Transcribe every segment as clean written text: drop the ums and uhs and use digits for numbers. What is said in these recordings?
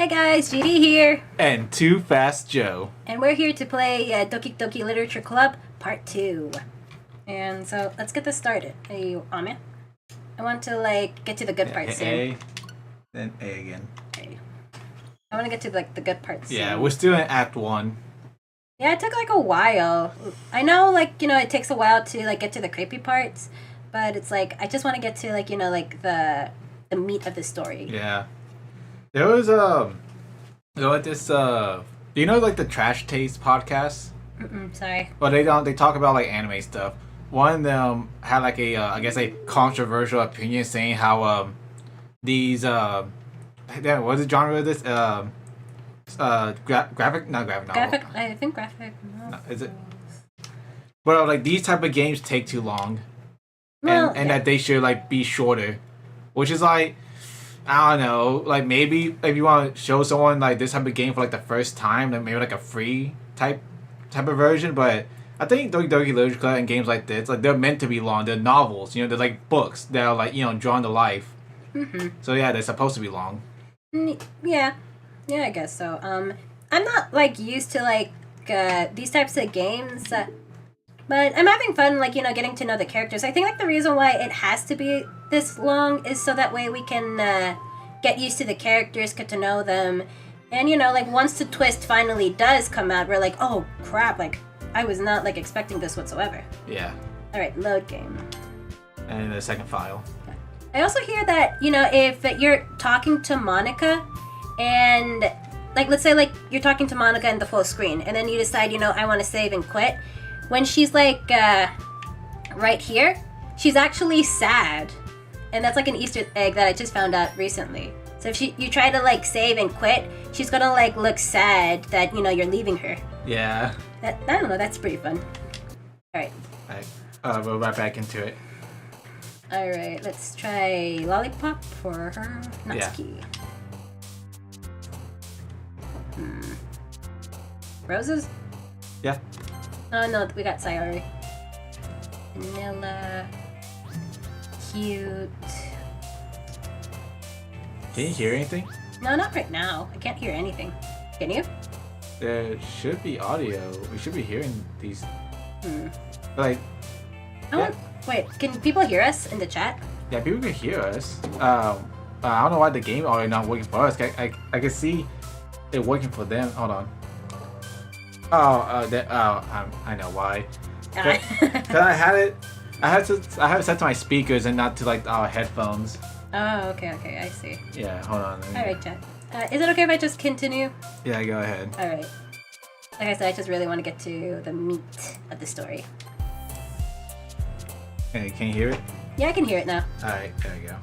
Hey guys, GD here, And Too Fast Joe. and we're here to play Doki Doki Literature Club Part 2. And so, let's get this started. Hey, man. I want to, get to the good part soon. A, then A again. Okay. I want to get to, the good part soon. Yeah, we're still in Act 1. Yeah, it took, a while. I know, it takes a while to, get to the creepy parts, but it's, I just want to get to, the meat of the story. Yeah. There was, this, do you know, the Trash Taste podcast? Sorry. Well, they talk about, anime stuff. One of them had, a controversial opinion saying how, these, what's the genre of this? Graphic novel. Graphic, I think graphic. No, is it? Well, these type of games take too long. Well, and that they should, be shorter. Which is, I don't know, maybe if you want to show someone this type of game for the first time, then maybe a free type of version. But I think Doki Doki Literature Club and games like this, they're meant to be long. They're novels, they're books that are drawn to life. Mm-hmm. So yeah, they're supposed to be long. Yeah, I guess so. I'm not used to these types of games, but I'm having fun getting to know the characters. I think the reason why it has to be this long is so that way we can get used to the characters, get to know them, and once the twist finally does come out, we're oh crap, I was not expecting this whatsoever. Yeah. All right, load game. And the second file. I also hear that if you're talking to Monica and let's say you're talking to Monica in the full screen and then you decide I want to save and quit, when she's right here, she's actually sad, and that's an Easter egg that I just found out recently. So if you try to save and quit, she's gonna look sad that you're leaving her. Yeah. I don't know, that's pretty fun. All right. We're right back into it. All right, let's try Lollipop for her Natsuki. Yeah. Roses? Yeah. Oh no, we got Sayori. Vanilla. Cute. Can you hear anything? No, not right now. I can't hear anything. Can you? There should be audio. We should be hearing these. Oh, Yeah. wait, can people hear us in the chat? Yeah, people can hear us. I don't know why the game already not working for us. I can see it working for them. Hold on. I know why. Cause I had it set to my speakers and not to our headphones. Oh, okay, I see. Yeah, hold on. Alright, chat. Is it okay if I just continue? Yeah, go ahead. Alright. Like I said, I just really want to get to the meat of the story. Hey, can you hear it? Yeah, I can hear it now. Alright, there we go.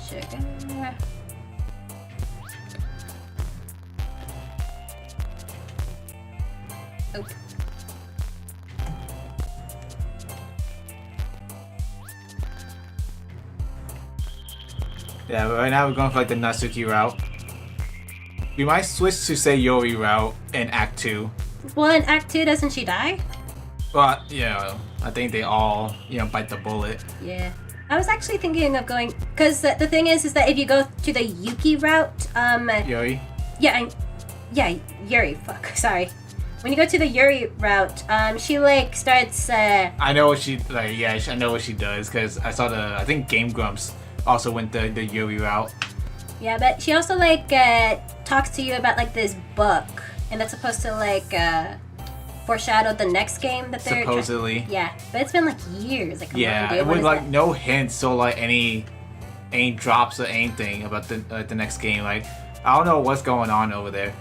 Sugar. Oh. Yeah, but right now we're going for the Natsuki route. We might switch to Sayori route in Act 2. Well, in Act 2, doesn't she die? But, I think they all, bite the bullet. Yeah. I was actually thinking of going... Because the thing is that if you go to the Yuki route... Yuri? Yeah, Yuri. Fuck, sorry. When you go to the Yuri route, she, starts... I know what she... I know what she does, because I saw I think Game Grumps also went the Yuri route. Yeah, but she also, talks to you about, this book. And that's supposed to, foreshadow the next game that they're... Supposedly. Yeah, but it's been, years. Yeah, it was, no hints, so, any drops or anything about the next game. I don't know what's going on over there.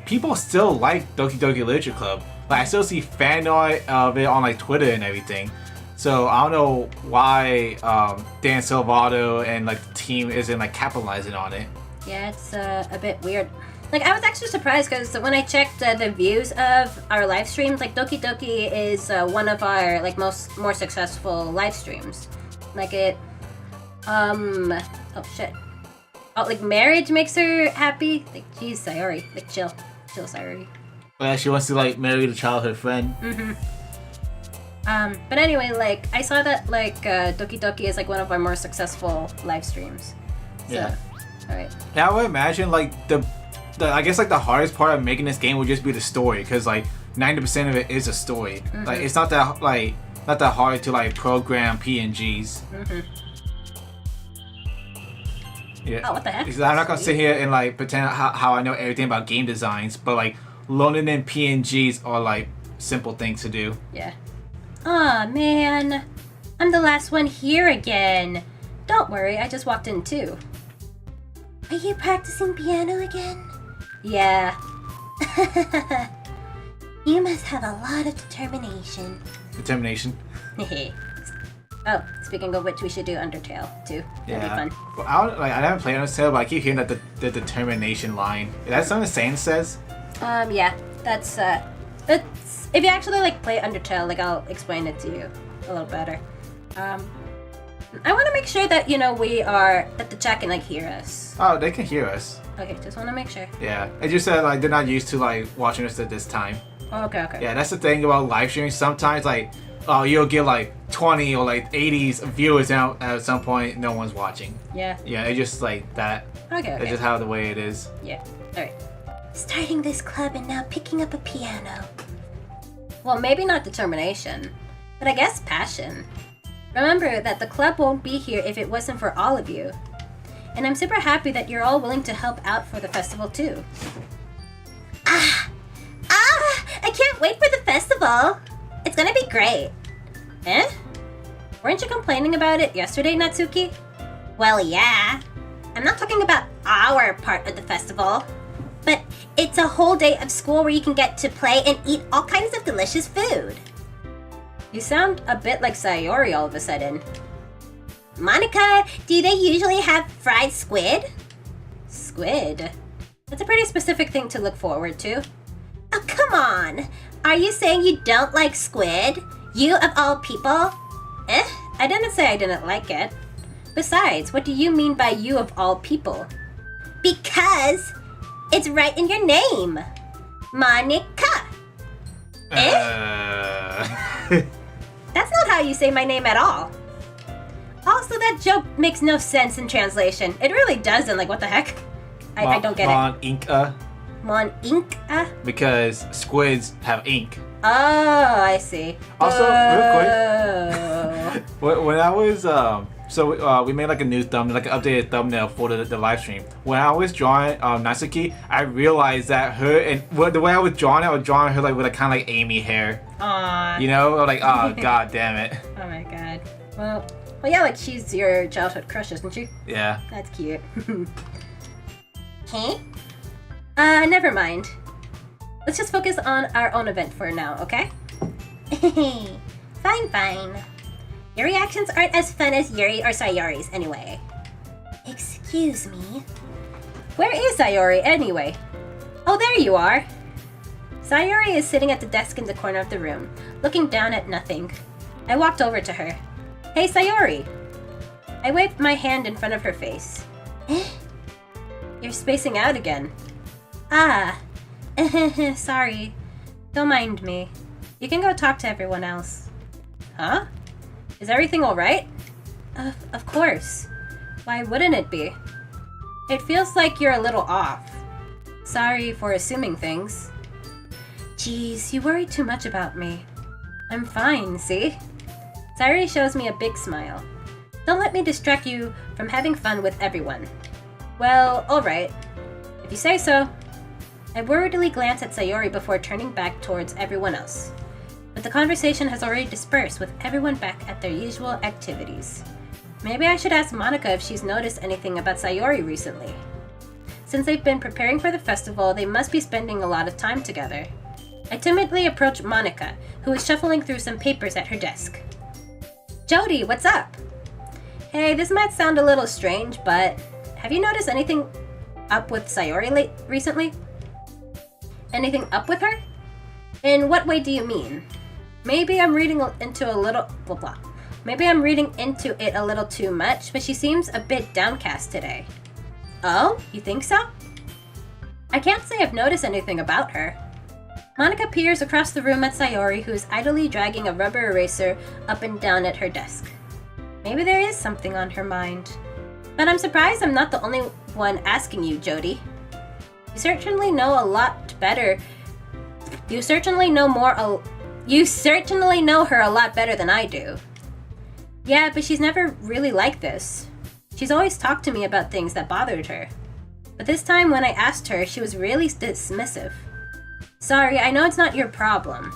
People still like Doki Doki Literature Club. I still see fan art of it on, Twitter and everything. So, I don't know why Dan Silvato and, the team isn't, capitalizing on it. Yeah, it's a bit weird. I was actually surprised because when I checked the views of our live streams, Doki Doki is one of our more successful live streams. Oh shit. Oh, marriage makes her happy. Geez, Sayori, chill, Sayori. Well, she wants to marry the childhood friend. But anyway, I saw that Doki Doki is one of our more successful live streams. So, Yeah. All right. Yeah, I would imagine I guess like the hardest part of making this game would just be the story, because like 90% of it is a story. Like it's not that hard to like program PNGs. Yeah. Oh, what the heck? Because I'm not gonna sit here and like pretend how I know everything about game designs, but like loading in PNGs are like simple things to do. Yeah. Aw, man. I'm the last one here again. Don't worry, I just walked in too. Are you practicing piano again? Yeah. You must have a lot of determination. Determination. Oh, speaking of which, we should do Undertale too. That'd be fun. Well, I haven't played Undertale, but I keep hearing that the determination line. Is that something Sane says? Yeah. That's it's if you actually like play Undertale, like I'll explain it to you a little better. I want to make sure that that the chat can like hear us. Oh, they can hear us. Okay, just want to make sure. Yeah, it just said like they're not used to like watching us at this time. Oh, okay. Yeah, that's the thing about live streaming. Sometimes like, oh, you'll get like 20 or like 80 viewers out at some point. No one's watching. Yeah. Yeah, it's just like that. Okay. It's just how the way it is. Yeah. All right. Starting this club and now picking up a piano. Well, maybe not determination, but I guess passion. Remember that the club won't be here if it wasn't for all of you. And I'm super happy that you're all willing to help out for the festival too. I can't wait for the festival. It's gonna be great. Eh? Weren't you complaining about it yesterday, Natsuki? Well, yeah. I'm not talking about our part of the festival. But it's a whole day of school where you can get to play and eat all kinds of delicious food. You sound a bit like Sayori all of a sudden. Monica, do they usually have fried squid? Squid? That's a pretty specific thing to look forward to. Oh, come on. Are you saying you don't like squid? You of all people? I didn't say I didn't like it. Besides, what do you mean by you of all people? Because it's right in your name. Monica. That's not how you say my name at all. Also, that joke makes no sense in translation. It really doesn't. Like, what the heck? I don't get it. Mon-inka? Because squids have ink. Oh, I see. Also, real quick, when I was we made like a new thumbnail, like an updated thumbnail for the live stream. When I was drawing Natsuki, I realized that her and the way I was drawing her like with a kind of like Amy hair. Aww. You know, like oh god damn it. Oh my god. Well, yeah, like she's your childhood crush, isn't she? Yeah. That's cute. Huh? Never mind. Let's just focus on our own event for now, okay? Fine. Your reactions aren't as fun as Yuri or Sayori's anyway. Excuse me? Where is Sayori anyway? Oh, there you are! Sayori is sitting at the desk in the corner of the room, looking down at nothing. I walked over to her. Hey, Sayori! I waved my hand in front of her face. You're spacing out again. Sorry. Don't mind me. You can go talk to everyone else. Huh? Is everything alright? Of course. Why wouldn't it be? It feels like you're a little off. Sorry for assuming things. Jeez, you worry too much about me. I'm fine, see? Sayori shows me a big smile. Don't let me distract you from having fun with everyone. Well, alright. If you say so. I worriedly glance at Sayori before turning back towards everyone else. But the conversation has already dispersed with everyone back at their usual activities. Maybe I should ask Monica if she's noticed anything about Sayori recently. Since they've been preparing for the festival, they must be spending a lot of time together. I timidly approach Monica, who is shuffling through some papers at her desk. Jody, what's up? Hey, this might sound a little strange, but have you noticed anything up with Sayori recently? Anything up with her? In what way do you mean? Maybe I'm reading into a little blah blah. Maybe I'm reading into it a little too much, but she seems a bit downcast today. Oh, you think so? I can't say I've noticed anything about her. Monica peers across the room at Sayori, who is idly dragging a rubber eraser up and down at her desk. Maybe there is something on her mind. But I'm surprised I'm not the only one asking you, Jody. You certainly know a lot better. You certainly know her a lot better than I do. Yeah, but she's never really like this. She's always talked to me about things that bothered her. But this time when I asked her, she was really dismissive. Sorry, I know it's not your problem.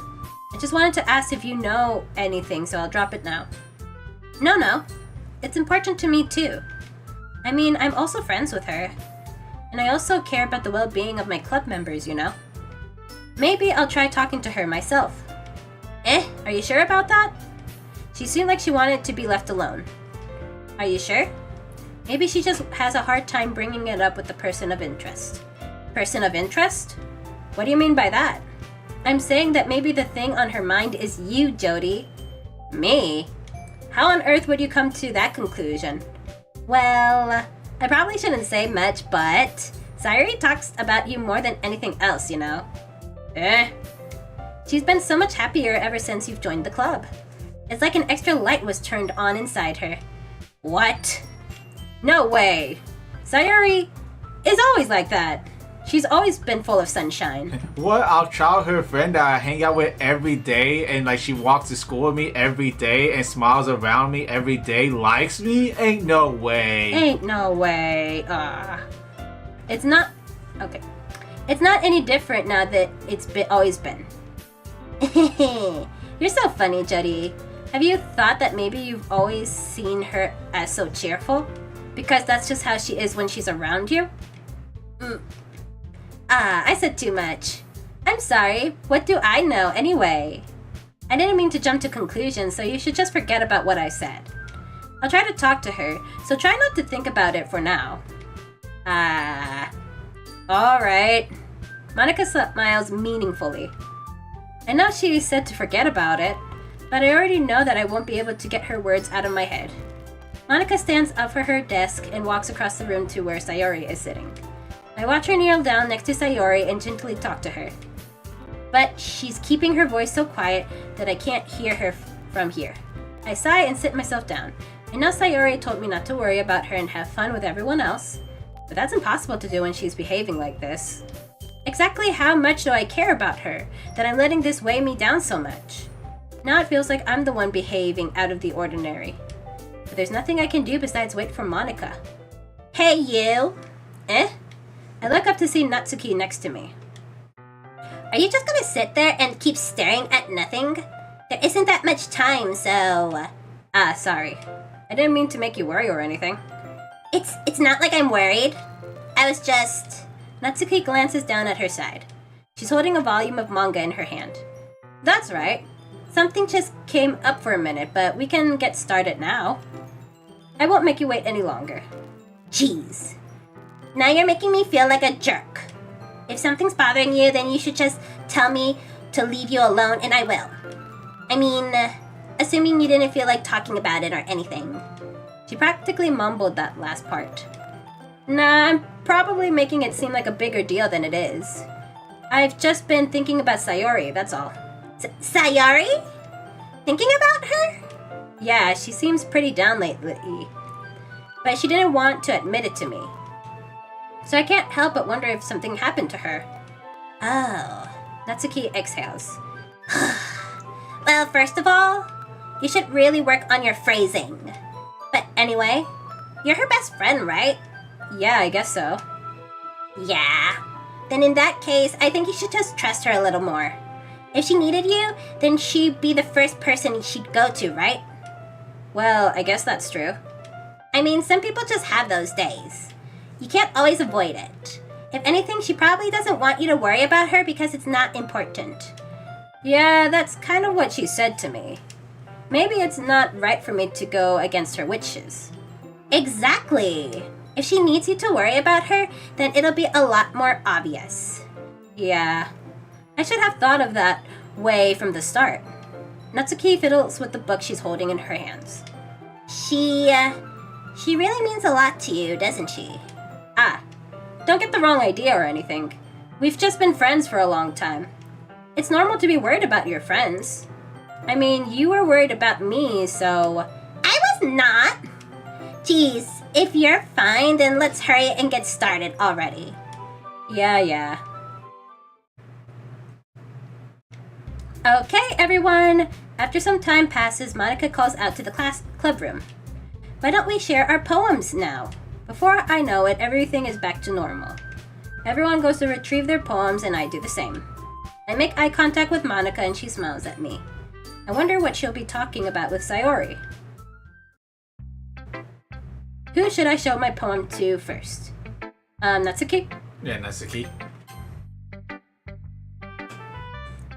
I just wanted to ask if you know anything, so I'll drop it now. No. It's important to me too. I mean, I'm also friends with her. And I also care about the well-being of my club members, you know? Maybe I'll try talking to her myself. Are you sure about that? She seemed like she wanted to be left alone. Are you sure? Maybe she just has a hard time bringing it up with the person of interest. Person of interest? What do you mean by that? I'm saying that maybe the thing on her mind is you, Jody. Me? How on earth would you come to that conclusion? Well, I probably shouldn't say much, but Sayori talks about you more than anything else, you know? She's been so much happier ever since you've joined the club. It's like an extra light was turned on inside her. What? No way! Sayori is always like that. She's always been full of sunshine. What? Our childhood friend that I hang out with every day and like she walks to school with me every day and smiles around me every day likes me? Ain't no way. Ain't no way. It's not... Okay. It's not any different now that it's always been. You're so funny, Jody. Have you thought that maybe you've always seen her as so cheerful? Because that's just how she is when she's around you? I said too much. I'm sorry. What do I know anyway? I didn't mean to jump to conclusions, so you should just forget about what I said. I'll try to talk to her, so try not to think about it for now. Alright. Monica smiles meaningfully. I know she said to forget about it, but I already know that I won't be able to get her words out of my head. Monica stands up from her desk and walks across the room to where Sayori is sitting. I watch her kneel down next to Sayori and gently talk to her. But she's keeping her voice so quiet that I can't hear her from here. I sigh and sit myself down. I know Sayori told me not to worry about her and have fun with everyone else, but that's impossible to do when she's behaving like this. Exactly how much do I care about her that I'm letting this weigh me down so much? Now it feels like I'm the one behaving out of the ordinary. But there's nothing I can do besides wait for Monica. Hey, you! I look up to see Natsuki next to me. Are you just gonna sit there and keep staring at nothing? There isn't that much time, so... sorry. I didn't mean to make you worry or anything. It's not like I'm worried. I was just... Natsuki glances down at her side. She's holding a volume of manga in her hand. That's right. Something just came up for a minute, but we can get started now. I won't make you wait any longer. Jeez. Now you're making me feel like a jerk. If something's bothering you, then you should just tell me to leave you alone, and I will. I mean, assuming you didn't feel like talking about it or anything. She practically mumbled that last part. Nah, I'm probably making it seem like a bigger deal than it is. I've just been thinking about Sayori, that's all. Sayori? Thinking about her? Yeah, she seems pretty down lately. But she didn't want to admit it to me. So I can't help but wonder if something happened to her. Oh. Natsuki exhales. Well, first of all, you should really work on your phrasing. But anyway, you're her best friend, right? Yeah, I guess so. Yeah. Then in that case, I think you should just trust her a little more. If she needed you, then she'd be the first person she'd go to, right? Well, I guess that's true. I mean, some people just have those days. You can't always avoid it. If anything, she probably doesn't want you to worry about her because it's not important. Yeah, that's kind of what she said to me. Maybe it's not right for me to go against her wishes. Exactly. If she needs you to worry about her, then it'll be a lot more obvious. Yeah. I should have thought of that way from the start. Natsuki fiddles with the book she's holding in her hands. She really means a lot to you, doesn't she? Don't get the wrong idea or anything. We've just been friends for a long time. It's normal to be worried about your friends. I mean, you were worried about me, so... I was not! Geez, if you're fine, then let's hurry and get started already. Yeah. Okay, everyone. After some time passes, Monica calls out to the club room. Why don't we share our poems now? Before I know it, everything is back to normal. Everyone goes to retrieve their poems, and I do the same. I make eye contact with Monica, and she smiles at me. I wonder what she'll be talking about with Sayori. Who should I show my poem to first? Natsuki? Yeah, Natsuki.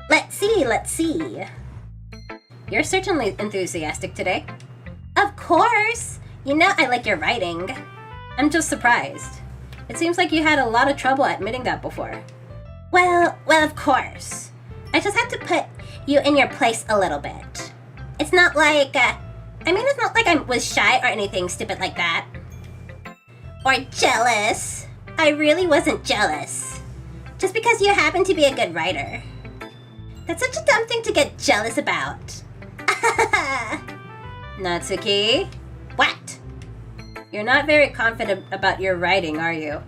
Let's see. You're certainly enthusiastic today. Of course! You know I like your writing. I'm just surprised. It seems like you had a lot of trouble admitting that before. Well, of course. I just had to put you in your place a little bit. It's not like, it's not like I was shy or anything stupid like that. Or jealous. I really wasn't jealous. Just because you happen to be a good writer. That's such a dumb thing to get jealous about. Natsuki? What? You're not very confident about your writing, are you?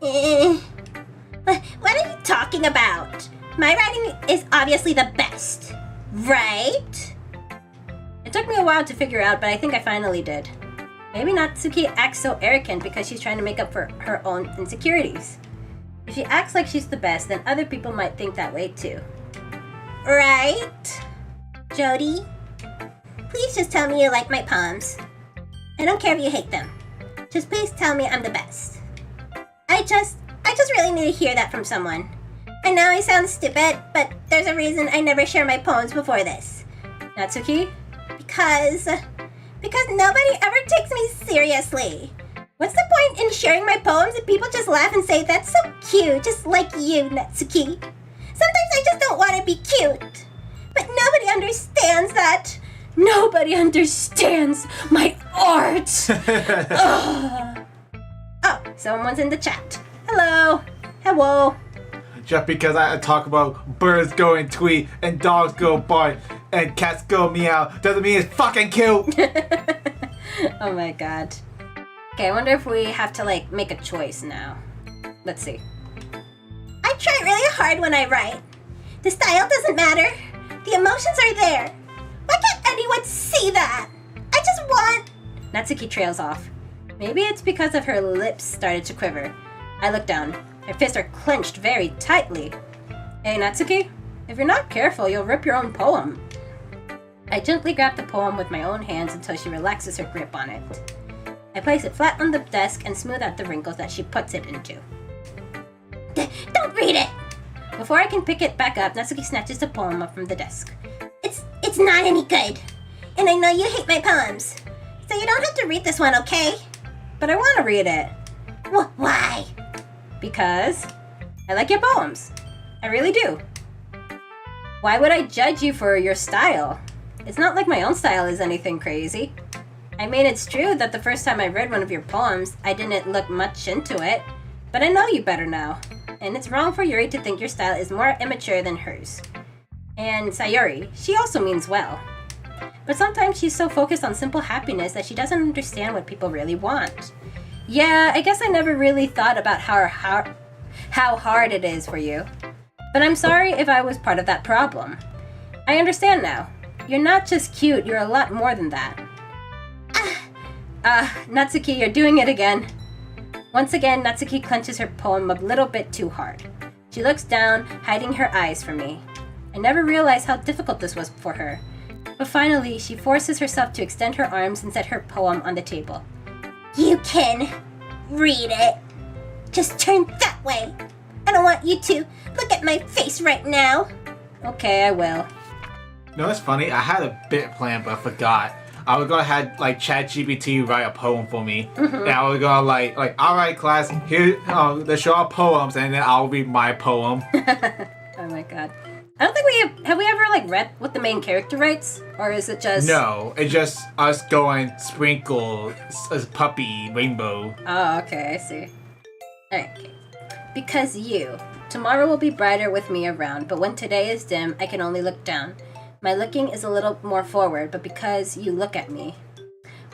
What are you talking about? My writing is obviously the best, right? It took me a while to figure out, but I think I finally did. Maybe Natsuki acts so arrogant because she's trying to make up for her own insecurities. If she acts like she's the best, then other people might think that way too. Right? Jody? Please just tell me you like my poems. I don't care if you hate them. Just please tell me I'm the best. I just really need to hear that from someone. I know I sound stupid, but there's a reason I never share my poems before this. Natsuki? Because nobody ever takes me seriously. What's the point in sharing my poems if people just laugh and say, that's so cute, just like you, Natsuki? Sometimes I just don't want to be cute. But nobody understands that. Nobody understands my art. Oh, someone's in the chat. Hello. Just because I talk about birds go and tweet and dogs go bark and cats go meow doesn't mean it's fucking cute. Oh my god. Okay, I wonder if we have to make a choice now. Let's see. I try really hard when I write. The style doesn't matter. The emotions are there. Why can't anyone see that? I just want... Natsuki trails off. Maybe it's because of her lips started to quiver. I look down. Her fists are clenched very tightly. Hey, Natsuki, if you're not careful, you'll rip your own poem. I gently grab the poem with my own hands until she relaxes her grip on it. I place it flat on the desk and smooth out the wrinkles that she puts it into. Don't read it! Before I can pick it back up, Natsuki snatches the poem up from the desk. It's not any good. And I know you hate my poems. So you don't have to read this one, okay? But I want to read it. Why? Because I like your poems. I really do. Why would I judge you for your style? It's not like my own style is anything crazy. I mean, it's true that the first time I read one of your poems, I didn't look much into it. But I know you better now. And it's wrong for Yuri to think your style is more immature than hers. And Sayori, she also means well. But sometimes she's so focused on simple happiness that she doesn't understand what people really want. Yeah, I guess I never really thought about how hard it is for you. But I'm sorry if I was part of that problem. I understand now. You're not just cute, you're a lot more than that. Natsuki, you're doing it again. Once again, Natsuki clenches her poem a little bit too hard. She looks down, hiding her eyes from me. I never realized how difficult this was for her. But finally, she forces herself to extend her arms and set her poem on the table. You can read it. Just turn that way. I don't want you to look at my face right now. Okay, I will. No, it's funny. I had a bit planned, but I forgot. I was gonna have ChatGPT write a poem for me, and I was gonna all right, class, here, let's show our poems, and then I'll read my poem. Oh my god. I don't think have we ever read what the main character writes, or is it just? No, it's just us going sprinkle, puppy, rainbow. Oh, okay, I see. Alright, okay. Because tomorrow will be brighter with me around, but when today is dim, I can only look down. My looking is a little more forward, but because you look at me.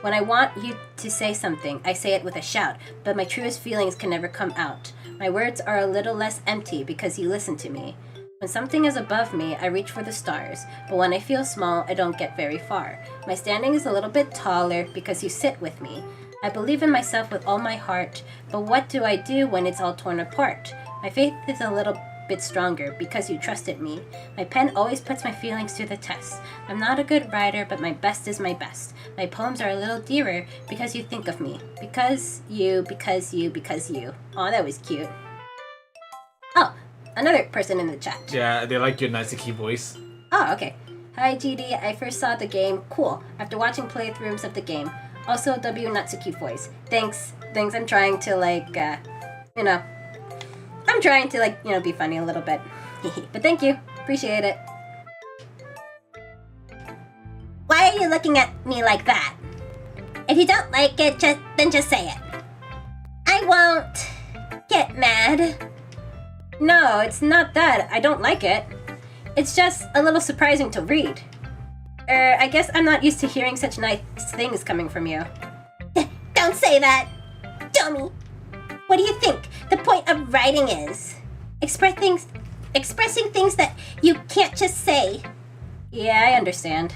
When I want you to say something, I say it with a shout, but my truest feelings can never come out. My words are a little less empty because you listen to me. When something is above me, I reach for the stars, but when I feel small, I don't get very far. My standing is a little bit taller because you sit with me. I believe in myself with all my heart, but what do I do when it's all torn apart? My faith is a little bit stronger because you trusted me. My pen always puts my feelings to the test. I'm not a good writer, but my best is my best. My poems are a little dearer because you think of me. Because you. Aw, that was cute. Oh, another person in the chat. Yeah, they like your Natsuki voice. Oh, okay. Hi, GD. I first saw the game. Cool. After watching playthroughs of the game. Also, W Natsuki voice. Thanks. I'm trying to, be funny a little bit. But thank you. Appreciate it. Why are you looking at me like that? If you don't like it, then just say it. I won't get mad. No, it's not that. I don't like it. It's just a little surprising to read. I guess I'm not used to hearing such nice things coming from you. Don't say that, dummy. What do you think the point of writing is? Expressing things that you can't just say. Yeah, I understand.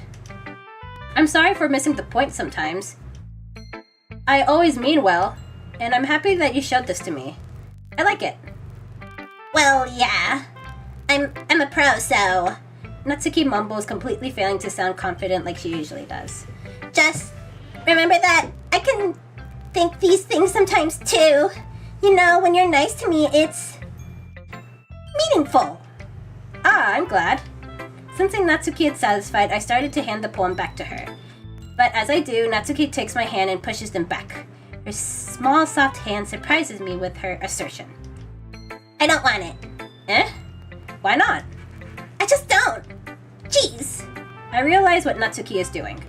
I'm sorry for missing the point sometimes. I always mean well, and I'm happy that you showed this to me. I like it. Well, yeah. I'm a pro, so... Natsuki mumbles, completely failing to sound confident like she usually does. Just remember that I can think these things sometimes too. You know, when you're nice to me, it's meaningful. Ah, I'm glad. Sensing Natsuki is satisfied, I started to hand the poem back to her. But as I do, Natsuki takes my hand and pushes them back. Her small, soft hand surprises me with her assertion. I don't want it. Eh? Why not? I just don't. Jeez. I realize what Natsuki is doing.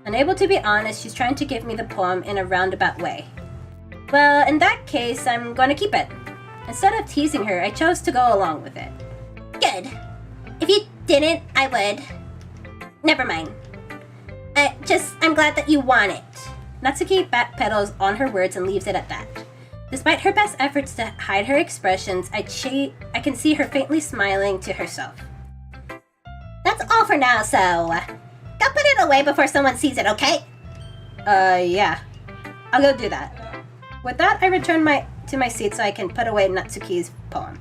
Unable to be honest, she's trying to give me the poem in a roundabout way. Well, in that case, I'm going to keep it. Instead of teasing her, I chose to go along with it. Good. If you didn't, I would. Never mind. I'm glad that you want it. Natsuki backpedals on her words and leaves it at that. Despite her best efforts to hide her expressions, I can see her faintly smiling to herself. That's all for now, so go put it away before someone sees it, okay? Yeah. I'll go do that. With that, I return to my seat so I can put away Natsuki's poem.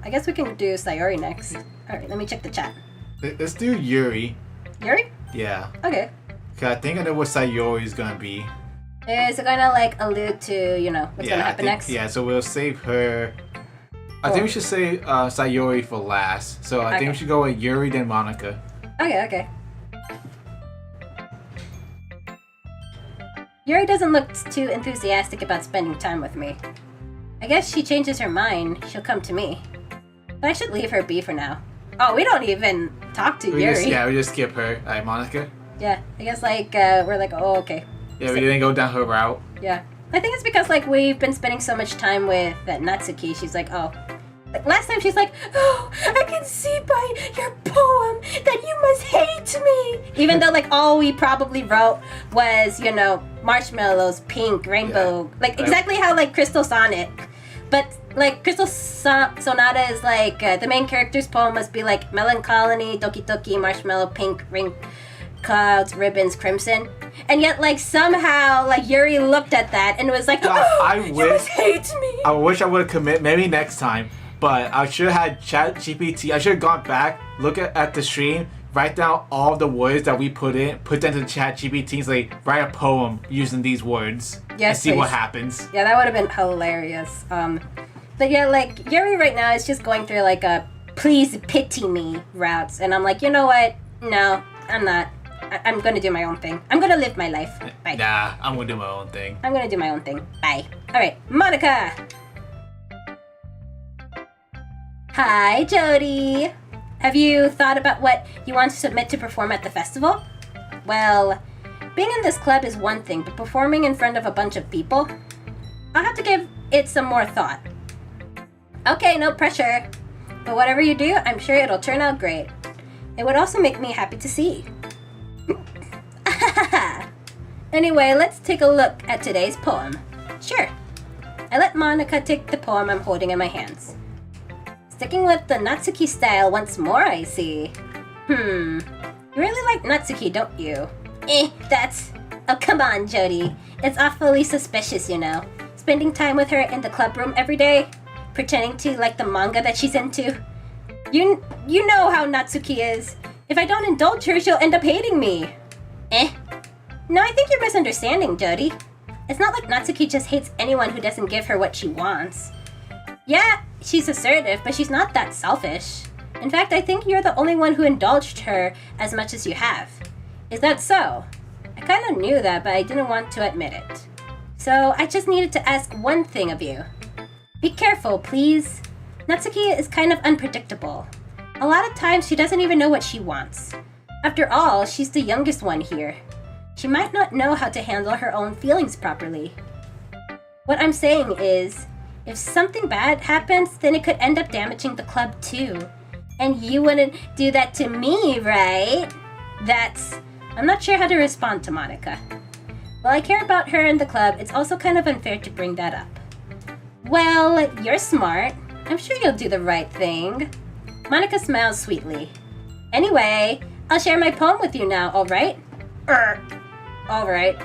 I guess we can do Sayori next. Alright, let me check the chat. Let's do Yuri. Yuri? Yeah. Okay. Cause I think I know what Sayori's gonna be. Is it gonna look to, what's gonna happen next? Yeah, so we'll save her. I think we should save Sayori for last. So I think we should go with Yuri then Monica. Okay. Yuri doesn't look too enthusiastic about spending time with me. I guess she changes her mind, she'll come to me. But I should leave her be for now. Oh, we don't even talk to Yuri. We just skip her. Alright, Monica? Yeah, I guess we're like, oh, okay. Yeah, we didn't go down her route. Yeah. I think it's because we've been spending so much time with Natsuki, she's like, oh. Last time she's like, oh, I can see by your poem that you must hate me. Even though all we probably wrote was, marshmallows, pink, rainbow, exactly how Crystal Sonic. But Crystal Sonata is the main character's poem must be melancholy, Doki Doki, marshmallow, pink, ring, clouds, ribbons, crimson. And yet somehow Yuri looked at that and was like, oh, you must hate me. I wish I would have committed, maybe next time. But I should have had ChatGPT. I should have gone back, look at the stream, write down all the words that we put them to ChatGPT, write a poem using these words. Yes, and see what happens. Yeah, that would have been hilarious. But yeah, Yuri right now is just going through a please pity me routes, and I'm like, you know what? No, I'm not. I'm gonna do my own thing. I'm gonna live my life. Bye. Nah, I'm gonna do my own thing. I'm gonna do my own thing. Bye. Alright, Monica! Hi, Jody! Have you thought about what you want to submit to perform at the festival? Well, being in this club is one thing, but performing in front of a bunch of people? I'll have to give it some more thought. Okay, no pressure. But whatever you do, I'm sure it'll turn out great. It would also make me happy to see. Anyway, let's take a look at today's poem. Sure. I let Monica take the poem I'm holding in my hands. Sticking with the Natsuki style once more, I see. You really like Natsuki, don't you? That's... Oh, come on, Jody. It's awfully suspicious, you know. Spending time with her in the club room every day. Pretending to like the manga that she's into. You know how Natsuki is. If I don't indulge her, she'll end up hating me. No, I think you're misunderstanding, Jody. It's not like Natsuki just hates anyone who doesn't give her what she wants. Yeah, she's assertive, but she's not that selfish. In fact, I think you're the only one who indulged her as much as you have. Is that so? I kind of knew that, but I didn't want to admit it. So I just needed to ask one thing of you. Be careful, please. Natsuki is kind of unpredictable. A lot of times she doesn't even know what she wants. After all, she's the youngest one here. She might not know how to handle her own feelings properly. What I'm saying is, if something bad happens, then it could end up damaging the club too. And you wouldn't do that to me, right? I'm not sure how to respond to Monica. While I care about her and the club, it's also kind of unfair to bring that up. Well, you're smart. I'm sure you'll do the right thing. Monica smiles sweetly. Anyway, I'll share my poem with you now, alright? Alright.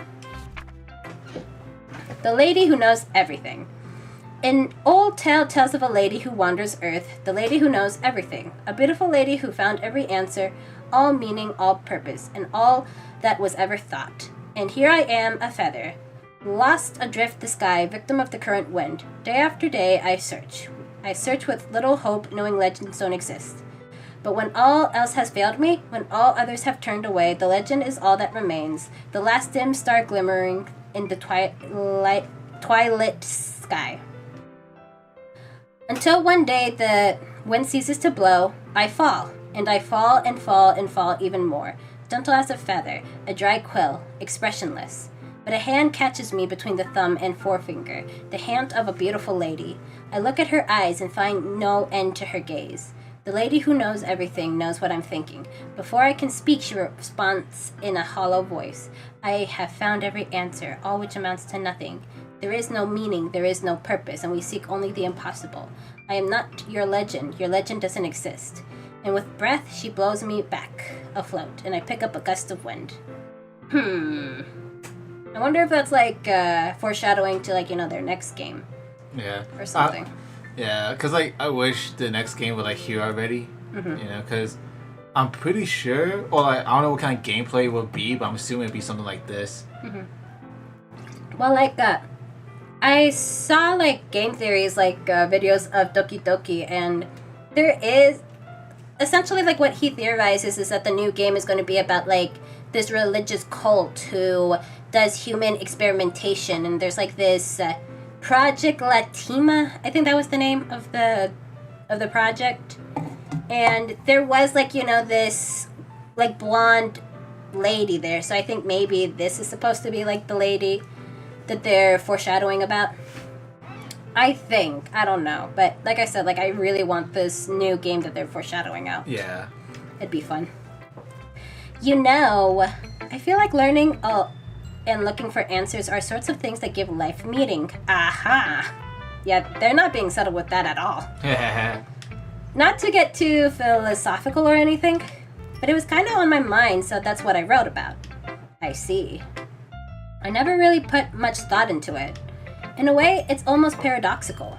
The Lady Who Knows Everything. An old tale tells of a lady who wanders Earth, the lady who knows everything. A beautiful lady who found every answer, all meaning, all purpose, and all that was ever thought. And here I am, a feather, lost adrift the sky, victim of the current wind. Day after day I search. I search with little hope, knowing legends don't exist. But when all else has failed me, when all others have turned away, the legend is all that remains, the last dim star glimmering in the twilight sky. Until one day the wind ceases to blow, I fall, and I fall and fall and fall even more, gentle as a feather, a dry quill, expressionless. But a hand catches me between the thumb and forefinger, the hand of a beautiful lady. I look at her eyes and find no end to her gaze. The lady who knows everything knows what I'm thinking. Before I can speak, she responds in a hollow voice. I have found every answer, all which amounts to nothing. There is no meaning, there is no purpose, and we seek only the impossible. I am not your legend doesn't exist. And with breath, she blows me back, afloat, and I pick up a gust of wind. I wonder if that's like foreshadowing to their next game. Yeah. Or something. Yeah, because I wish the next game would here already. Because I'm pretty sure, or I don't know what kind of gameplay it would be, but I'm assuming it'd be something like this. Well, I saw game theories, videos of Doki Doki, and there is essentially what he theorizes is that the new game is going to be about this religious cult who does human experimentation, and there's this Project Latima, I think that was the name of the project, and there was this blonde lady there, so I think maybe this is supposed to be the lady that they're foreshadowing about. I think. I don't know. But like I said, I really want this new game that they're foreshadowing out. Yeah. It'd be fun. I feel like learning and looking for answers are sorts of things that give life meaning. Aha! Yeah, they're not being subtle with that at all. Not to get too philosophical or anything, but it was kind of on my mind, so that's what I wrote about. I see. I never really put much thought into it. In a way, it's almost paradoxical.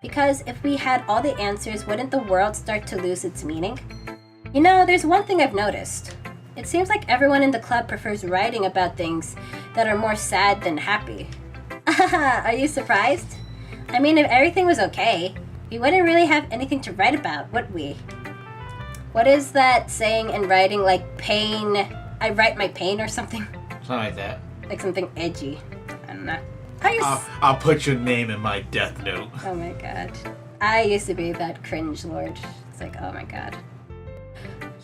Because if we had all the answers, wouldn't the world start to lose its meaning? There's one thing I've noticed. It seems like everyone in the club prefers writing about things that are more sad than happy. Are you surprised? I mean, if everything was okay, we wouldn't really have anything to write about, would we? What is that saying in writing, pain? I write my pain or something? Something like that. Something edgy. I don't know. I'll put your name in my death note. Oh my god. I used to be that cringe lord. It's oh my god.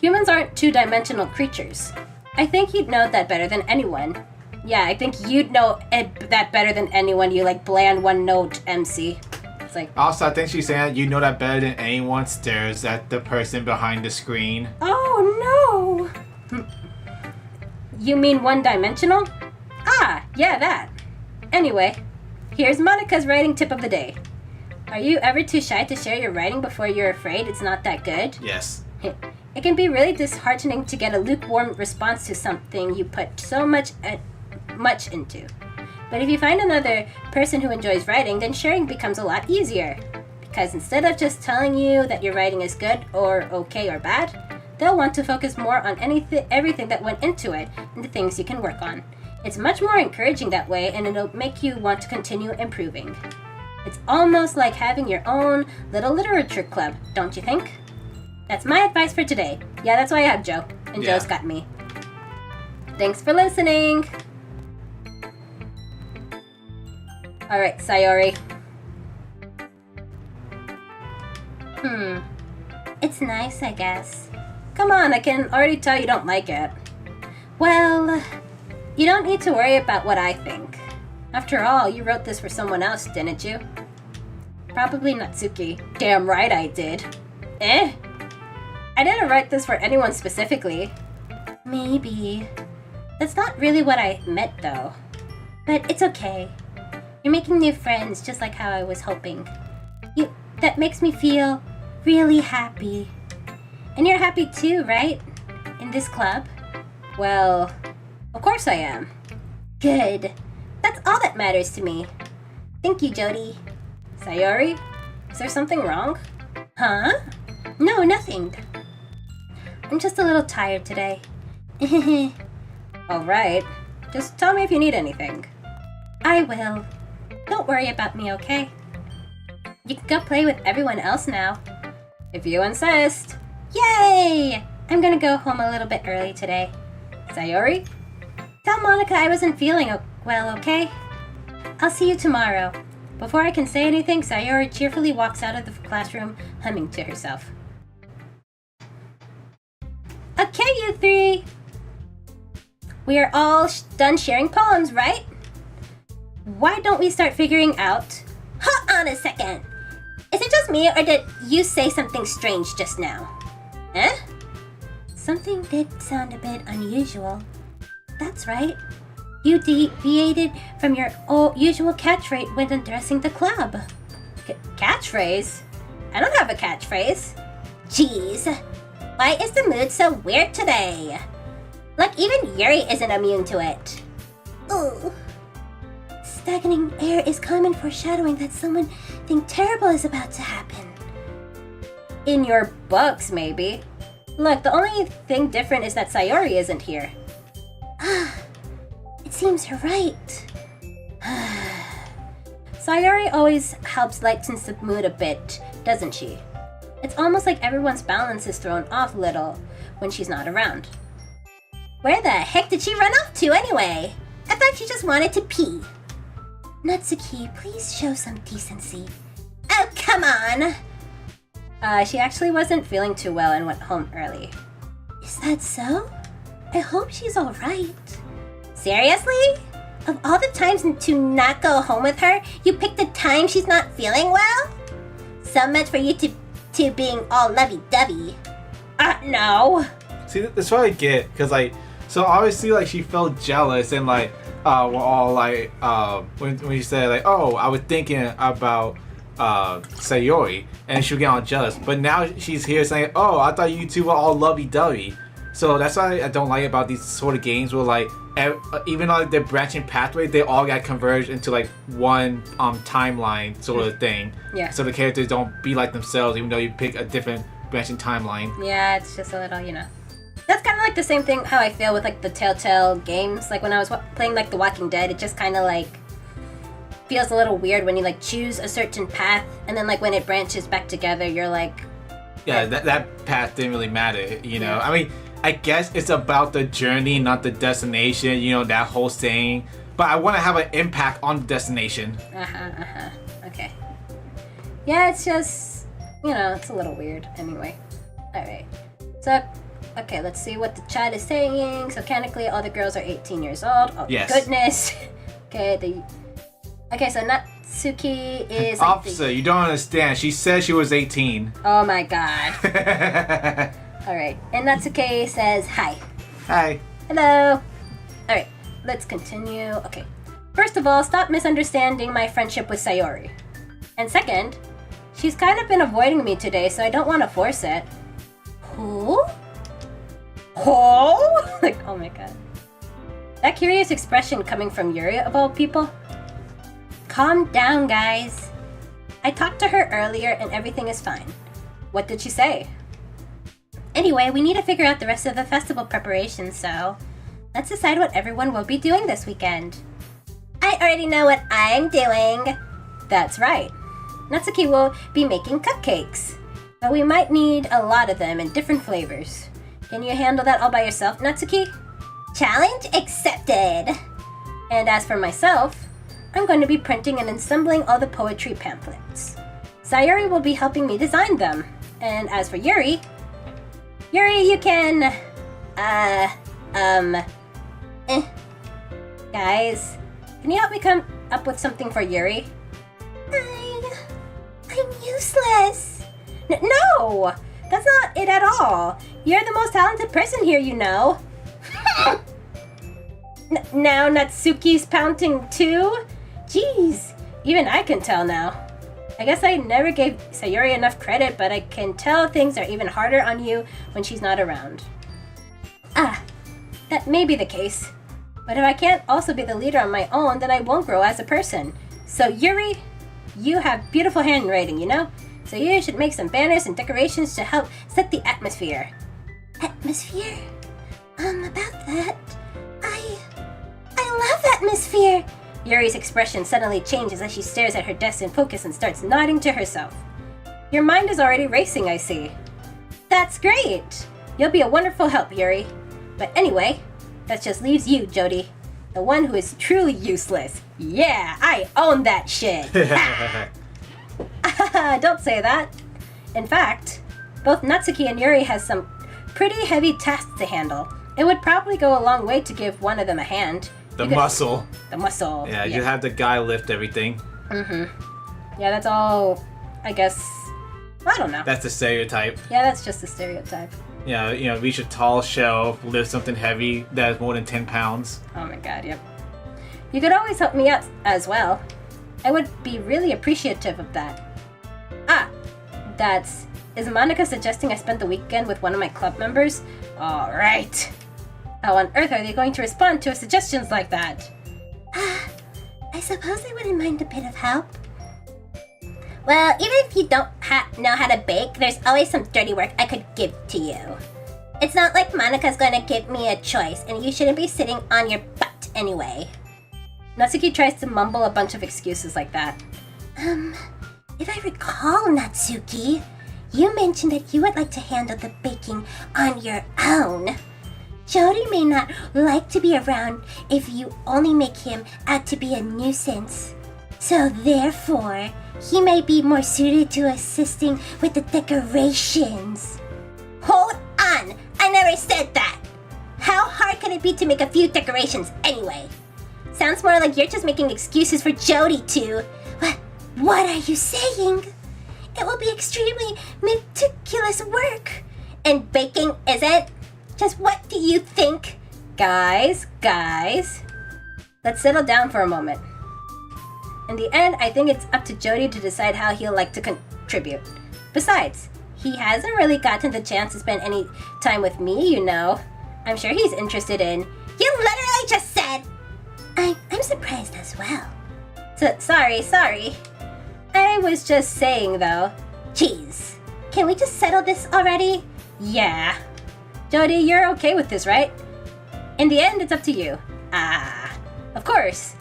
Humans aren't two-dimensional creatures. I think you'd know that better than anyone. Yeah, I think you'd know that better than anyone, you bland one-note MC. It's Also, I think she's saying you know that better than anyone stares at the person behind the screen. Oh no! You mean one-dimensional? Ah, yeah, that. Anyway, here's Monica's writing tip of the day. Are you ever too shy to share your writing before you're afraid it's not that good? Yes. It can be really disheartening to get a lukewarm response to something you put so much into. But if you find another person who enjoys writing, then sharing becomes a lot easier. Because instead of just telling you that your writing is good or okay or bad, they'll want to focus more on everything that went into it and the things you can work on. It's much more encouraging that way, and it'll make you want to continue improving. It's almost like having your own little literature club, don't you think? That's my advice for today. Yeah, that's why I have Joe, and Joe's got me. Thanks for listening. Alright, Sayori. It's nice, I guess. Come on, I can already tell you don't like it. Well, you don't need to worry about what I think. After all, you wrote this for someone else, didn't you? Probably Natsuki. Damn right I did. I didn't write this for anyone specifically. Maybe. That's not really what I meant, though. But it's okay. You're making new friends, just like how I was hoping. That makes me feel really happy. And you're happy too, right? In this club? Well, of course I am. Good. That's all that matters to me. Thank you, Jody. Sayori? Is there something wrong? Huh? No, nothing. I'm just a little tired today. Alright. Just tell me if you need anything. I will. Don't worry about me, okay? You can go play with everyone else now. If you insist. Yay! I'm gonna go home a little bit early today. Sayori? Tell Monica I wasn't feeling well, okay? I'll see you tomorrow. Before I can say anything, Sayori cheerfully walks out of the classroom, humming to herself. Okay, you three. We are all done sharing poems, right? Why don't we start figuring out... Hold on a second. Is it just me, or did you say something strange just now? Eh? Something did sound a bit unusual. That's right. You deviated from your usual catchphrase when addressing the club. Catchphrase? I don't have a catchphrase. Jeez. Why is the mood so weird today? Like even Yuri isn't immune to it. Ooh. Stagnating air is common foreshadowing that something terrible is about to happen. In your books, maybe. Look, the only thing different is that Sayori isn't here. Ah, it seems you're right. Sayori always helps lighten the mood a bit, doesn't she? It's almost like everyone's balance is thrown off a little when she's not around. Where the heck did she run off to anyway? I thought she just wanted to pee. Natsuki, please show some decency. Oh, come on! She actually wasn't feeling too well and went home early. Is that so? I hope she's alright. Seriously? Of all the times to not go home with her, you picked a time she's not feeling well? So much for you to being all lovey-dovey. No. See, that's what I get, because, like, so obviously, like, she felt jealous, and, like, we're all, like, when you said, like, oh, I was thinking about, Sayori, and she'll get all jealous, but now she's here saying, oh, I thought you two were all lovey-dovey. So that's why I don't like about these sort of games where, like, even though they're branching pathways, they all got converged into, like, one timeline sort of thing. Yeah. So the characters don't be like themselves, even though you pick a different branching timeline. Yeah, it's just a little, you know. That's kind of like the same thing how I feel with, like, the Telltale games. Like, when I was playing, like, The Walking Dead, it just kind of, like, feels a little weird when you, like, choose a certain path, and then, like, when it branches back together, you're like... Yeah, that path didn't really matter, you know? I mean, I guess it's about the journey, not the destination, you know, that whole saying. But I want to have an impact on the destination. Okay. Yeah, it's just, you know, it's a little weird. Anyway. Alright. So, okay, let's see what the chat is saying. So, mechanically, all the girls are 18 years old. Oh, yes. Goodness. Okay, so Natsuki is... Officer, you don't understand. She said she was 18. Oh my god. Alright. And Natsuki says hi. Hi. Hello. Alright. let's continue. Okay. First of all, stop misunderstanding my friendship with Sayori. And second, she's kind of been avoiding me today, so I don't want to force it. Who? Oh? Like, oh my god. That curious expression coming from Yuri, of all people? Calm down, guys. I talked to her earlier and everything is fine. What did she say? Anyway, we need to figure out the rest of the festival preparations, so let's decide what everyone will be doing this weekend. I already know what I'm doing. That's right. Natsuki will be making cupcakes, but we might need a lot of them in different flavors. Can you handle that all by yourself, Natsuki? Challenge accepted. And as for myself, I'm going to be printing and assembling all the poetry pamphlets. Sayori will be helping me design them. And as for Yuri, you can, Guys, can you help me come up with something for Yuri? I'm useless. No, that's not it at all. You're the most talented person here, you know. Now Natsuki's pouting too? Jeez, even I can tell now. I guess I never gave Sayori enough credit, but I can tell things are even harder on you when she's not around. That may be the case. But if I can't also be the leader on my own, then I won't grow as a person. So Yuri, you have beautiful handwriting, you know? So you should make some banners and decorations to help set the atmosphere. Atmosphere? About that, I love atmosphere! Yuri's expression suddenly changes as she stares at her desk in focus and starts nodding to herself. Your mind is already racing, I see. That's great! You'll be a wonderful help, Yuri. But anyway, that just leaves you, Jody. The one who is truly useless. Yeah, I own that shit! Don't say that. In fact, both Natsuki and Yuri has some pretty heavy tasks to handle. It would probably go a long way to give one of them a hand. The muscle. Yeah, you have the guy lift everything. Yeah, that's all, I guess, I don't know. That's the stereotype. Yeah, that's just a stereotype. Yeah, reach a tall shelf, lift something heavy that is more than 10 pounds. Oh my god, yep. You could always help me out as well. I would be really appreciative of that. Is Monica suggesting I spend the weekend with one of my club members? Alright. How on earth are they going to respond to suggestions like that? I suppose I wouldn't mind a bit of help. Well, even if you don't know how to bake, there's always some dirty work I could give to you. It's not like Monica's going to give me a choice, and you shouldn't be sitting on your butt anyway. Natsuki tries to mumble a bunch of excuses like that. If I recall, Natsuki, you mentioned that you would like to handle the baking on your own. Jody may not like to be around if you only make him out to be a nuisance. So therefore, he may be more suited to assisting with the decorations. Hold on! I never said that! How hard can it be to make a few decorations anyway? Sounds more like you're just making excuses for Jody to... What are you saying? It will be extremely meticulous work. And baking isn't? Just what do you think? Guys, let's settle down for a moment. In the end, I think it's up to Jody to decide how he'll like to contribute. Besides, he hasn't really gotten the chance to spend any time with me, you know. I'm sure he's interested in... You literally just said... I'm surprised as well. Sorry. I was just saying, though. Jeez. Can we just settle this already? Yeah. Jody, you're okay with this, right? In the end, it's up to you. Of course.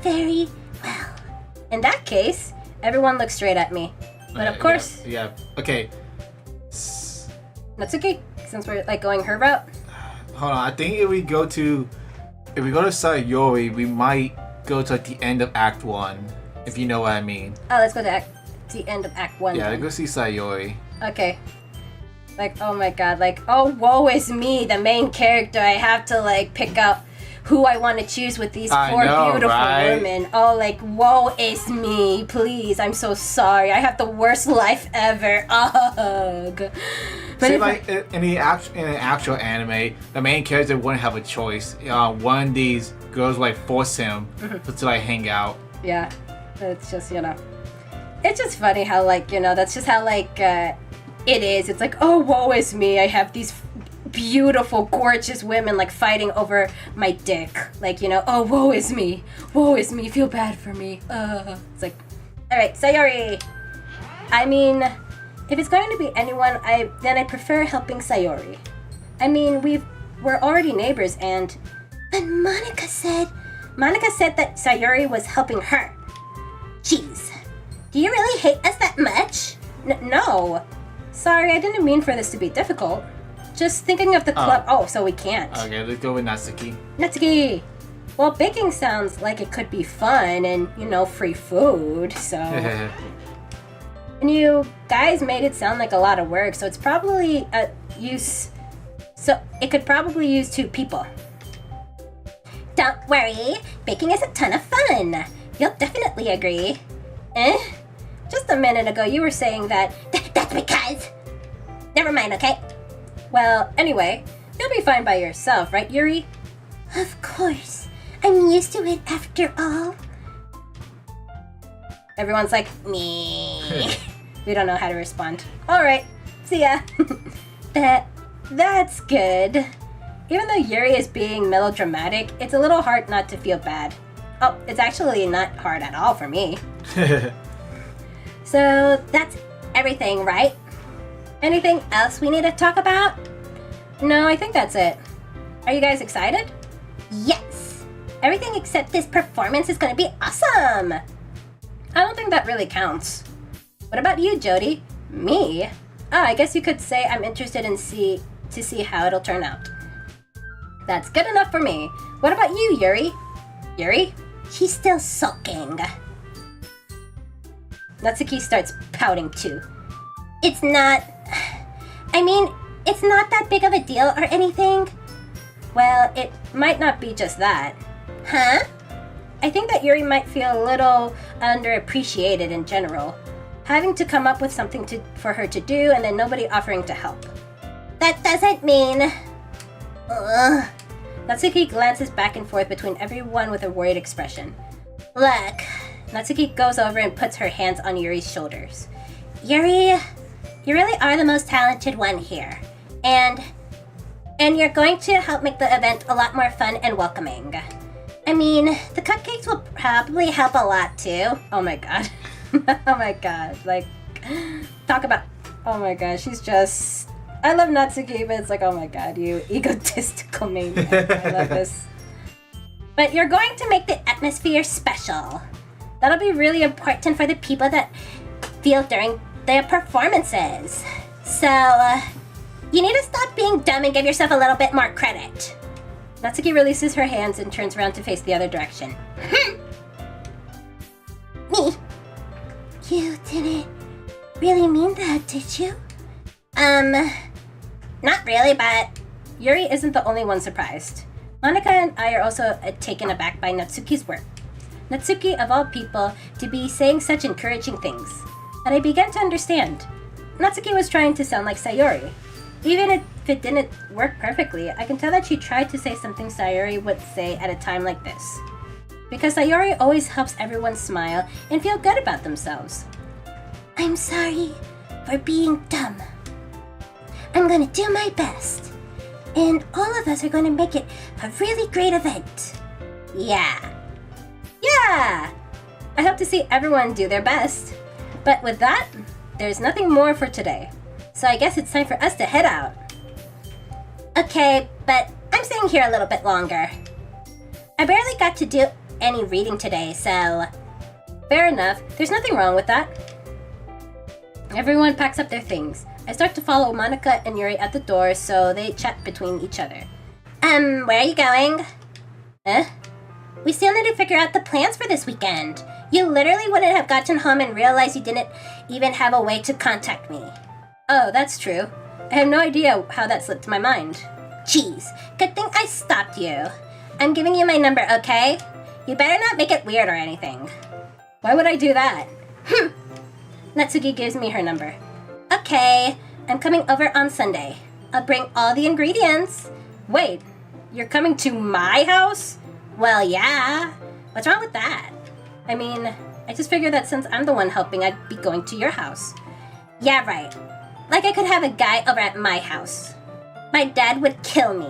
Very well. In that case, everyone looks straight at me. But of course... Yeah. Okay. Natsuki, since we're going her route. Hold on, I think if we go to Sayori, we might go to the end of Act 1, if you know what I mean. Oh, let's go to the end of Act 1. Yeah, then. let's go see Sayori. Okay. Oh my god, oh, woe is me, the main character. I have to, pick out who I want to choose with these four beautiful women. Oh, woe is me. Please, I'm so sorry. I have the worst life ever. Ugh. But See, if like in an actual anime, the main character wouldn't have a choice. One of these girls would like force him to like hang out. Yeah, it's just, it's just funny how, like, that's just how, like, it is. It's like, oh, woe is me. I have these beautiful, gorgeous women, like, fighting over my dick. Like, oh, woe is me. Woe is me. Feel bad for me. It's like, all right, Sayori. I mean, if it's going to be anyone, then I prefer helping Sayori. I mean, we're already neighbors, and... But Monica said that Sayori was helping her. Jeez. Do you really hate us that much? No. Sorry, I didn't mean for this to be difficult. Just thinking of the club... Oh, so we can't. Okay, let's go with Natsuki. Natsuki! Well, baking sounds like it could be fun and, free food, so... And you guys made it sound like a lot of work, so it's probably So it could probably use 2 people. Don't worry, baking is a ton of fun. You'll definitely agree. Just a minute ago you were saying that... That's because... Never mind, okay? Well, anyway, you'll be fine by yourself, right, Yuri? Of course. I'm used to it after all. Everyone's like, me. We don't know how to respond. Alright, see ya. That's good. Even though Yuri is being melodramatic, it's a little hard not to feel bad. Oh, it's actually not hard at all for me. So, that's everything, right? Anything else we need to talk about? No, I think that's it. Are you guys excited? Yes! Everything except this performance is gonna be awesome! I don't think that really counts. What about you, Jody? Me? I guess you could say I'm interested to see how it'll turn out. That's good enough for me. What about you, Yuri? Yuri? She's still sulking. Natsuki starts pouting too. It's not that big of a deal or anything. Well, it might not be just that. Huh? I think that Yuri might feel a little underappreciated in general. Having to come up with something for her to do and then nobody offering to help. That doesn't mean... Ugh. Natsuki glances back and forth between everyone with a worried expression. Look. Natsuki goes over and puts her hands on Yuri's shoulders. Yuri, you really are the most talented one here. And you're going to help make the event a lot more fun and welcoming. I mean, the cupcakes will probably help a lot too. Oh my god. Oh my god. Like, talk about... Oh my god, she's just... I love Natsuki, but it's like, oh my god, you egotistical maniac. I love this. But you're going to make the atmosphere special. That'll be really important for the people that feel during their performances. So, you need to stop being dumb and give yourself a little bit more credit. Natsuki releases her hands and turns around to face the other direction. Me? You didn't really mean that, did you? Not really, but... Yuri isn't the only one surprised. Monica and I are also taken aback by Natsuki's work. Natsuki, of all people, to be saying such encouraging things. But I began to understand. Natsuki was trying to sound like Sayori. Even if it didn't work perfectly, I can tell that she tried to say something Sayori would say at a time like this. Because Sayori always helps everyone smile and feel good about themselves. I'm sorry for being dumb. I'm gonna do my best. And all of us are gonna make it a really great event. Yeah. Yeah! I hope to see everyone do their best. But with that, there's nothing more for today. So I guess it's time for us to head out. Okay, but I'm staying here a little bit longer. I barely got to do any reading today, so... Fair enough. There's nothing wrong with that. Everyone packs up their things. I start to follow Monica and Yuri at the door, so they chat between each other. Where are you going? Huh? We still need to figure out the plans for this weekend. You literally wouldn't have gotten home and realized you didn't even have a way to contact me. Oh, that's true. I have no idea how that slipped my mind. Jeez, good thing I stopped you. I'm giving you my number, okay? You better not make it weird or anything. Why would I do that? Natsuki gives me her number. Okay, I'm coming over on Sunday. I'll bring all the ingredients. Wait, you're coming to my house? Well, yeah. What's wrong with that? I mean, I just figured that since I'm the one helping, I'd be going to your house. Yeah, right. Like I could have a guy over at my house. My dad would kill me.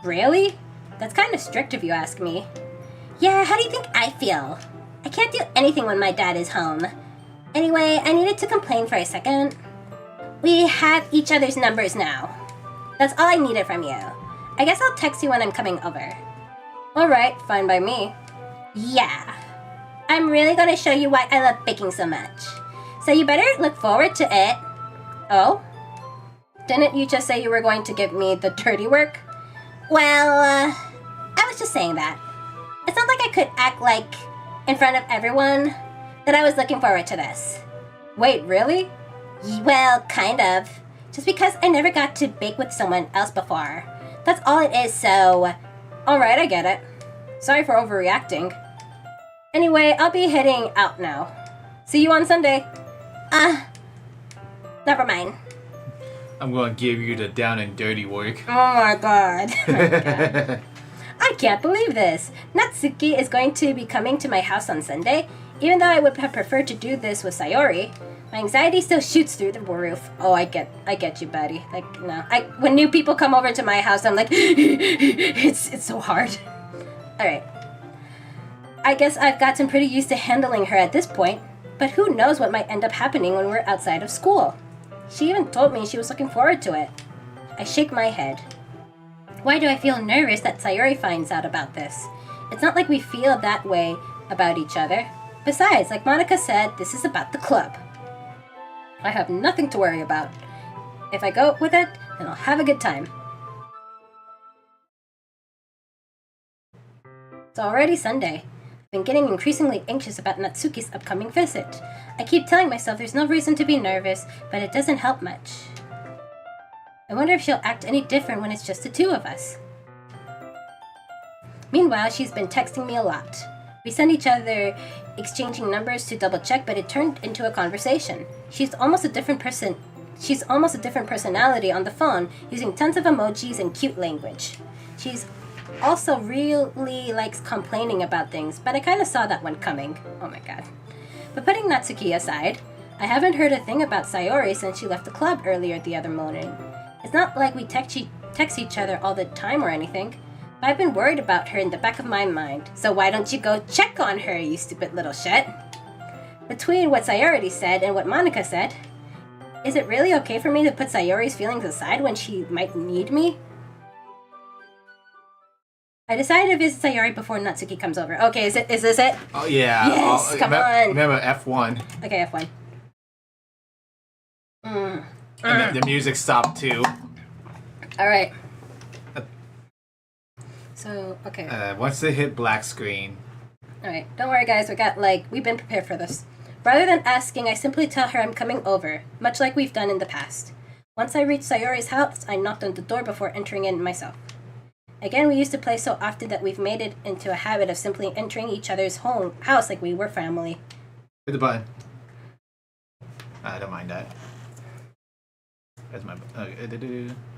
Really? That's kind of strict if you ask me. Yeah, how do you think I feel? I can't do anything when my dad is home. Anyway, I needed to complain for a second. We have each other's numbers now. That's all I needed from you. I guess I'll text you when I'm coming over. Alright, fine by me. Yeah. I'm really gonna show you why I love baking so much. So you better look forward to it. Oh? Didn't you just say you were going to give me the dirty work? Well, I was just saying that. It's not like I could act like, in front of everyone, that I was looking forward to this. Wait, really? Well, kind of. Just because I never got to bake with someone else before. That's all it is, so... Alright, I get it. Sorry for overreacting. Anyway, I'll be heading out now. See you on Sunday. Never mind. I'm gonna give you the down and dirty work. Oh my god. Oh my god. I can't believe this. Natsuki is going to be coming to my house on Sunday. Even though I would have preferred to do this with Sayori, my anxiety still shoots through the roof. Oh, I get you, buddy. Like, no. When new people come over to my house, I'm like, it's so hard. Alright. I guess I've gotten pretty used to handling her at this point, but who knows what might end up happening when we're outside of school. She even told me she was looking forward to it. I shake my head. Why do I feel nervous that Sayori finds out about this? It's not like we feel that way about each other. Besides, like Monica said, this is about the club. I have nothing to worry about. If I go with it, then I'll have a good time. It's already Sunday. I've been getting increasingly anxious about Natsuki's upcoming visit. I keep telling myself there's no reason to be nervous, but it doesn't help much. I wonder if she'll act any different when it's just the two of us. Meanwhile, she's been texting me a lot. We send each other exchanging numbers to double check, but it turned into a conversation. She's almost a different personality on the phone, using tons of emojis and cute language. She's also really likes complaining about things, but I kind of saw that one coming. Oh my god. But putting Natsuki aside, I haven't heard a thing about Sayori since she left the club earlier the other morning. It's not like we text each other all the time or anything. I've been worried about her in the back of my mind, so why don't you go check on her, you stupid little shit? Between what Sayori said and what Monica said, is it really okay for me to put Sayori's feelings aside when she might need me? I decided to visit Sayori before Natsuki comes over. Okay, is this it? Oh yeah. Yes, come on. Remember F1. Okay, F1. And the music stopped too. Alright. So, okay. Once they hit black screen. Alright, don't worry guys, we've been prepared for this. Rather than asking, I simply tell her I'm coming over, much like we've done in the past. Once I reached Sayori's house, I knocked on the door before entering in myself. Again, we used to play so often that we've made it into a habit of simply entering each other's house like we were family. Hit the button. I don't mind that. That's my...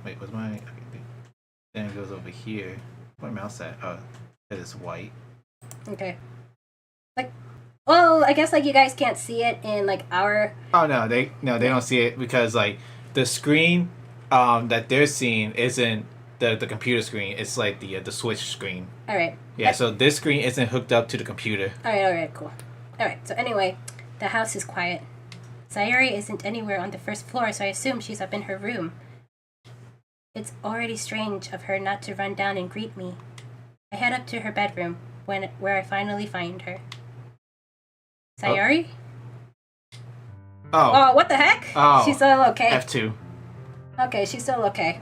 Wait, what's my... Okay, then it goes over here. Where my mouse at? Oh, it is white. Okay. Well, I guess you guys can't see it in our... Oh no, they don't see it because the screen that they're seeing isn't the computer screen. It's the Switch screen. All right. Yeah, so this screen isn't hooked up to the computer. All right, cool. All right. So anyway, the house is quiet. Sayori isn't anywhere on the first floor, so I assume she's up in her room. It's already strange of her not to run down and greet me. I head up to her bedroom, where I finally find her. Sayori? Oh, what the heck? Oh. She's still okay. F2. Okay, she's still okay.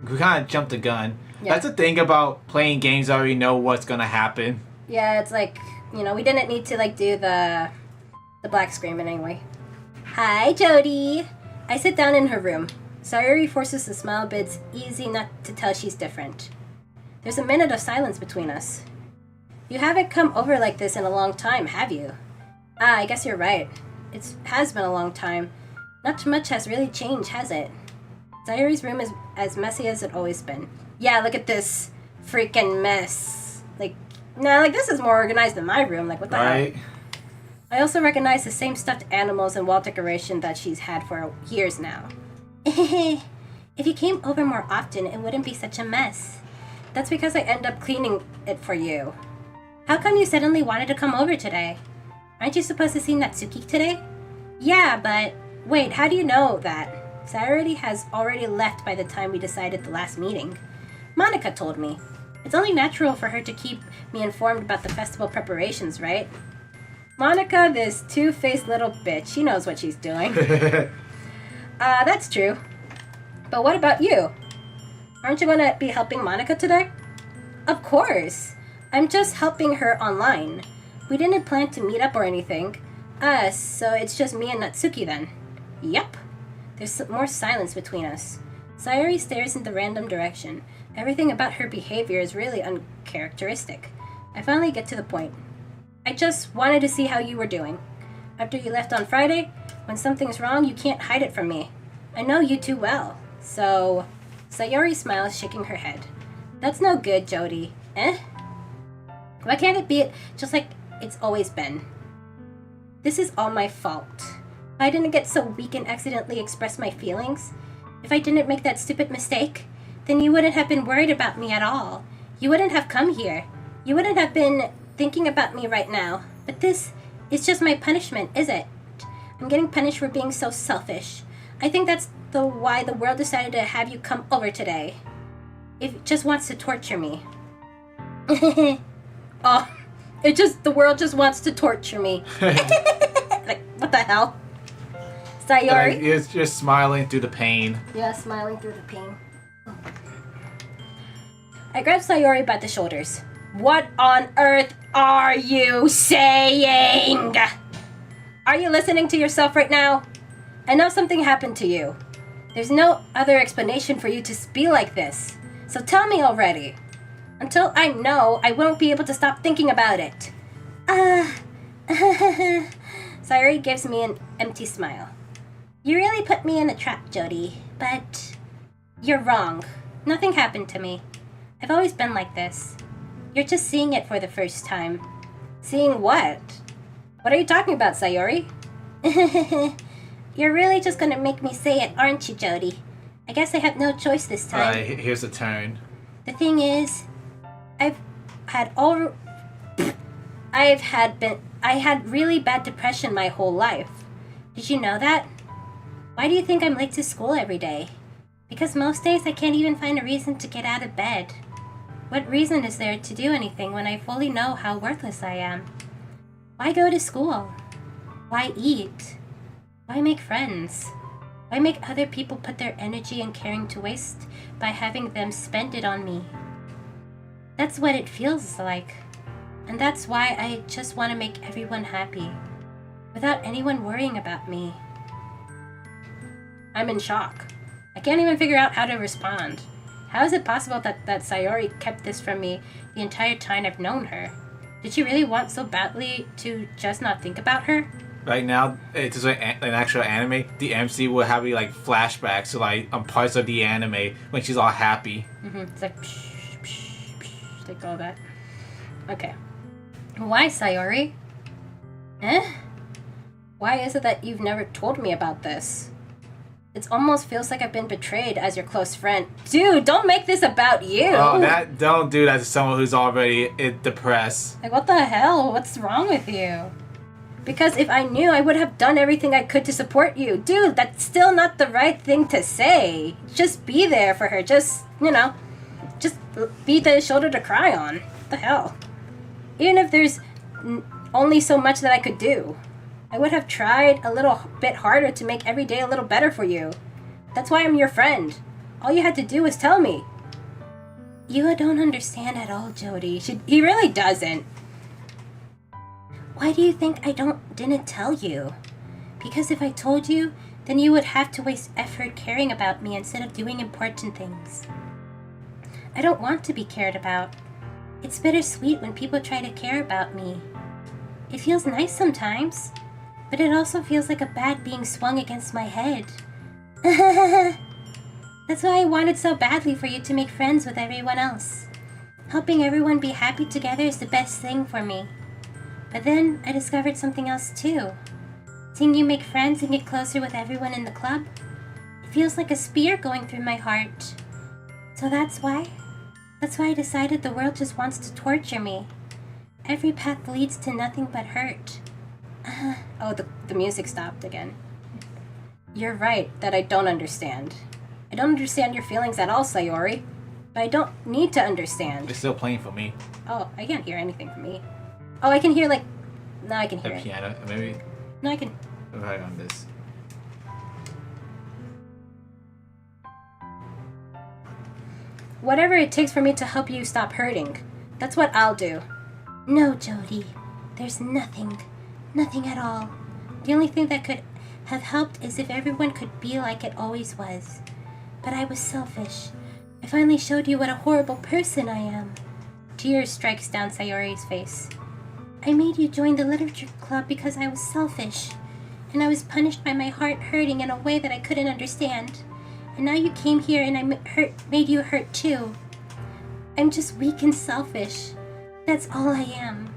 We kind of jumped the gun. Yeah. That's the thing about playing games I already know what's going to happen. Yeah, it's we didn't need to do the black screen anyway. Hi, Jody. I sit down in her room. Sayori forces a smile, but it's easy not to tell she's different. There's a minute of silence between us. You haven't come over like this in a long time, have you? I guess you're right. It has been a long time. Not much has really changed, has it? Sayori's room is as messy as it always been. Yeah, look at this freaking mess. Like, nah, like this is more organized than my room. Like, what the hell? I also recognize the same stuffed animals and wall decoration that she's had for years now. If you came over more often, it wouldn't be such a mess. That's because I end up cleaning it for you. How come you suddenly wanted to come over today? Aren't you supposed to see Natsuki today? Yeah, but... Wait, how do you know that? Sayori has already left by the time we decided the last meeting. Monica told me. It's only natural for her to keep me informed about the festival preparations, right? Monica, this two-faced little bitch. She knows what she's doing. That's true. But what about you? Aren't you gonna be helping Monica today? Of course. I'm just helping her online. We didn't plan to meet up or anything. So it's just me and Natsuki then. Yep. There's more silence between us. Sayori stares in the random direction. Everything about her behavior is really uncharacteristic. I finally get to the point. I just wanted to see how you were doing. After you left on Friday, when something's wrong, you can't hide it from me. I know you too well. So... Sayori smiles, shaking her head. That's no good, Jody. Eh? Why can't it be just like it's always been? This is all my fault. If I didn't get so weak and accidentally express my feelings, if I didn't make that stupid mistake, then you wouldn't have been worried about me at all. You wouldn't have come here. You wouldn't have been thinking about me right now. But this is just my punishment, is it? I'm getting punished for being so selfish. I think that's why the world decided to have you come over today. It just wants to torture me. Oh, the world just wants to torture me. Like, what the hell? Sayori? It's just smiling through the pain. Yeah, smiling through the pain. I grab Sayori by the shoulders. What on earth are you saying? Are you listening to yourself right now? I know something happened to you. There's no other explanation for you to be like this. So tell me already. Until I know, I won't be able to stop thinking about it. Sayori gives me an empty smile. You really put me in a trap, Jody, but you're wrong. Nothing happened to me. I've always been like this. You're just seeing it for the first time. Seeing what? What are you talking about, Sayori? You're really just gonna make me say it, aren't you, Jody? I guess I have no choice this time. Alright, here's the turn. The thing is, I had really bad depression my whole life. Did you know that? Why do you think I'm late to school every day? Because most days I can't even find a reason to get out of bed. What reason is there to do anything when I fully know how worthless I am? Why go to school? Why eat? Why make friends? Why make other people put their energy and caring to waste by having them spend it on me? That's what it feels like. And that's why I just want to make everyone happy, without anyone worrying about me. I'm in shock. I can't even figure out how to respond. How is it possible that Sayori kept this from me the entire time I've known her? Did she really want so badly to just not think about her? Right now, it's just like an actual anime. The MC will have like flashbacks to like parts of the anime when she's all happy. It's like psh, psh, psh, like all that. Okay. Why, Sayori? Why is it that you've never told me about this? It almost feels like I've been betrayed as your close friend. Dude, don't make this about you! Oh, don't do that to someone who's already depressed. Like, what the hell? What's wrong with you? Because if I knew, I would have done everything I could to support you. Dude, that's still not the right thing to say. Just be there for her. Just be the shoulder to cry on. What the hell? Even if there's only so much that I could do. I would have tried a little bit harder to make every day a little better for you. That's why I'm your friend. All you had to do was tell me. You don't understand at all, Jody. He really doesn't. Why do you think I didn't tell you? Because if I told you, then you would have to waste effort caring about me instead of doing important things. I don't want to be cared about. It's bittersweet when people try to care about me. It feels nice sometimes. but it also feels like a bat being swung against my head. That's why I wanted so badly for you to make friends with everyone else. Helping everyone be happy together is the best thing for me. But then I discovered something else too. Seeing you make friends and get closer with everyone in the club, it feels like a spear going through my heart. So that's why I decided the world just wants to torture me. Every path leads to nothing but hurt. Oh, the music stopped again. You're right that I don't understand. I don't understand your feelings at all, Sayori. But I don't need to understand. It's still playing for me. Oh, I can't hear anything from me. Oh, I can hear like... No, I can hear The it. piano, maybe. No, I can... Right on this. Whatever it takes for me to help you stop hurting. That's what I'll do. No, Jody. There's nothing. Nothing at all. The only thing that could have helped is if everyone could be like it always was. But I was selfish. I finally showed you what a horrible person I am. Tears strikes down Sayori's face. I made you join the literature club because I was selfish. And I was punished by my heart hurting in a way that I couldn't understand. And now you came here and I made you hurt too. I'm just weak and selfish. That's all I am.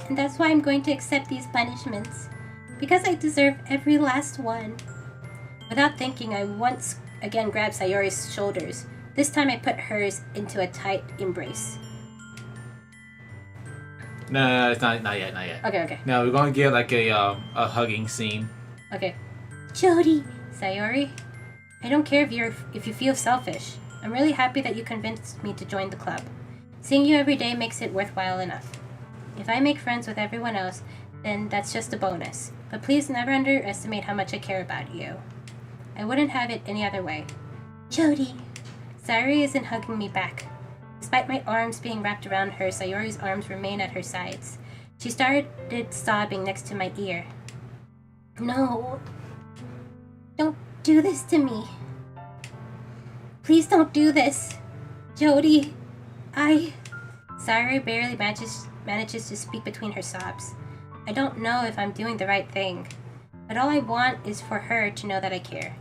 And that's why I'm going to accept these punishments. Because I deserve every last one. Without thinking, I once again grabbed Sayori's shoulders. This time I put hers into a tight embrace. No, it's not yet. Okay. No, we're gonna get like a hugging scene. Okay. Jody, Sayori, I don't care if you feel selfish. I'm really happy that you convinced me to join the club. Seeing you every day makes it worthwhile enough. If I make friends with everyone else, then that's just a bonus. But please never underestimate how much I care about you. I wouldn't have it any other way. Jody. Sayori isn't hugging me back. Despite my arms being wrapped around her, Sayori's arms remain at her sides. She started sobbing next to my ear. No. Don't do this to me. Please don't do this. Jody, Sayori barely manages to speak between her sobs. I don't know if I'm doing the right thing, but all I want is for her to know that I care.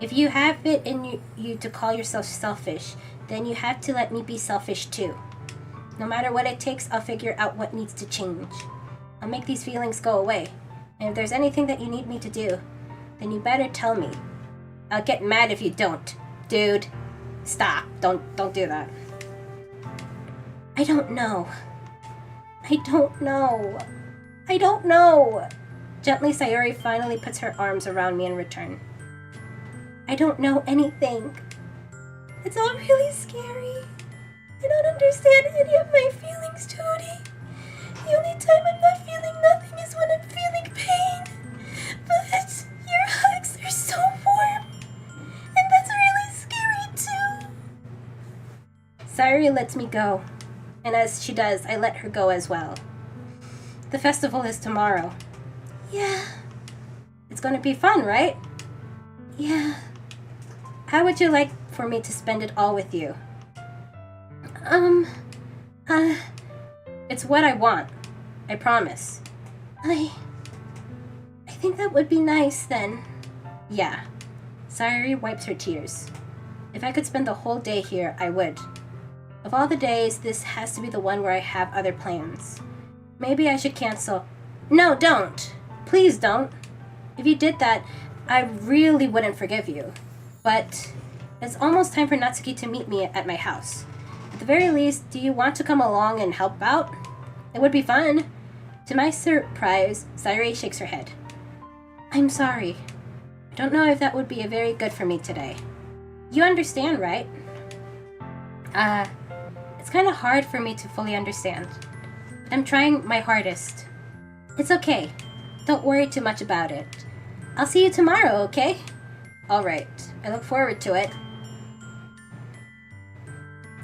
If you have it in you to call yourself selfish, then you have to let me be selfish too. No matter what it takes, I'll figure out what needs to change. I'll make these feelings go away. And if there's anything that you need me to do, then you better tell me. I'll get mad if you don't. Dude, stop. Don't do that. I don't know. Gently, Sayori finally puts her arms around me in return. I don't know anything. It's all really scary. I don't understand any of my feelings, Jody. The only time I'm not feeling nothing is when I'm feeling pain. But your hugs are so warm. And that's really scary, too. Sayori lets me go. And as she does, I let her go as well. The festival is tomorrow. Yeah. It's gonna be fun, right? Yeah. How would you like for me to spend it all with you? It's what I want. I promise. I think that would be nice then. Yeah. Sayori wipes her tears. If I could spend the whole day here, I would. Of all the days, this has to be the one where I have other plans. Maybe I should cancel. No, don't. Please don't. If you did that, I really wouldn't forgive you. But it's almost time for Natsuki to meet me at my house. At the very least, do you want to come along and help out? It would be fun. To my surprise, Sayori shakes her head. I'm sorry. I don't know if that would be very good for me today. You understand, right? It's kind of hard for me to fully understand. I'm trying my hardest. It's okay. Don't worry too much about it. I'll see you tomorrow, okay? Alright. I look forward to it.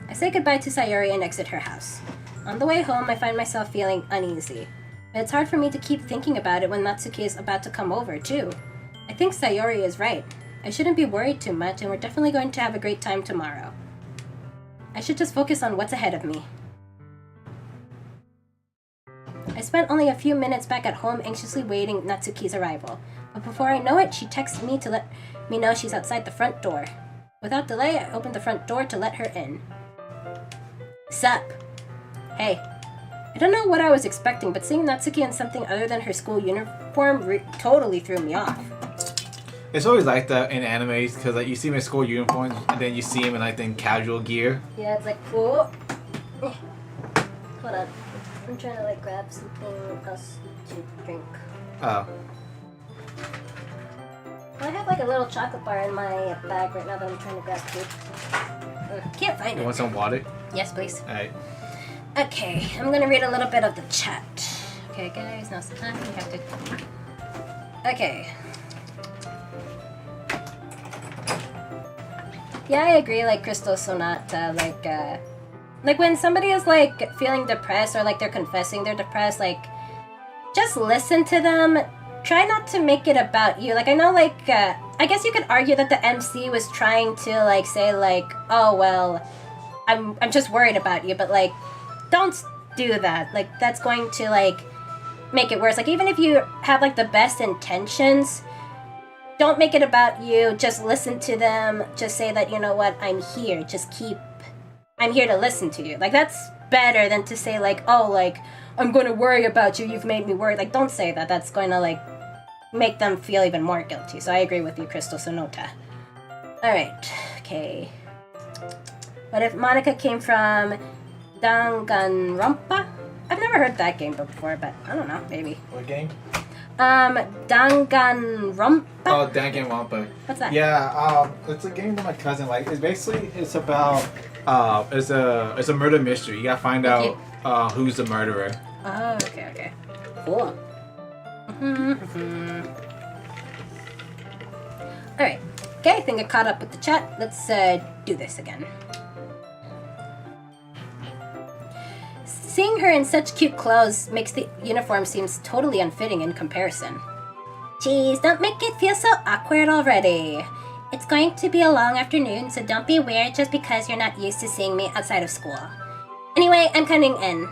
I say goodbye to Sayori and exit her house. On the way home, I find myself feeling uneasy. But it's hard for me to keep thinking about it when Natsuki is about to come over, too. I think Sayori is right. I shouldn't be worried too much, and we're definitely going to have a great time tomorrow. I should just focus on what's ahead of me. I spent only a few minutes back at home anxiously waiting Natsuki's arrival. But before I know it, she texted me to let me know she's outside the front door. Without delay, I opened the front door to let her in. Sup? Hey. I don't know what I was expecting, but seeing Natsuki in something other than her school uniform totally threw me off. It's always like that in animes, because like you see him in school uniforms, and then you see him in like in casual gear. Yeah, it's like, oh. Hold on. I'm trying to like grab something else to drink. Oh. I have like a little chocolate bar in my bag right now that I'm trying to grab too. Can't find it. You want some water? Yes, please. Alright. Okay, I'm gonna read a little bit of the chat. Okay, guys, now's the time. We have to. Okay. Yeah, I agree. Like Crystal Sonata, like when somebody is like feeling depressed or like they're confessing they're depressed, like just listen to them. Try not to make it about you. Like I know, like I guess you could argue that the MC was trying to like say like, oh well, I'm just worried about you, but like, don't do that. Like that's going to like make it worse. Like even if you have like the best intentions, don't make it about you. Just listen to them. Just say that, you know what, I'm here. I'm here to listen to you. Like that's better than to say like, oh, like I'm going to worry about you. You've made me worry. Like don't say that. That's going to like make them feel even more guilty. So I agree with you, Crystal Sonota. All right. Okay. What if Monica came from Danganronpa? I've never heard that game before, but I don't know. Maybe. What game? Danganronpa. Oh, Danganronpa. What's that? Yeah, it's a game that my cousin likes. It's about it's a murder mystery. You gotta find out who's the murderer. Oh, okay. Cool. Alright. Okay, I think I caught up with the chat. Let's do this again. Seeing her in such cute clothes makes the uniform seems totally unfitting in comparison. Jeez, don't make it feel so awkward already. It's going to be a long afternoon, so don't be weird just because you're not used to seeing me outside of school. Anyway, I'm coming in.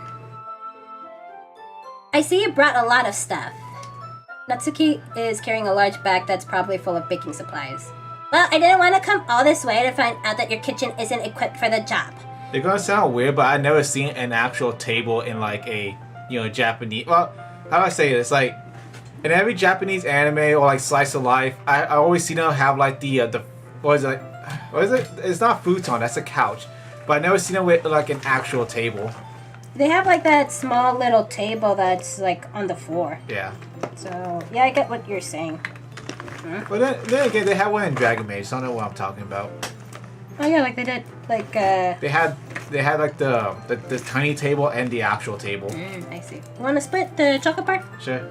I see you brought a lot of stuff. Natsuki is carrying a large bag that's probably full of baking supplies. Well, I didn't want to come all this way to find out that your kitchen isn't equipped for the job. They're gonna sound weird, but I've never seen an actual table in like a, Japanese. Well, how do I say this? Like in every Japanese anime or like slice of life, I always see them have like the what is it? It's not futon. That's a couch. But I never seen them with like an actual table. They have like that small little table that's like on the floor. Yeah. So yeah, I get what you're saying. But then again, they had one in Dragon Maid, so I don't know what I'm talking about. Oh yeah, like they did, like They had like the tiny table and the actual table. I see. You want to split the chocolate bar? Sure.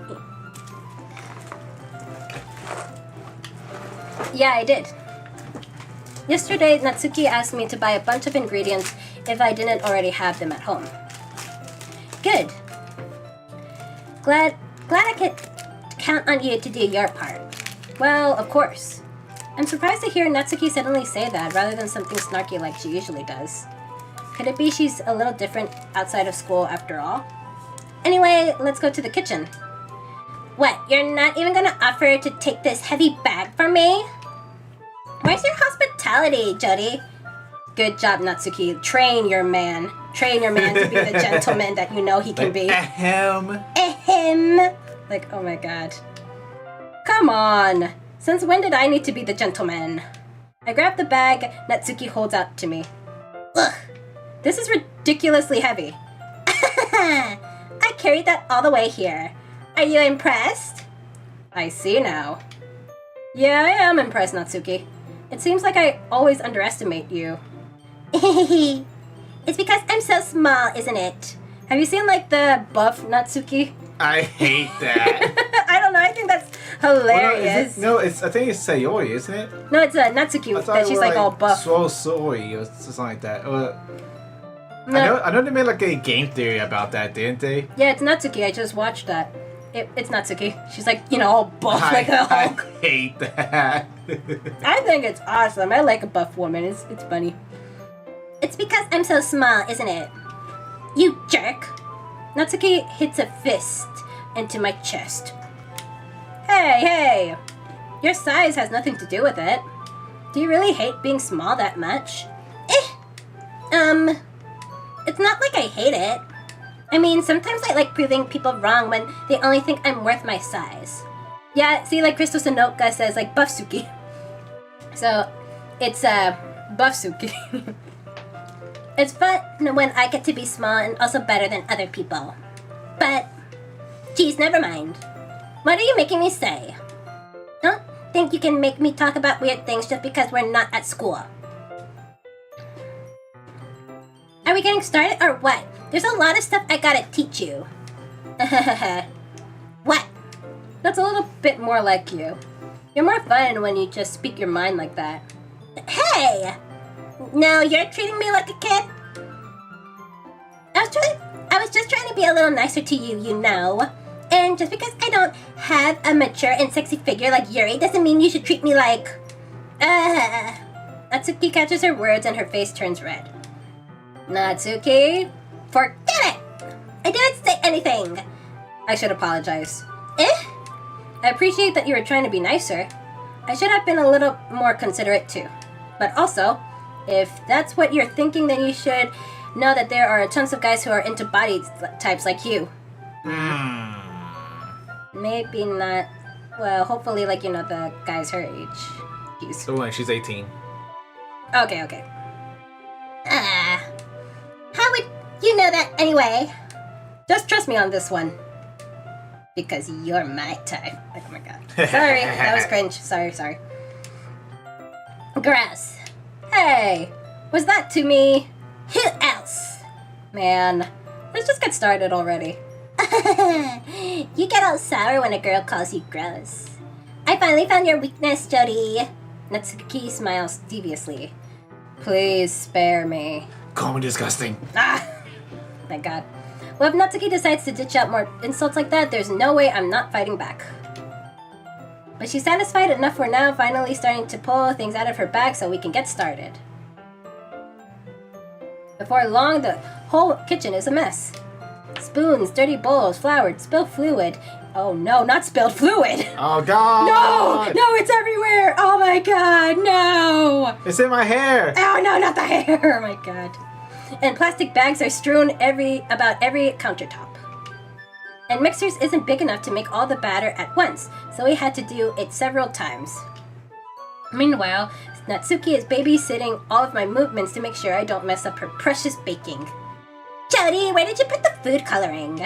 Yeah, I did. Yesterday, Natsuki asked me to buy a bunch of ingredients if I didn't already have them at home. Good. Glad I could count on you to do your part. Well, of course. I'm surprised to hear Natsuki suddenly say that rather than something snarky like she usually does. Could it be she's a little different outside of school after all? Anyway, let's go to the kitchen. What, you're not even gonna offer to take this heavy bag for me? Where's your hospitality, Jody? Good job, Natsuki. Train your man. Train your man to be the gentleman that you know he can be. Ahem. Ahem. Like, oh my god. Come on. Since when did I need to be the gentleman? I grab the bag Natsuki holds out to me. Ugh. This is ridiculously heavy. I carried that all the way here. Are you impressed? I see now. Yeah, I am impressed, Natsuki. It seems like I always underestimate you. It's because I'm so small, isn't it? Have you seen, like, the buff Natsuki? I hate that. I don't know, I think that's hilarious. I think it's Sayori, isn't it? No, it's Natsuki that she's, like, all buff. Sayori or something like that. I know they made, like, a game theory about that, didn't they? Yeah, it's Natsuki. I just watched that. It's Natsuki. She's, like, all buff like a Hulk. I hate that. I think it's awesome. I like a buff woman. It's funny. It's because I'm so small, isn't it? You jerk. Natsuki hits a fist into my chest. Hey! Your size has nothing to do with it. Do you really hate being small that much? It's not like I hate it. I mean, sometimes I like proving people wrong when they only think I'm worth my size. Yeah, see, like Crystal Sanoka says, like, Buffsuki. So, it's, Buffsuki. It's fun when I get to be small and also better than other people. But, geez, never mind. What are you making me say? Don't think you can make me talk about weird things just because we're not at school. Are we getting started or what? There's a lot of stuff I gotta teach you. What? That's a little bit more like you. You're more fun when you just speak your mind like that. Hey! No, you're treating me like a kid? I was just trying to be a little nicer to you, you know. And just because I don't have a mature and sexy figure like Yuri doesn't mean you should treat me like... Natsuki catches her words and her face turns red. Natsuki? Forget it! I didn't say anything! I should apologize. I appreciate that you were trying to be nicer. I should have been a little more considerate too. But also, if that's what you're thinking, then you should know that there are tons of guys who are into body types like you. Maybe not. Well, hopefully, like, you know, the guys her age. Jeez. So when she's 18. Okay. How would you know that anyway? Just trust me on this one. Because you're my type. Oh my god. Sorry, that was cringe. Sorry. Gross. Hey, was that to me? Who else? Man, let's just get started already. You get all sour when a girl calls you gross. I finally found your weakness, Jody. Natsuki smiles deviously. Please spare me. Call me disgusting. My god. Well, if Natsuki decides to ditch out more insults like that, there's no way I'm not fighting back. But she's satisfied enough for now, finally starting to pull things out of her bag so we can get started. Before long, the whole kitchen is a mess. Spoons, dirty bowls, flour, spilled fluid. Oh no, not spilled fluid! Oh god! No, it's everywhere! Oh my god, no! It's in my hair! Oh no, not the hair! Oh my god. And plastic bags are strewn about every countertop. And mixers isn't big enough to make all the batter at once, so we had to do it several times. Meanwhile, Natsuki is babysitting all of my movements to make sure I don't mess up her precious baking. Jody, where did you put the food coloring?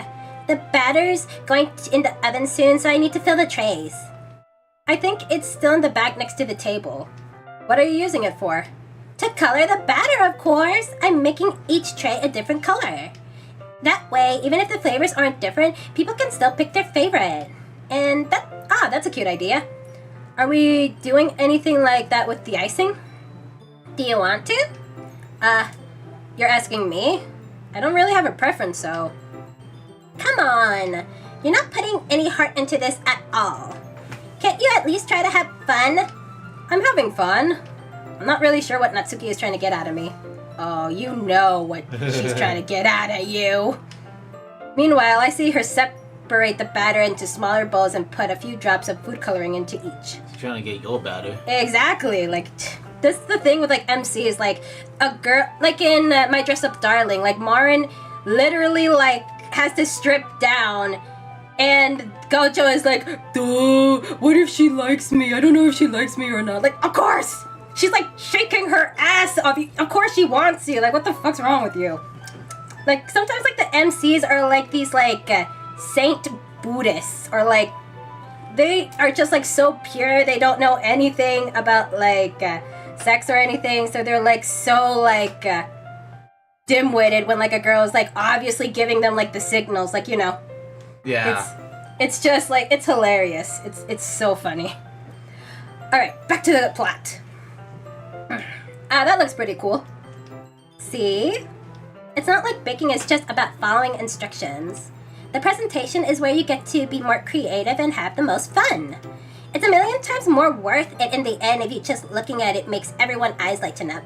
The batter's going in the oven soon, so I need to fill the trays. I think it's still in the bag next to the table. What are you using it for? To color the batter, of course. I'm making each tray a different color. That way, even if the flavors aren't different, people can still pick their favorite. And that's a cute idea. Are we doing anything like that with the icing? Do you want to? You're asking me? I don't really have a preference, so... Come on. You're not putting any heart into this at all. Can't you at least try to have fun? I'm having fun. I'm not really sure what Natsuki is trying to get out of me. Oh, you know what she's trying to get out of you. Meanwhile, I see her separate the batter into smaller bowls and put a few drops of food coloring into each. She's trying to get your batter. Exactly. Like, this is the thing with, like, MC is, like, a girl... Like, in My Dress Up Darling, like, Marin literally, like, has to strip down, and Gojo is like, duh, what if she likes me? I don't know if she likes me or not. Like, of course! She's, like, shaking her ass off you. Of course she wants you. Like, what the fuck's wrong with you? Like, sometimes, like, the MCs are, like, these, like, saint Buddhists. Or, like, they are just, like, so pure. They don't know anything about, like, sex or anything. So they're, like, so, like, dim-witted when, like, a girl is, like, obviously giving them, like, the signals. Like, you know. Yeah. It's just, like, it's hilarious. It's so funny. Alright, back to the plot. That looks pretty cool. See? It's not like baking is just about following instructions. The presentation is where you get to be more creative and have the most fun. It's a million times more worth it in the end if you just looking at it makes everyone's eyes lighten up.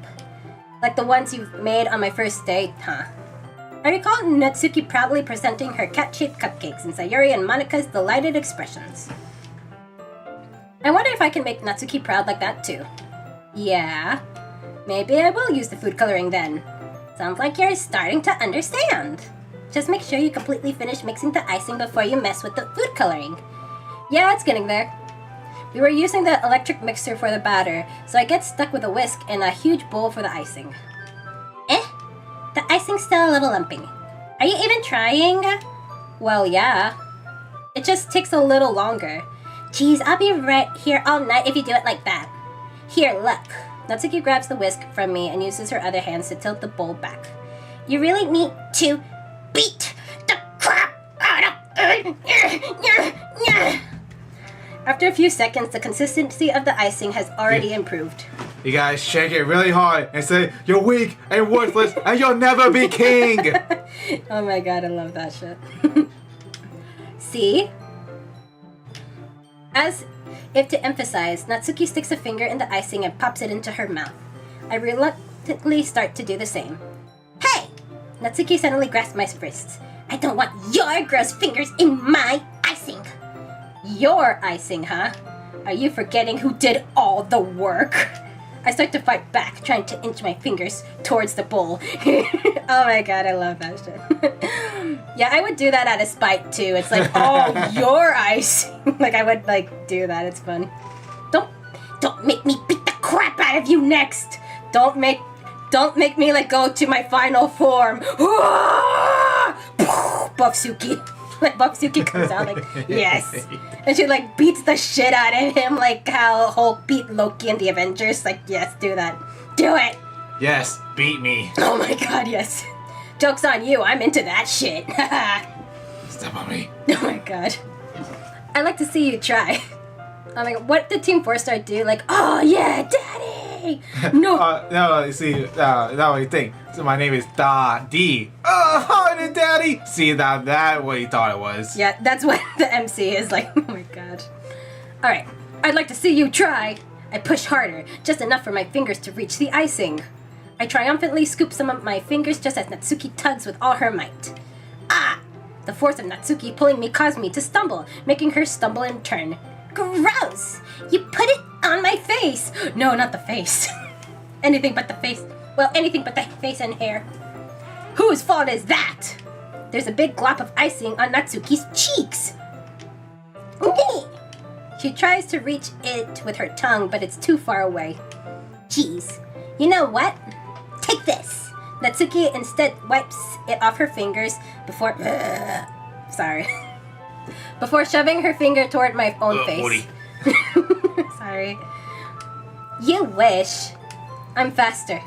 Like the ones you've made on my first date, huh? I recall Natsuki proudly presenting her cat-shaped cupcakes and Sayori and Monika's delighted expressions. I wonder if I can make Natsuki proud like that too. Yeah, maybe I will use the food coloring then. Sounds like you're starting to understand. Just make sure you completely finish mixing the icing before you mess with the food coloring. Yeah, it's getting there. We were using the electric mixer for the batter, so I get stuck with a whisk and a huge bowl for the icing. The icing's still a little lumpy. Are you even trying? Well, yeah. It just takes a little longer. Geez, I'll be right here all night if you do it like that. Here, look. Natsuki grabs the whisk from me and uses her other hands to tilt the bowl back. You really need to beat the crap out of it. After a few seconds, the consistency of the icing has already improved. You guys shake it really hard and say, you're weak and worthless and you'll never be king! Oh my god, I love that shit. See? As if to emphasize, Natsuki sticks a finger in the icing and pops it into her mouth. I reluctantly start to do the same. Hey! Natsuki suddenly grasps my wrists. I don't want your gross fingers in my icing! Your icing, huh? Are you forgetting who did all the work? I start to fight back, trying to inch my fingers towards the bowl. Oh my god, I love that shit. Yeah, I would do that out of spite too. It's like, oh, your icing. Like, I would, like, do that. It's fun. Don't make me beat the crap out of you next. Don't make me, like, go to my final form. Buffsuki. Like, Buffsuki comes out like, yes. And she, like, beats the shit out of him, like how Hulk beat Loki in the Avengers. Like, yes, do that. Do it! Yes, beat me. Oh my god, yes. Joke's on you, I'm into that shit. Step on me. Oh my god. I'd like to see you try. Oh my god, what did Team 4-Star do? Like, oh yeah, daddy! No. No, you see, no, you think. So my name is Da-D. Oh, hi, daddy! See, that what you thought it was. Yeah, that's what the MC is like. Oh my god. Alright, I'd like to see you try. I push harder, just enough for my fingers to reach the icing. I triumphantly scoop some of my fingers just as Natsuki tugs with all her might. Ah! The force of Natsuki pulling me caused me to stumble, making her stumble in turn. Gross! You put it on my face! No, not the face. Anything but the face. Well, anything but the face and hair. Whose fault is that? There's a big glop of icing on Natsuki's cheeks. She tries to reach it with her tongue, but it's too far away. Jeez. You know what? Take this. Natsuki instead wipes it off her fingers before... Sorry. Before shoving her finger toward my own face. Woody. Sorry. You wish. I'm faster.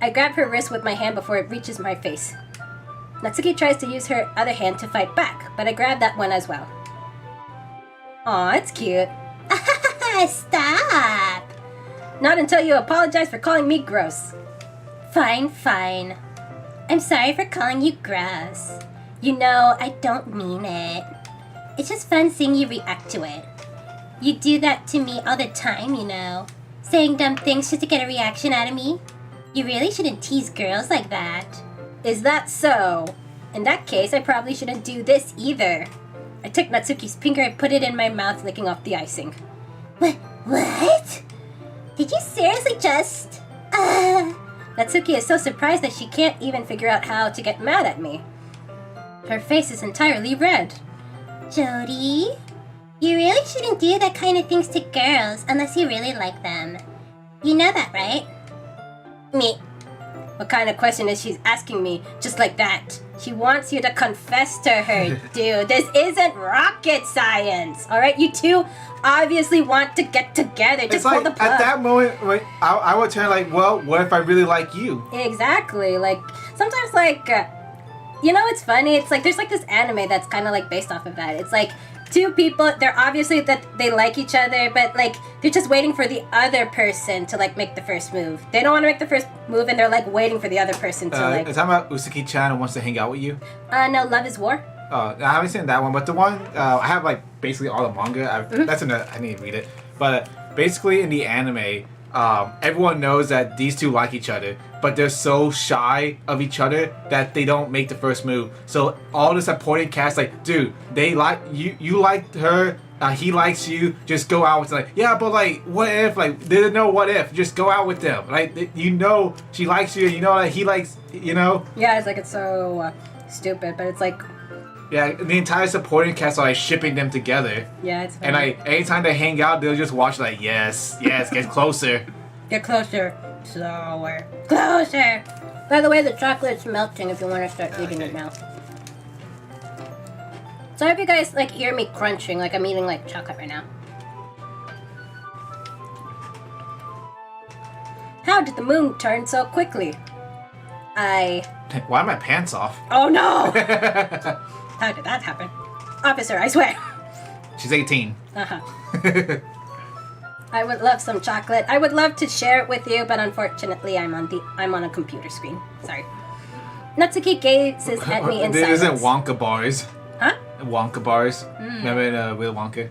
I grab her wrist with my hand before it reaches my face. Natsuki tries to use her other hand to fight back, but I grab that one as well. Aw, it's cute. Stop! Not until you apologize for calling me gross. Fine, fine. I'm sorry for calling you gross. You know, I don't mean it. It's just fun seeing you react to it. You do that to me all the time, you know. Saying dumb things just to get a reaction out of me. You really shouldn't tease girls like that. Is that so? In that case, I probably shouldn't do this either. I took Natsuki's finger and put it in my mouth, licking off the icing. What? Did you seriously just... Natsuki is so surprised that she can't even figure out how to get mad at me. Her face is entirely red. Jody, you really shouldn't do that kind of things to girls unless you really like them. You know that, right? Me. What kind of question is she asking me just like that? She wants you to confess to her, dude. This isn't rocket science, all right? You two obviously want to get together. Just pull the plug. At that moment, like, I would turn like, well, what if I really like you? Exactly. Like, sometimes, like, you know what's funny? It's like, there's like this anime that's kind of like based off of that. It's like, two people, they're obviously that they like each other, but like they're just waiting for the other person to like make the first move. They don't want to make the first move, and they're like waiting for the other person to like. Is that about Usuki-chan who wants to hang out with you? No, Love is War. I haven't seen that one, but the one I have like basically all the manga. That's I need to read it. But basically in the anime, everyone knows that these two like each other, but they're so shy of each other that they don't make the first move. So all the supporting cast, like, dude, they like you. You like her. He likes you. Just go out with like, yeah, but like, what if? Like, there's no what if. Just go out with them. Like, you know, she likes you. You know that he likes. You know. Yeah, it's like it's so stupid, but it's like. Yeah, the entire supporting cast are like shipping them together. Yeah, it's funny. And like anytime they hang out, they'll just watch like, yes, get closer. Get closer. Slower. Closer! By the way, the chocolate's melting if you want to start eating it now. Sorry if you guys like hear me crunching, like I'm eating like chocolate right now. How did the moon turn so quickly? Why are my pants off? Oh no! How did that happen? Officer, I swear. She's 18. Uh-huh. I would love some chocolate. I would love to share it with you, but unfortunately I'm on a computer screen. Sorry. Natsuki gazes at me in There silence. isn't Wonka bars. Huh? Wonka bars. Remember in Willy Wonka?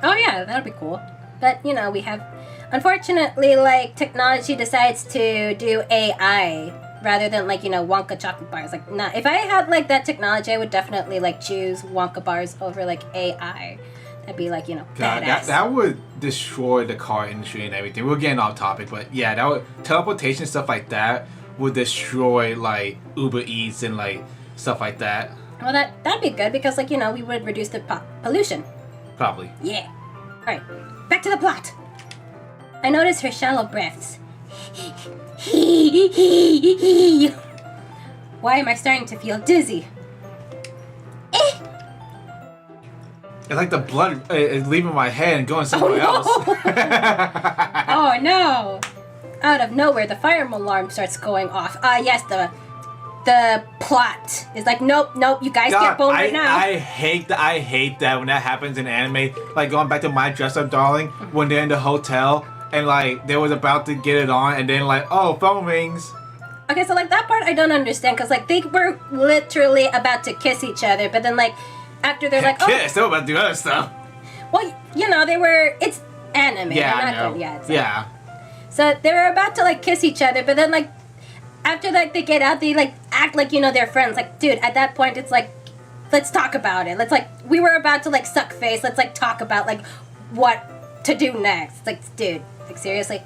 Oh yeah, that'd be cool. But you know, we have unfortunately like technology decides to do AI rather than like, you know, Wonka chocolate bars. Like, nah, if I had like that technology, I would definitely like choose Wonka bars over like AI. That'd be like, you know, God, badass. that would destroy the car industry and everything. We're getting off topic, but yeah, that would teleportation stuff like that would destroy like Uber Eats and like stuff like that. Well, that'd be good because like, you know, we would reduce the pollution. Probably. Yeah. All right, back to the plot. I notice her shallow breaths. Why am I starting to feel dizzy? It's like the blood is leaving my head and going somewhere else. Oh no! Out of nowhere, the fire alarm starts going off. Yes, the plot is like, nope, you guys get boned right now. I hate that when that happens in anime. Like going back to My Dress Up Darling, when they're in the hotel and like they was about to get it on, and then like, oh, phone rings. Okay, so like that part I don't understand because like they were literally about to kiss each other, but then like after they're like, oh, kiss, they were about to do other stuff. Well, you know, it's anime. Yeah, They're I not know. good. Yeah, it's Yeah. So they were about to like kiss each other, but then like after like they get out, they like act like, you know, they're friends. Like, dude, at that point it's like, let's talk about it. Let's like, we were about to like suck face. Let's like talk about like what to do next. Like, dude, like seriously.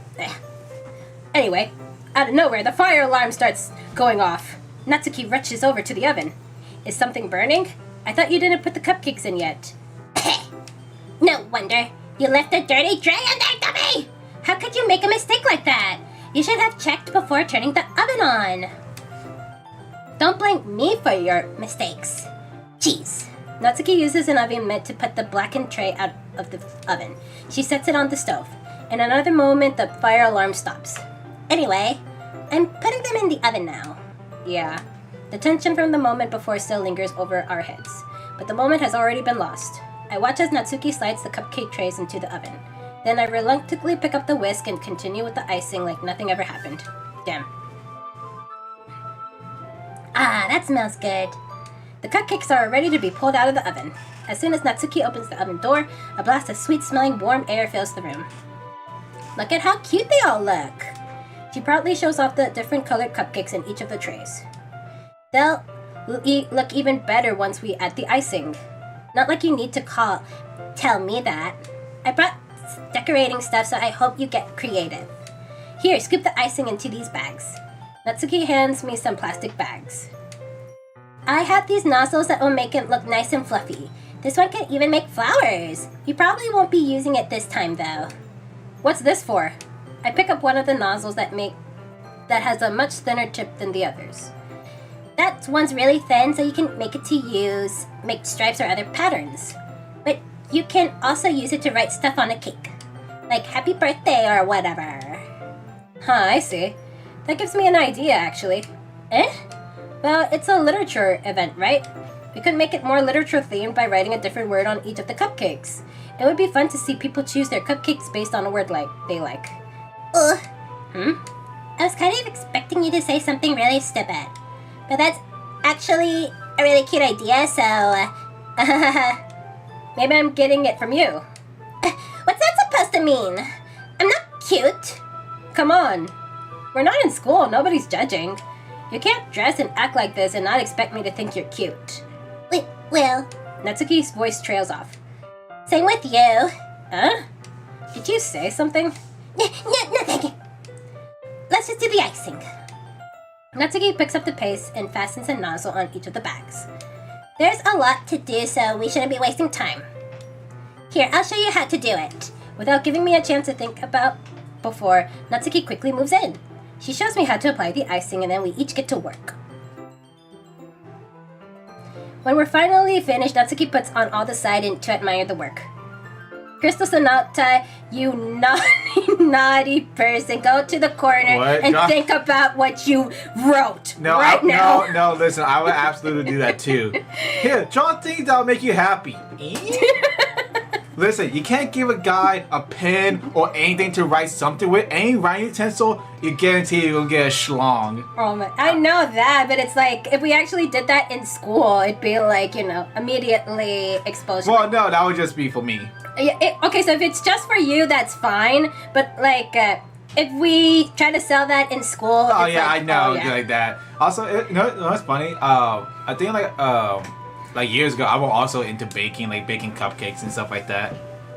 Anyway, out of nowhere, the fire alarm starts going off. Natsuki rushes over to the oven. Is something burning? I thought you didn't put the cupcakes in yet. No wonder. You left a dirty tray in there, dummy! How could you make a mistake like that? You should have checked before turning the oven on. Don't blame me for your mistakes. Jeez. Natsuki uses an oven mitt to put the blackened tray out of the oven. She sets it on the stove. In another moment, the fire alarm stops. Anyway, I'm putting them in the oven now. Yeah. The tension from the moment before still lingers over our heads, but the moment has already been lost. I watch as Natsuki slides the cupcake trays into the oven. Then I reluctantly pick up the whisk and continue with the icing like nothing ever happened. Damn. Ah, that smells good. The cupcakes are ready to be pulled out of the oven. As soon as Natsuki opens the oven door, a blast of sweet-smelling warm air fills the room. Look at how cute they all look. She proudly shows off the different colored cupcakes in each of the trays. They'll look even better once we add the icing. Not like you need to tell me that. I brought decorating stuff, so I hope you get creative. Here, scoop the icing into these bags. Natsuki hands me some plastic bags. I have these nozzles that will make it look nice and fluffy. This one can even make flowers. You probably won't be using it this time, though. What's this for? I pick up one of the nozzles that has a much thinner tip than the others. That one's really thin, so you can make stripes or other patterns. But you can also use it to write stuff on a cake. Like happy birthday or whatever. Huh, I see. That gives me an idea, actually. Well, it's a literature event, right? We could make it more literature themed by writing a different word on each of the cupcakes. It would be fun to see people choose their cupcakes based on a word they like. I was kind of expecting you to say something really stupid. But that's actually a really cute idea, so... maybe I'm getting it from you. What's that supposed to mean? I'm not cute. come on. We're not in school, nobody's judging. You can't dress and act like this and not expect me to think you're cute. Well, Natsuki's voice trails off. same with you. Huh? Did you say something? No, thank you. Let's just do the icing. Natsuki picks up the paste and fastens a nozzle on each of the bags. There's a lot to do, so we shouldn't be wasting time. Here, I'll show you how to do it. Without giving me a chance to think about before, Natsuki quickly moves in. She shows me how to apply the icing and then we each get to work. When we're finally finished, Natsuki puts on all the siding to admire the work. Crystal Sonata, you naughty person, go to the corner and think about what you wrote now. No, listen, I would absolutely do that too. Here, draw things that'll make you happy. Listen, you can't give a guy a pen or anything to write something with. Any writing utensil, you guarantee you're gonna get a schlong. Oh my, I know that, but it's like, if we actually did that in school, it'd be like, immediately exposure. Well, no, that would just be for me. Yeah, okay, so if it's just for you, that's fine. But like, if we try to sell that in school, Oh yeah, I know, like that. Also, you know what's funny? I think like years ago, I was also into baking, like baking cupcakes and stuff like that.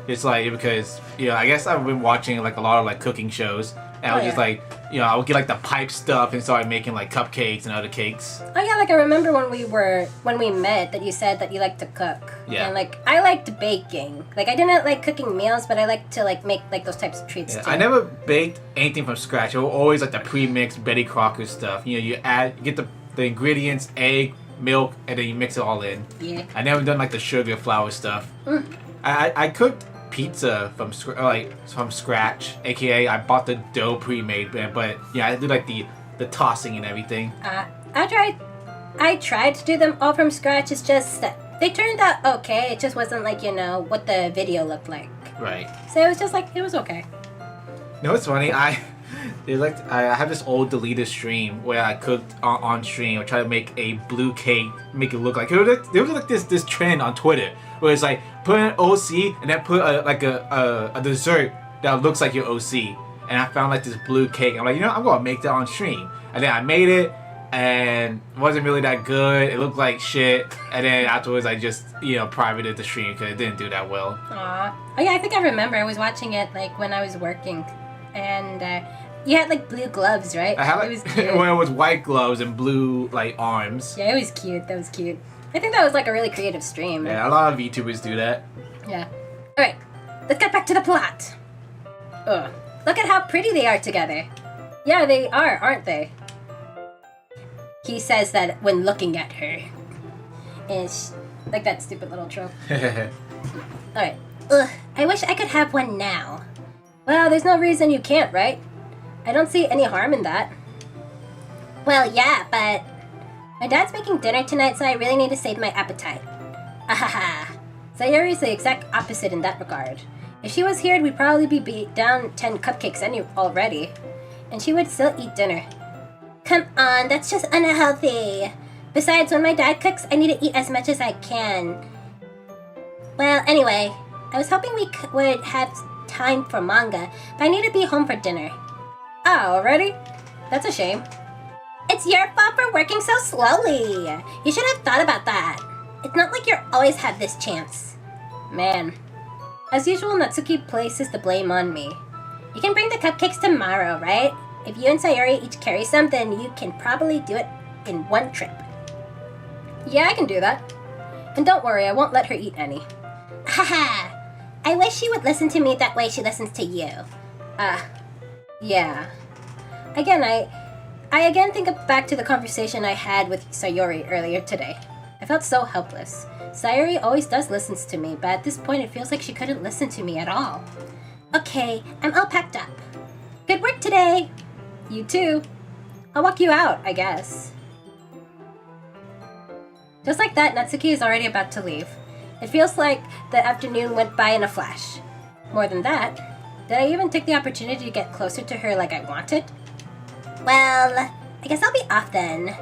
It's like because I guess I've been watching like a lot of like cooking shows, and I was just like, I would get like the pipe stuff and start making like cupcakes and other cakes. Oh yeah, like I remember when we met that you said that you liked to cook. Yeah. And like I liked baking. Like I didn't like cooking meals, but I liked to like make like those types of treats too. I never baked anything from scratch. I was always like the pre-mixed Betty Crocker stuff. You get the ingredients, egg, milk, and then you mix it all in. Yeah. I never done like the sugar flour stuff. I cooked pizza from scratch, aka I bought the dough pre-made, but I did like the tossing and everything. I tried to do them all from scratch. It's just that they turned out okay. It just wasn't like what the video looked like. Right. So it was just like it was okay. No, it's funny. I have this old deleted stream where I cooked on stream. I tried to make a blue cake, make it look like there was like this trend on Twitter where it's like put an OC and then put a dessert that looks like your OC. And I found like this blue cake. I'm like, I'm gonna make that on stream. And then I made it, and it wasn't really that good. It looked like shit. And then afterwards, I just privated the stream because it didn't do that well. Aw. Oh yeah, I think I remember. I was watching it like when I was working, and you had like blue gloves, right? I had like, it was cute. when it was white gloves and blue like arms. Yeah, it was cute. That was cute. I think that was like a really creative stream. Yeah, a lot of VTubers do that. Yeah. All right, let's get back to the plot. Ugh. Look at how pretty they are together. Yeah, they are, aren't they? He says that when looking at her. And like that stupid little trope. Alright. Ugh, I wish I could have one now. Well, there's no reason you can't, right? I don't see any harm in that. Well, yeah, but my dad's making dinner tonight, so I really need to save my appetite. Ahaha. Sayori's the exact opposite in that regard. If she was here, we'd probably be down 10 cupcakes already. And she would still eat dinner. Come on, that's just unhealthy. Besides, when my dad cooks, I need to eat as much as I can. Well, anyway, I was hoping we would have time for manga, but I need to be home for dinner. Oh, already? That's a shame. It's your fault for working so slowly. You should have thought about that. It's not like you always have this chance. Man. As usual, Natsuki places the blame on me. You can bring the cupcakes tomorrow, right? If you and Sayori each carry some, then you can probably do it in one trip. Yeah, I can do that. And don't worry, I won't let her eat any. Haha. I wish she would listen to me that way she listens to you. Yeah. Again, I again think back to the conversation I had with Sayori earlier today. I felt so helpless. Sayori always does listens to me, but at this point it feels like she couldn't listen to me at all. Okay, I'm all packed up. Good work today! You too. I'll walk you out, I guess. Just like that, Natsuki is already about to leave. It feels like the afternoon went by in a flash. More than that, did I even take the opportunity to get closer to her like I wanted? Well, I guess I'll be off then.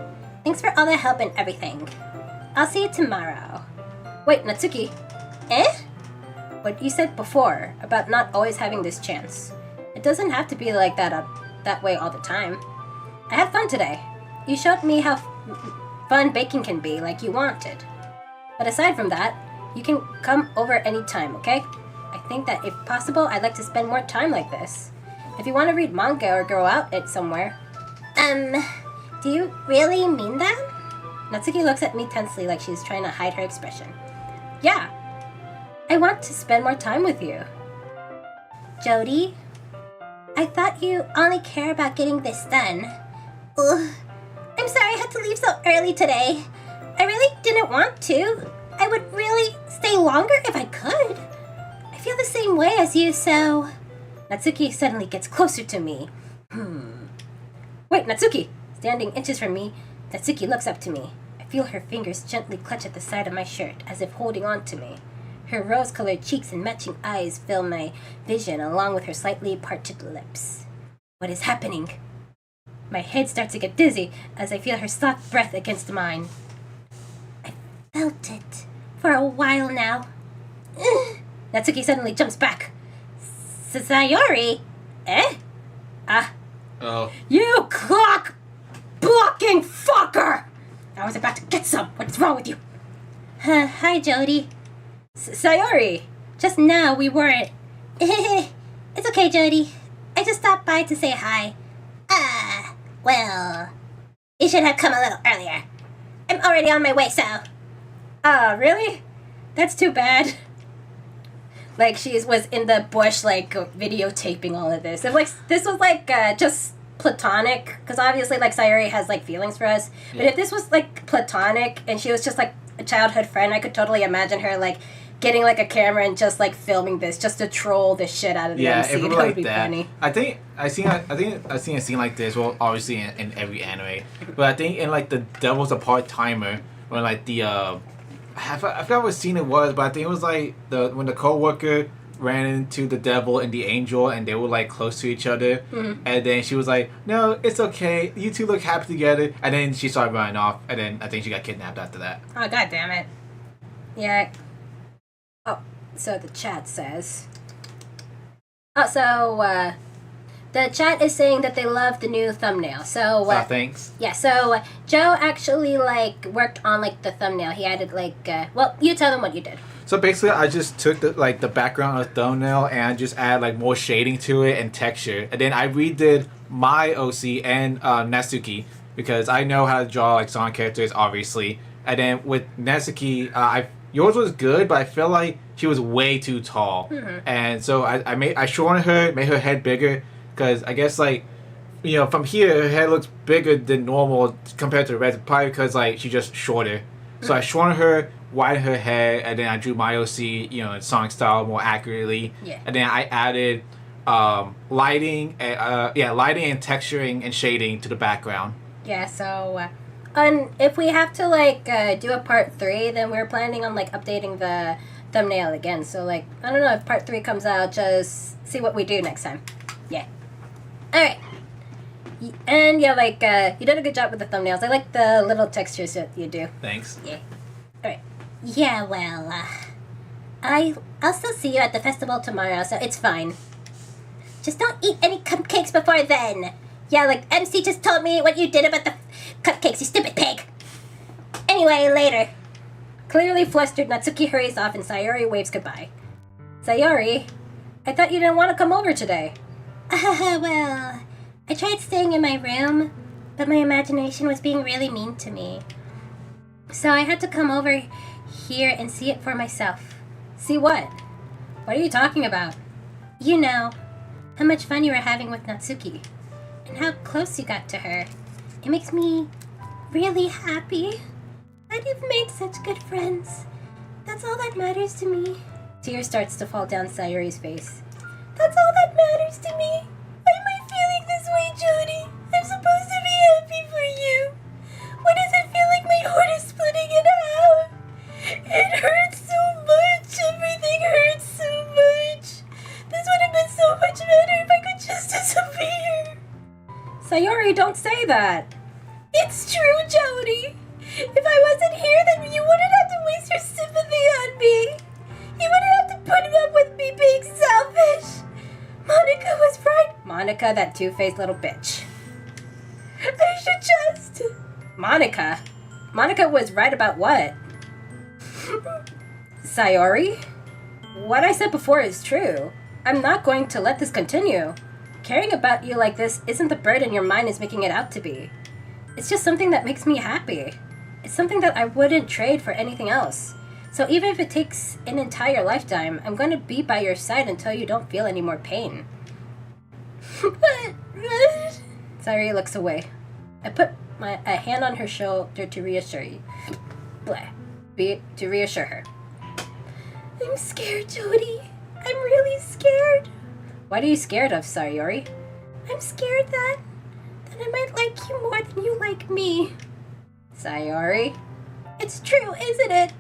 Thanks for all the help and everything. I'll see you tomorrow. Wait, Natsuki. Eh? What you said before about not always having this chance. It doesn't have to be like that that way all the time. I had fun today. You showed me how fun baking can be, like you wanted. But aside from that, you can come over anytime, okay? I think that if possible, I'd like to spend more time like this. If you want to read manga or go out it somewhere. Do you really mean that? Natsuki looks at me tensely like she's trying to hide her expression. Yeah. I want to spend more time with you. Jody? I thought you only care about getting this done. Ugh. I'm sorry I had to leave so early today. I really didn't want to. I would really stay longer if I could. I feel the same way as you, so... Natsuki suddenly gets closer to me. Wait, Natsuki! Standing inches from me, Natsuki looks up to me. I feel her fingers gently clutch at the side of my shirt, as if holding on to me. Her rose-colored cheeks and matching eyes fill my vision, along with her slightly parted lips. What is happening? My head starts to get dizzy as I feel her soft breath against mine. I felt it for a while now. Natsuki suddenly jumps back. Sayori? Eh? Oh. You cock-blocking fucker! I was about to get some. What's wrong with you? Hi, Jody. Sayori! Just now we weren't. It's okay, Jody. I just stopped by to say hi. Well, you should have come a little earlier. I'm already on my way, so. Really? That's too bad. Like, she was in the bush, like, videotaping all of this. And, like, this was, like, just platonic. Because obviously, like, Sayori has, like, feelings for us. But if this was, like, platonic and she was just, like, a childhood friend, I could totally imagine her, like, getting, like, a camera and just, like, filming this just to troll the shit out of the MC. It would That like would be that. funny. I think I've seen a scene like this. Well, obviously in every anime, but I think in like the Devil's a Part-Timer, when like the I forgot what scene it was, but I think it was like when the coworker ran into the devil and the angel, and they were like close to each other, and then she was like, "No, it's okay. You two look happy together." And then she started running off, and then I think she got kidnapped after that. Oh, god damn it. Yeah. Oh, so the chat says. The chat is saying that they love the new thumbnail. So, Thanks. Yeah, so Joe actually, like, worked on, like, the thumbnail. He added, like, well, you tell them what you did. So basically, I just took the background of the thumbnail and just add like more shading to it and texture, and then I redid my OC and Natsuki because I know how to draw like Sonic characters, obviously. And then with Natsuki, yours was good, but I feel like she was way too tall, and so I shortened her, made her head bigger. Because I guess, like, you know, from here, her head looks bigger than normal compared to the rest, probably because, like, she's just shorter. So I shortened her, widened her head, and then I drew my OC, you know, in Sonic style more accurately. Yeah. And then I added lighting and texturing and shading to the background. Yeah, so, and if we have to, like, do a part 3, then we're planning on, like, updating the thumbnail again. So, like, I don't know if part 3 comes out, just see what we do next time. Yeah. Alright. And yeah, like, you did a good job with the thumbnails. I like the little textures that you do. Thanks. Yeah. Alright. Yeah, well, I'll still see you at the festival tomorrow, so it's fine. Just don't eat any cupcakes before then. Yeah, like, MC just told me what you did about the cupcakes, you stupid pig. Anyway, later. Clearly flustered, Natsuki hurries off and Sayori waves goodbye. Sayori, I thought you didn't want to come over today. Well, I tried staying in my room, but my imagination was being really mean to me. So I had to come over here and see it for myself. See what? What are you talking about? You know, how much fun you were having with Natsuki, and how close you got to her. It makes me really happy that you've made such good friends. That's all that matters to me. Tear starts to fall down Sayori's face. That's all that matters to me. Why am I feeling this way, Jody? I'm supposed to be happy for you. Why does it feel like my heart is splitting in half? It hurts so much. Everything hurts so much. This would have been so much better if I could just disappear. Sayori, don't say that. It's true, Jody. If I wasn't here, then you wouldn't have to waste your sympathy on me. You wouldn't have to put up with me being selfish. Monica was right. Monica, that two-faced little bitch. I should just... Monica? Monica was right about what? Sayori? What I said before is true. I'm not going to let this continue. Caring about you like this isn't the burden your mind is making it out to be. It's just something that makes me happy. It's something that I wouldn't trade for anything else. So even if it takes an entire lifetime, I'm going to be by your side until you don't feel any more pain. Sayori looks away. I put a hand on her shoulder to reassure you. To reassure her. I'm scared, Jody. I'm really scared. What are you scared of, Sayori? I'm scared that I might like you more than you like me. Sayori? It's true, isn't it?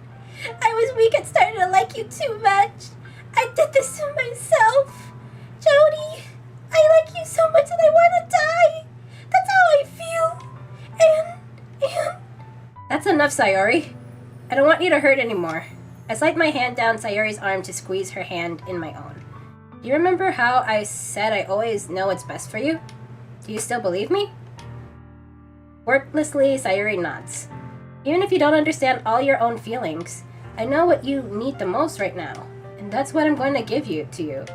I was weak and started to like you too much. I did this to myself. Jody, I like you so much that I want to die. That's how I feel. And... That's enough, Sayori. I don't want you to hurt anymore. I slide my hand down Sayori's arm to squeeze her hand in my own. Do you remember how I said I always know what's best for you? Do you still believe me? Wordlessly, Sayori nods. Even if you don't understand all your own feelings, I know what you need the most right now, and that's what I'm going to give to you.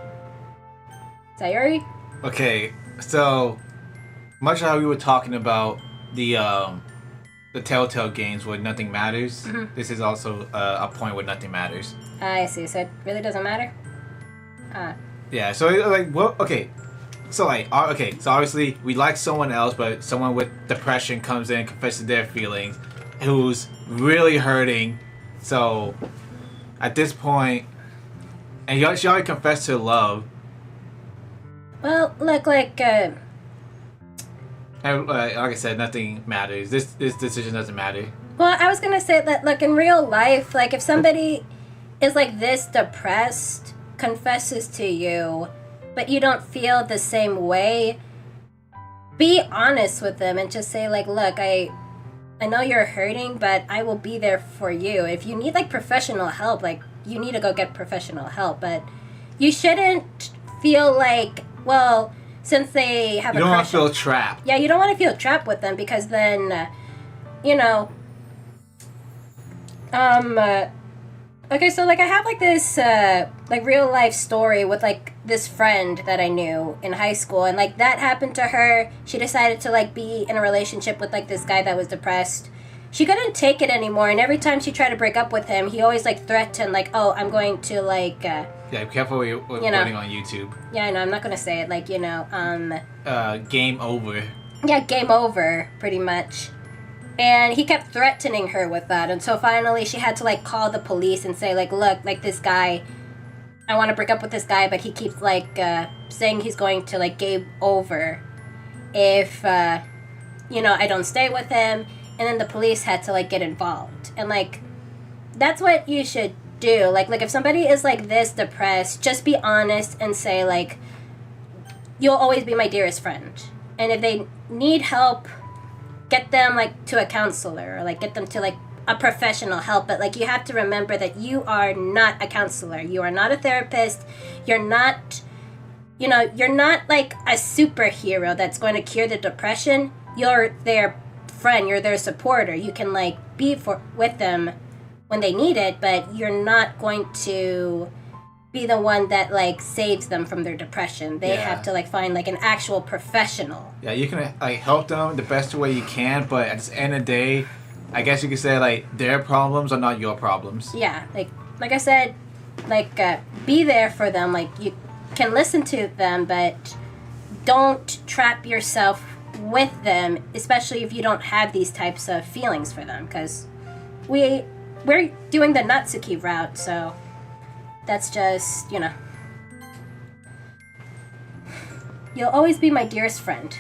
Sayori? Okay, so much how we were talking about the Telltale games where nothing matters, this is also a point where nothing matters. I see, so it really doesn't matter? Yeah, so like, well, okay. So like, okay, so obviously we like someone else, but someone with depression comes in, confesses their feelings, who's really hurting. So at this point, and she already confessed her love. Well, look, and, like I said, nothing matters. This decision doesn't matter. well, I was gonna say that, look, in real life, like, if somebody is, like, this depressed, confesses to you, but you don't feel the same way, be honest with them and just say, like, look, I know you're hurting, but I will be there for you. If you need, like, professional help, like, you need to go get professional help, but you shouldn't feel like, well, since they have you don't want to feel trapped. Yeah, you don't want to feel trapped with them, because then, okay, so, like, I have, like, this, like, real-life story with, like, this friend that I knew in high school, and, like, that happened to her. She decided to, like, be in a relationship with, like, this guy that was depressed. She couldn't take it anymore, and every time she tried to break up with him, he always, like, threatened, like, oh, I'm going to, like, yeah, be careful what you're putting on YouTube. Yeah, I know, I'm not gonna say it, like, game over. Yeah, game over, pretty much. And he kept threatening her with that, and so finally she had to, like, call the police and say, like, look, like, this guy, I want to break up with this guy, but he keeps, like, saying he's going to, like, game over if, I don't stay with him, and then the police had to, like, get involved. And, like, that's what you should do. Like, if somebody is, like, this depressed, just be honest and say, like, you'll always be my dearest friend. And if they need help, get them, like, to a counselor, or, like, get them to, like, a professional help. But, like, you have to remember that you are not a counselor. You are not a therapist. You're not, you're not, like, a superhero that's going to cure the depression. You're their friend. You're their supporter. You can, like, be with them when they need it, but you're not going to be the one that, like, saves them from their depression. They have to, like, find, like, an actual professional. Yeah, you can, like, help them the best way you can, but at the end of the day, I guess you could say, like, their problems are not your problems. Yeah, like I said, like, be there for them. Like, you can listen to them, but don't trap yourself with them, especially if you don't have these types of feelings for them, because we're doing the Natsuki route, so that's just, You'll always be my dearest friend.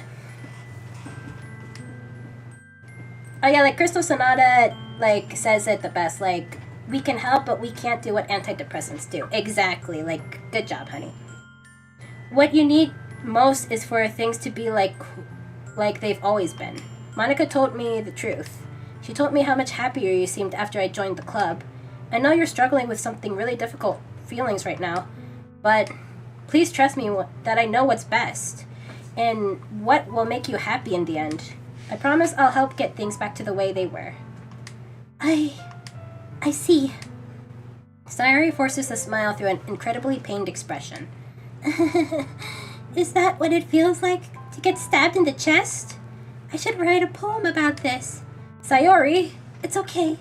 Oh yeah, like, Crystal Sonata, like, says it the best, like, we can help, but we can't do what antidepressants do. Exactly, like, good job, honey. What you need most is for things to be like they've always been. Monica told me the truth. She told me how much happier you seemed after I joined the club. I know you're struggling with something really difficult feelings right now, but Please trust me that I know what's best and what will make you happy in the end. I promise I'll help get things back to the way they were. I see. Sayori forces a smile through an incredibly pained expression. Is that what it feels like to get stabbed in the chest? I should write a poem about this. Sayori, it's okay.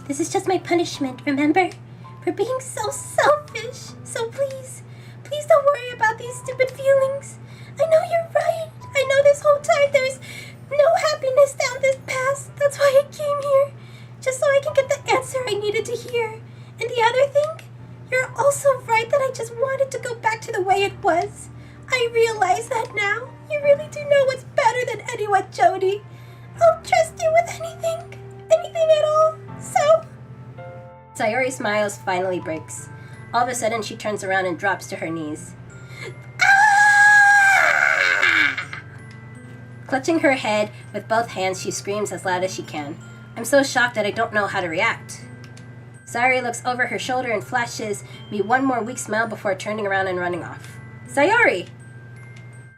This is just my punishment, remember? For being so selfish. So please don't worry about these stupid feelings. I know you're right. I know this whole time there's no happiness down this path. That's why I came here. Just so I can get the answer I needed to hear. And the other thing, you're also right that I just wanted to go back to the way it was. I realize that now. You really do know what's better than anyone, Jody. I'll trust you with anything at all. So... Sayori smiles finally breaks. All of a sudden, she turns around and drops to her knees. Ah! Clutching her head with both hands, she screams as loud as she can. I'm so shocked that I don't know how to react. Sayori looks over her shoulder and flashes me one more weak smile before turning around and running off. Sayori!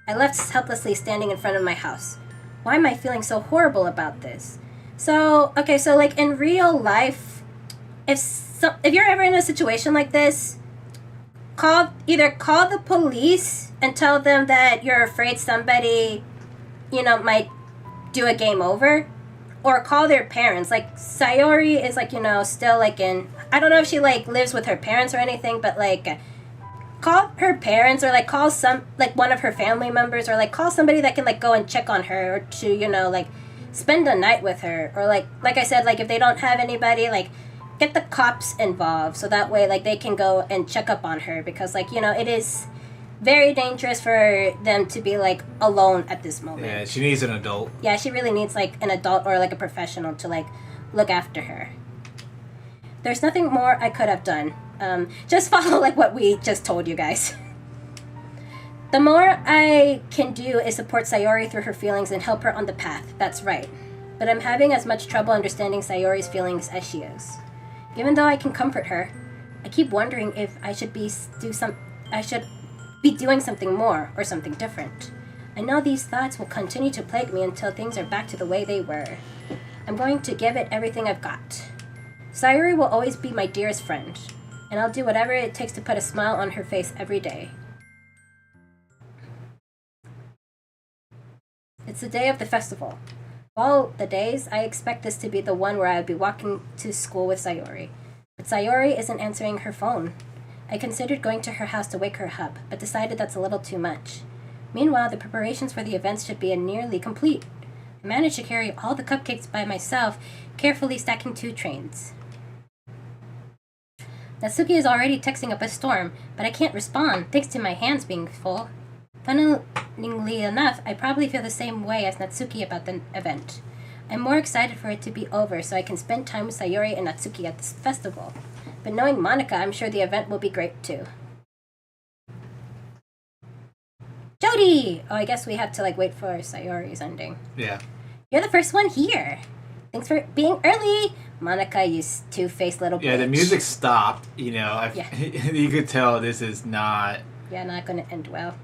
I left helplessly standing in front of my house. Why am I feeling so horrible about this? So like in real life, if you're ever in a situation like this, either call the police and tell them that you're afraid somebody, might do a game over, or call their parents. Like Sayori is still in, I don't know if she lives with her parents or anything, but call her parents or call one of her family members or call somebody that can go and check on her or to spend a night with her, or like I said, if they don't have anybody, get the cops involved so that way they can go and check up on her, because it is very dangerous for them to be alone at this moment. Yeah, she needs an adult. Yeah, she really needs an adult or a professional to look after her. There's nothing more I could have done. Just follow what we just told you guys. The more I can do is support Sayori through her feelings and help her on the path. That's right. But I'm having as much trouble understanding Sayori's feelings as she is. Even though I can comfort her, I keep wondering if I should be doing something more or something different. I know these thoughts will continue to plague me until things are back to the way they were. I'm going to give it everything I've got. Sayori will always be my dearest friend, and I'll do whatever it takes to put a smile on her face every day. It's the day of the festival. Of all the days, I expect this to be the one where I'll be walking to school with Sayori. But Sayori isn't answering her phone. I considered going to her house to wake her up, but decided that's a little too much. Meanwhile, the preparations for the events should be nearly complete. I managed to carry all the cupcakes by myself, carefully stacking 2 trains. Natsuki is already texting up a storm, but I can't respond thanks to my hands being full. Funnily enough, I probably feel the same way as Natsuki about the event. I'm more excited for it to be over so I can spend time with Sayori and Natsuki at this festival. But knowing Monica, I'm sure the event will be great too. Jody! Oh, I guess we have to like wait for Sayori's ending. Yeah. You're the first one here. Thanks for being early. Monica, you two-faced little bitch. Yeah, the music stopped, you know. Yeah. You could tell this is not... Yeah, not gonna end well.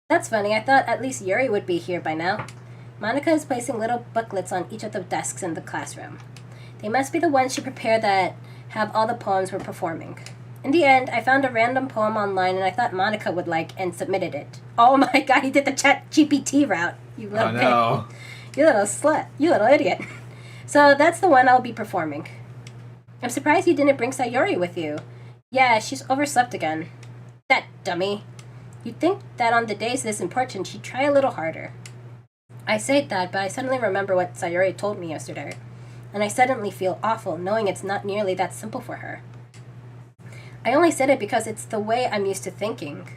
That's funny. I thought at least Yuri would be here by now. Monica is placing little booklets on each of the desks in the classroom. They must be the ones she prepared that have all the poems we're performing. In the end, I found a random poem online and I thought Monica would like and submitted it. Oh my god, he did the chat GPT route. You little no. pig. You little slut. You little idiot. So that's the one I'll be performing. I'm surprised you didn't bring Sayori with you. Yeah, she's overslept again. That dummy. You'd think that on the days this important, she'd try a little harder. I say that, but I suddenly remember what Sayori told me yesterday. And I suddenly feel awful, knowing it's not nearly that simple for her. I only said it because it's the way I'm used to thinking.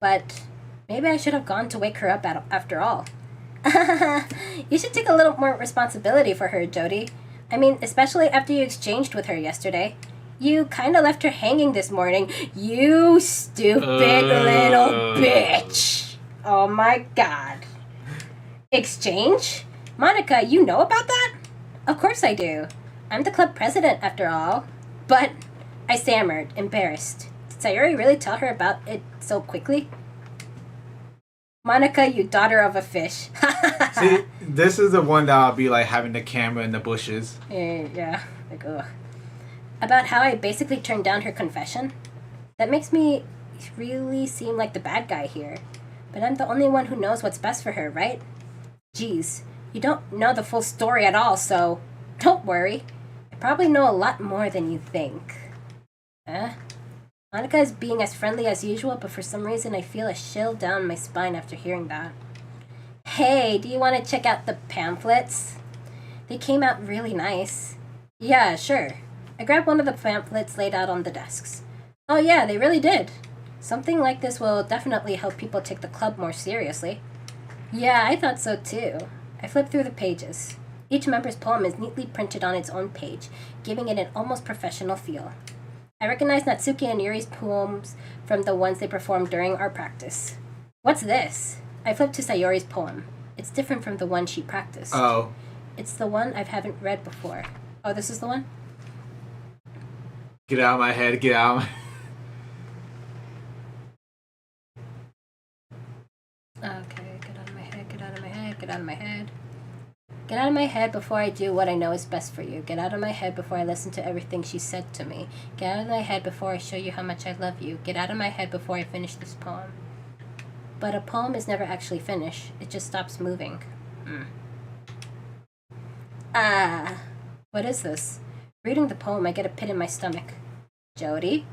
But maybe I should have gone to wake her up after all. You should take a little more responsibility for her, Jody. I mean, especially after you exchanged with her yesterday. You kind of left her hanging this morning. You stupid little bitch. Oh my god. Exchange? Monica, you know about that? Of course I do. I'm the club president, after all. But I stammered, embarrassed. Sayori really tell her about it so quickly? Monica, you daughter of a fish. See, this is the one that I'll be like having the camera in the bushes. Yeah. Like, ugh. About how I basically turned down her confession? That makes me really seem like the bad guy here. But I'm the only one who knows what's best for her, right? Geez, you don't know the full story at all, so don't worry. I probably know a lot more than you think. Huh? Monica is being as friendly as usual, but for some reason I feel a chill down my spine after hearing that. Hey, do you want to check out the pamphlets? They came out really nice. Yeah, sure. I grabbed one of the pamphlets laid out on the desks. Oh yeah, they really did. Something like this will definitely help people take the club more seriously. Yeah, I thought so too. I flipped through the pages. Each member's poem is neatly printed on its own page, giving it an almost professional feel. I recognize Natsuki and Yuri's poems from the ones they performed during our practice. What's this? I flipped to Sayori's poem. It's different from the one she practiced. Oh. It's the one I haven't read before. Oh, this is the one? Get out of my head, get out of my... Okay, get out of my head, get out of my head, get out of my head. Get out of my head before I do what I know is best for you. Get out of my head before I listen to everything she said to me. Get out of my head before I show you how much I love you. Get out of my head before I finish this poem. But a poem is never actually finished. It just stops moving. What is this? Reading the poem, I get a pit in my stomach. Jody?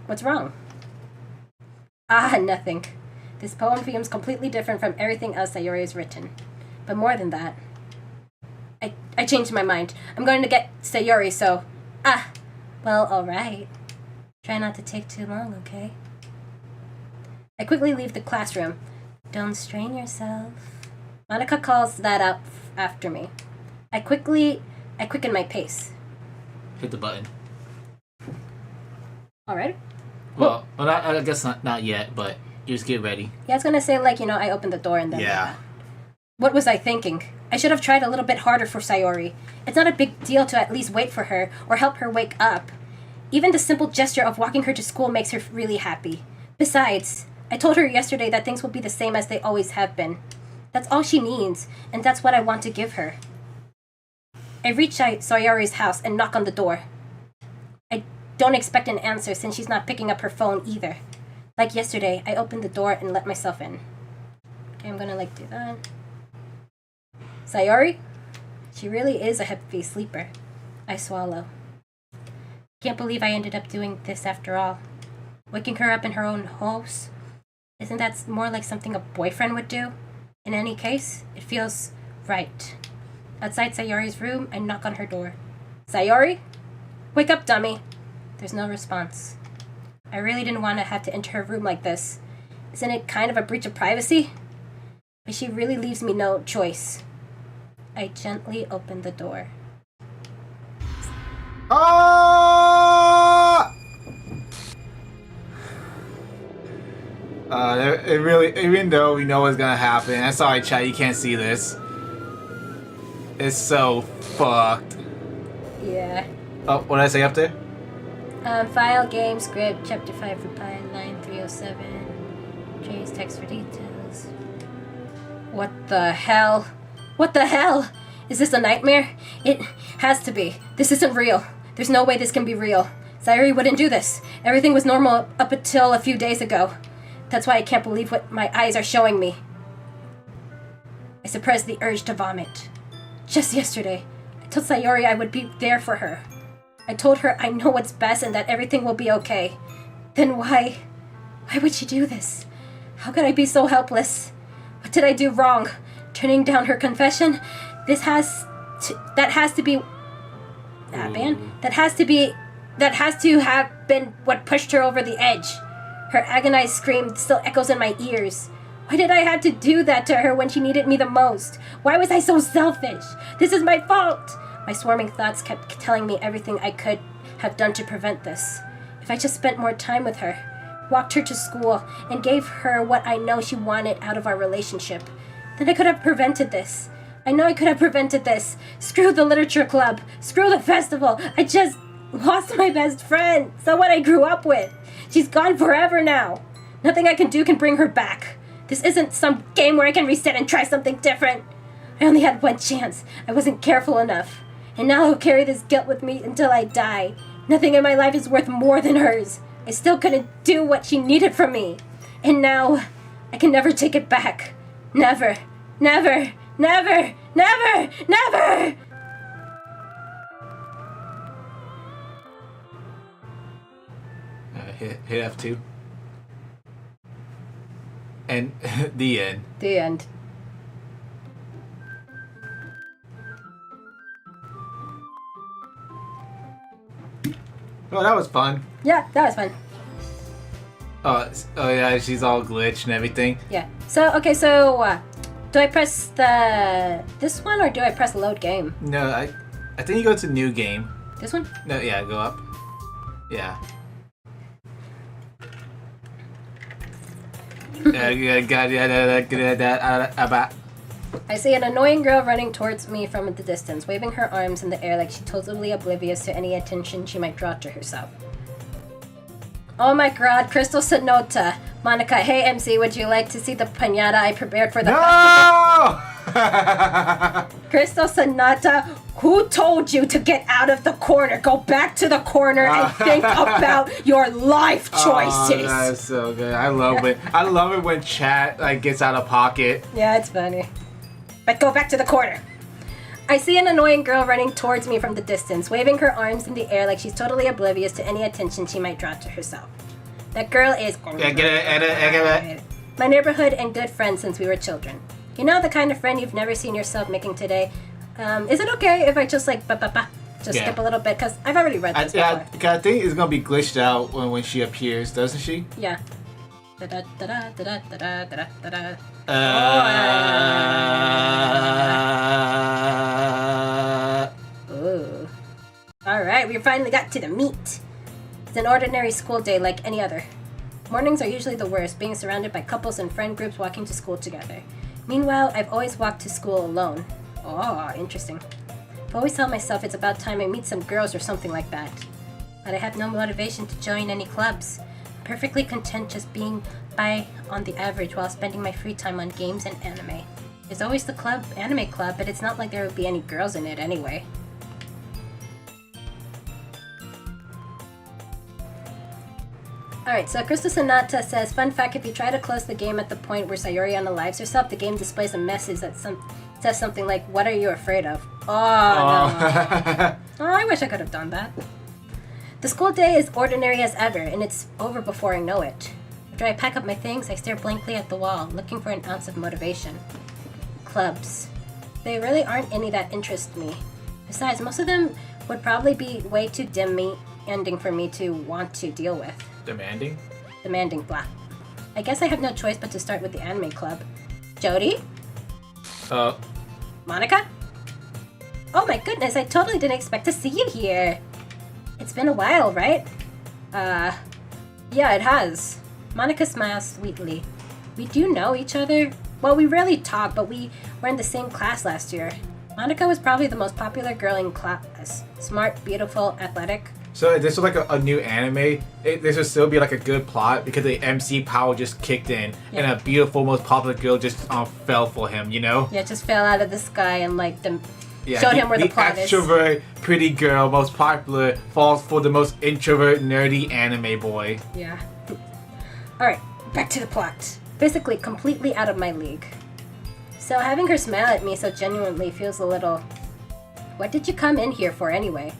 What's wrong? Nothing. This poem feels completely different from everything else Sayori has written. But more than that, I changed my mind. I'm going to get Sayori, so... well, alright. Try not to take too long, okay? I quickly leave the classroom. Don't strain yourself. Monica calls that out after me. I quicken my pace. Hit the button. Alright? Well, I guess not yet, but you just get ready. Yeah, I was gonna say, I opened the door and then... Yeah. What was I thinking? I should have tried a little bit harder for Sayori. It's not a big deal to at least wait for her, or help her wake up. Even the simple gesture of walking her to school makes her really happy. Besides, I told her yesterday that things will be the same as they always have been. That's all she needs, and that's what I want to give her. I reach Sayori's house and knock on the door. I don't expect an answer since she's not picking up her phone either. Like yesterday, I opened the door and let myself in. Okay, I'm gonna do that. Sayori? She really is a heavy sleeper. I swallow. Can't believe I ended up doing this after all. Waking her up in her own house? Isn't that more like something a boyfriend would do? In any case, it feels right. Outside Sayori's room, I knock on her door. Sayori? Wake up, dummy. There's no response. I really didn't want to have to enter her room like this. Isn't it kind of a breach of privacy? But she really leaves me no choice. I gently open the door. It really, even though we know what's gonna happen, I'm sorry, chat, you can't see this. It's so fucked. Yeah. Oh, what did I say up there? File, game, script, chapter 5, reply, line 307. Trace text for details. What the hell? What the hell? Is this a nightmare? It has to be. This isn't real. There's no way this can be real. Sayori wouldn't do this. Everything was normal up until a few days ago. That's why I can't believe what my eyes are showing me. I suppressed the urge to vomit. Just yesterday, I told Sayori I would be there for her. I told her I know what's best and that everything will be okay. Then why would she do this? How could I be so helpless? What did I do wrong? Turning down her confession? That has to have been what pushed her over the edge. Her agonized scream still echoes in my ears. Why did I have to do that to her when she needed me the most? Why was I so selfish? This is my fault! My swarming thoughts kept telling me everything I could have done to prevent this. If I just spent more time with her, walked her to school, and gave her what I know she wanted out of our relationship, then I could have prevented this. I know I could have prevented this. Screw the literature club. Screw the festival. Lost my best friend, someone I grew up with. She's gone forever now. Nothing I can do can bring her back. This isn't some game where I can reset and try something different. I only had one chance. I wasn't careful enough. And now I'll carry this guilt with me until I die. Nothing in my life is worth more than hers. I still couldn't do what she needed from me. And now, I can never take it back. Never, never, never, never, never! Hit F2. And the end. The end. Oh, that was fun. Yeah, that was fun. Oh yeah, she's all glitched and everything. Yeah. So, okay, do I press this one or do I press load game? No, I think you go to new game. This one? No, yeah, go up. Yeah. I see an annoying girl running towards me from the distance, waving her arms in the air like she's totally oblivious to any attention she might draw to herself. Oh my god, Crystal Sonota. Monica, hey MC, would you like to see the piñata I prepared for the No! Crystal Sonata, who told you to get out of the corner? Go back to the corner and think about your life choices. Oh, that's so good. I love it. I love it when chat gets out of pocket. Yeah, it's funny. But go back to the corner. I see an annoying girl running towards me from the distance, waving her arms in the air like she's totally oblivious to any attention she might draw to herself. That girl is my neighborhood and good friend since we were children. You know, the kind of friend you've never seen yourself making today. Is it okay if I just skip a little bit? Because I've already read this before. I think it's going to be glitched out when she appears, doesn't she? Yeah. Ooh. Alright, we finally got to the meat. It's an ordinary school day like any other. Mornings are usually the worst, being surrounded by couples and friend groups walking to school together. Meanwhile, I've always walked to school alone. Oh, interesting. I've always told myself it's about time I meet some girls or something like that. But I have no motivation to join any clubs. I'm perfectly content just being by on the average while spending my free time on games and anime. There's always the anime club, but it's not like there would be any girls in it anyway. Alright, so Crystal Sonata says, fun fact, if you try to close the game at the point where Sayori unalives herself, the game displays a message that says something like, what are you afraid of? No. I wish I could have done that. The school day is ordinary as ever, and it's over before I know it. After I pack up my things, I stare blankly at the wall, looking for an ounce of motivation. Clubs. They really aren't any that interest me. Besides, most of them would probably be way too demanding for me to want to deal with. Demanding? Demanding, blah. I guess I have no choice but to start with the anime club. Jody? Monica? Oh my goodness, I totally didn't expect to see you here. It's been a while, right? Yeah, it has. Monica smiles sweetly. We do know each other? Well, we rarely talk, but we were in the same class last year. Monica was probably the most popular girl in class. Smart, beautiful, athletic. So if this was like a new anime, this would still be like a good plot because the MC power just kicked in and a beautiful, most popular girl just fell for him, you know? Yeah, just fell out of the sky and showed him where the plot is. The extrovert, pretty girl, most popular, falls for the most introvert, nerdy anime boy. Yeah. Alright, back to the plot. Basically, completely out of my league. So having her smile at me so genuinely feels a little... What did you come in here for anyway?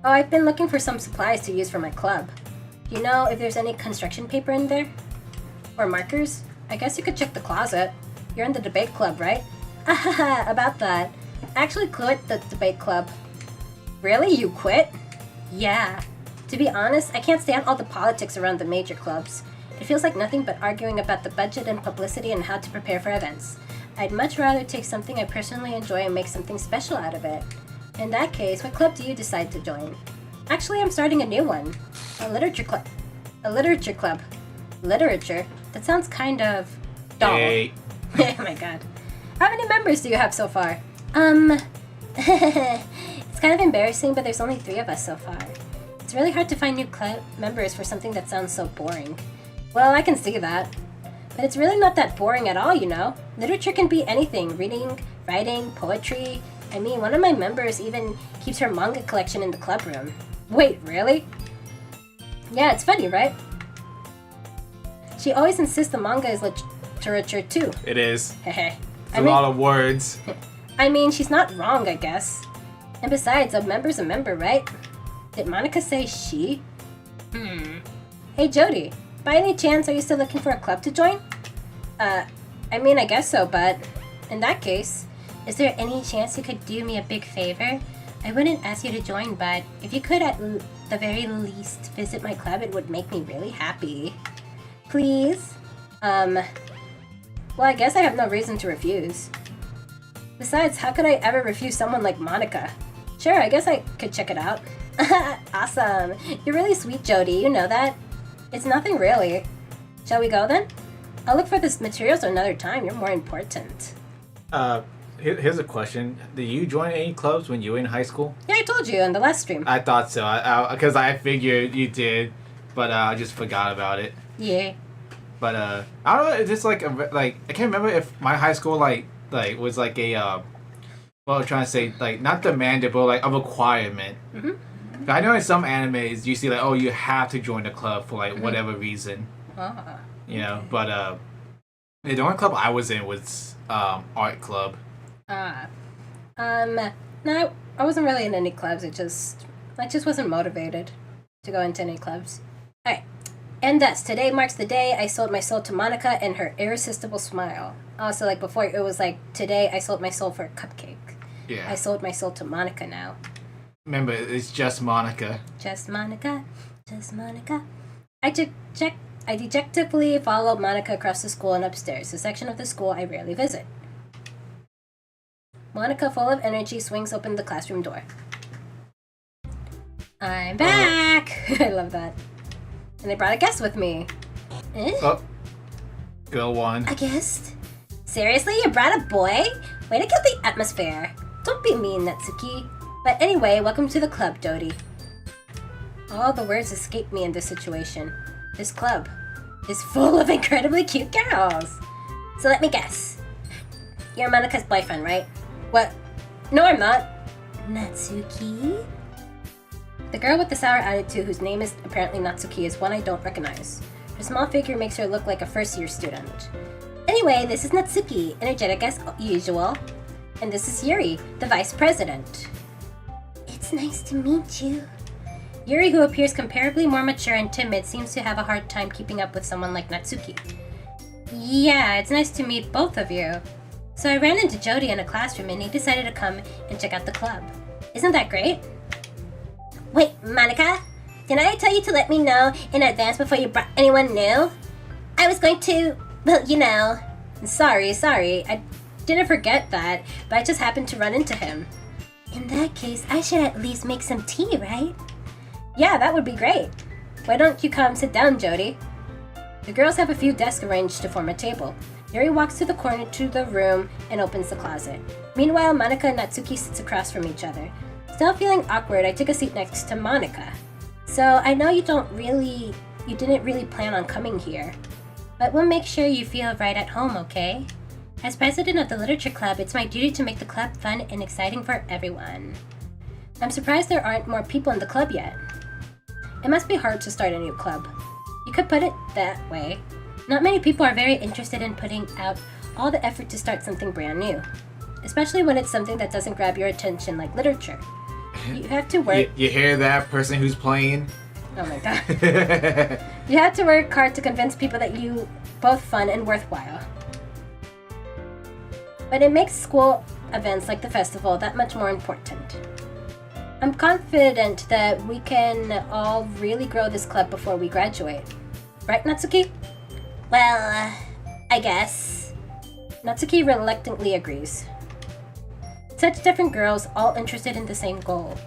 Oh, I've been looking for some supplies to use for my club. Do you know if there's any construction paper in there? Or markers? I guess you could check the closet. You're in the debate club, right? Ahaha, about that. I actually quit the debate club. Really? You quit? Yeah. To be honest, I can't stand all the politics around the major clubs. It feels like nothing but arguing about the budget and publicity and how to prepare for events. I'd much rather take something I personally enjoy and make something special out of it. In that case, what club do you decide to join? Actually, I'm starting a new one. A literature club. A literature club. Literature? That sounds kind of... dull. Hey. Oh my god. How many members do you have so far? It's kind of embarrassing, but there's only 3 of us so far. It's really hard to find new club members for something that sounds so boring. Well, I can see that. But it's really not that boring at all, you know? Literature can be anything. Reading, writing, poetry. I mean, one of my members even keeps her manga collection in the club room. Wait, really? Yeah, it's funny, right? She always insists the manga is literature too. It is. Hehe. It's a lot of words. I mean, she's not wrong, I guess. And besides, a member's a member, right? Did Monica say she? Hey, Jody. By any chance, are you still looking for a club to join? I mean, I guess so, but in that case, is there any chance you could do me a big favor? I wouldn't ask you to join, but if you could at the very least visit my club, it would make me really happy. Please? Well, I guess I have no reason to refuse. Besides, how could I ever refuse someone like Monica? Sure, I guess I could check it out. Awesome. You're really sweet, Jody. You know that? It's nothing really. Shall we go then? I'll look for the materials another time. You're more important. Here's a question. Did you join any clubs when you were in high school? Yeah, I told you in the last stream. I thought so. Because I figured you did, but I just forgot about it. Yeah. But I don't know. It's just like I can't remember if my high school like was like a what I'm trying to say, like not demanded, but like a requirement. Mm-hmm. I know in some animes you see like, oh, you have to join the club for like whatever reason. You know, but the only club I was in was art club. No, I wasn't really in any clubs. I just wasn't motivated to go into any clubs. Alright. And thus, today marks the day I sold my soul to Monica and her irresistible smile. Also, like before, it was like, today I sold my soul for a cupcake. Yeah. I sold my soul to Monica now. Remember, it's just Monica. Just Monica. Just Monica. I dejectedly followed Monica across the school and upstairs, a section of the school I rarely visit. Monica, full of energy, swings open the classroom door. I'm back! I love that. And I brought a guest with me. Oh. Go on. A guest? Seriously? You brought a boy? Way to kill the atmosphere. Don't be mean, Natsuki. But anyway, welcome to the club, Dodi. All the words escape me in this situation. This club is full of incredibly cute girls. So let me guess. You're Monica's boyfriend, right? What? No, I'm not. Natsuki? The girl with the sour attitude, whose name is apparently Natsuki, is one I don't recognize. Her small figure makes her look like a first-year student. Anyway, this is Natsuki, energetic as usual. And this is Yuri, the vice president. It's nice to meet you. Yuri, who appears comparably more mature and timid, seems to have a hard time keeping up with someone like Natsuki. Yeah, it's nice to meet both of you. So I ran into Jody in a classroom and he decided to come and check out the club. Isn't that great? Wait, Monica? Didn't I tell you to let me know in advance before you brought anyone new? I was going to, well, you know. Sorry. I didn't forget that, but I just happened to run into him. In that case, I should at least make some tea, right? Yeah, that would be great. Why don't you come sit down, Jody? The girls have a few desks arranged to form a table. Yuri walks to the corner to the room and opens the closet. Meanwhile, Monica and Natsuki sits across from each other. Still feeling awkward, I took a seat next to Monica. So, I know you didn't really plan on coming here. But we'll make sure you feel right at home, okay? As president of the literature club, it's my duty to make the club fun and exciting for everyone. I'm surprised there aren't more people in the club yet. It must be hard to start a new club. You could put it that way. Not many people are very interested in putting out all the effort to start something brand new. Especially when it's something that doesn't grab your attention like literature. You have to work... You hear that person who's playing? Oh my god. You have to work hard to convince people that you both fun and worthwhile. But it makes school events like the festival that much more important. I'm confident that we can all really grow this club before we graduate. Right, Natsuki? Well, I guess. Natsuki reluctantly agrees. Such different girls, all interested in the same goal.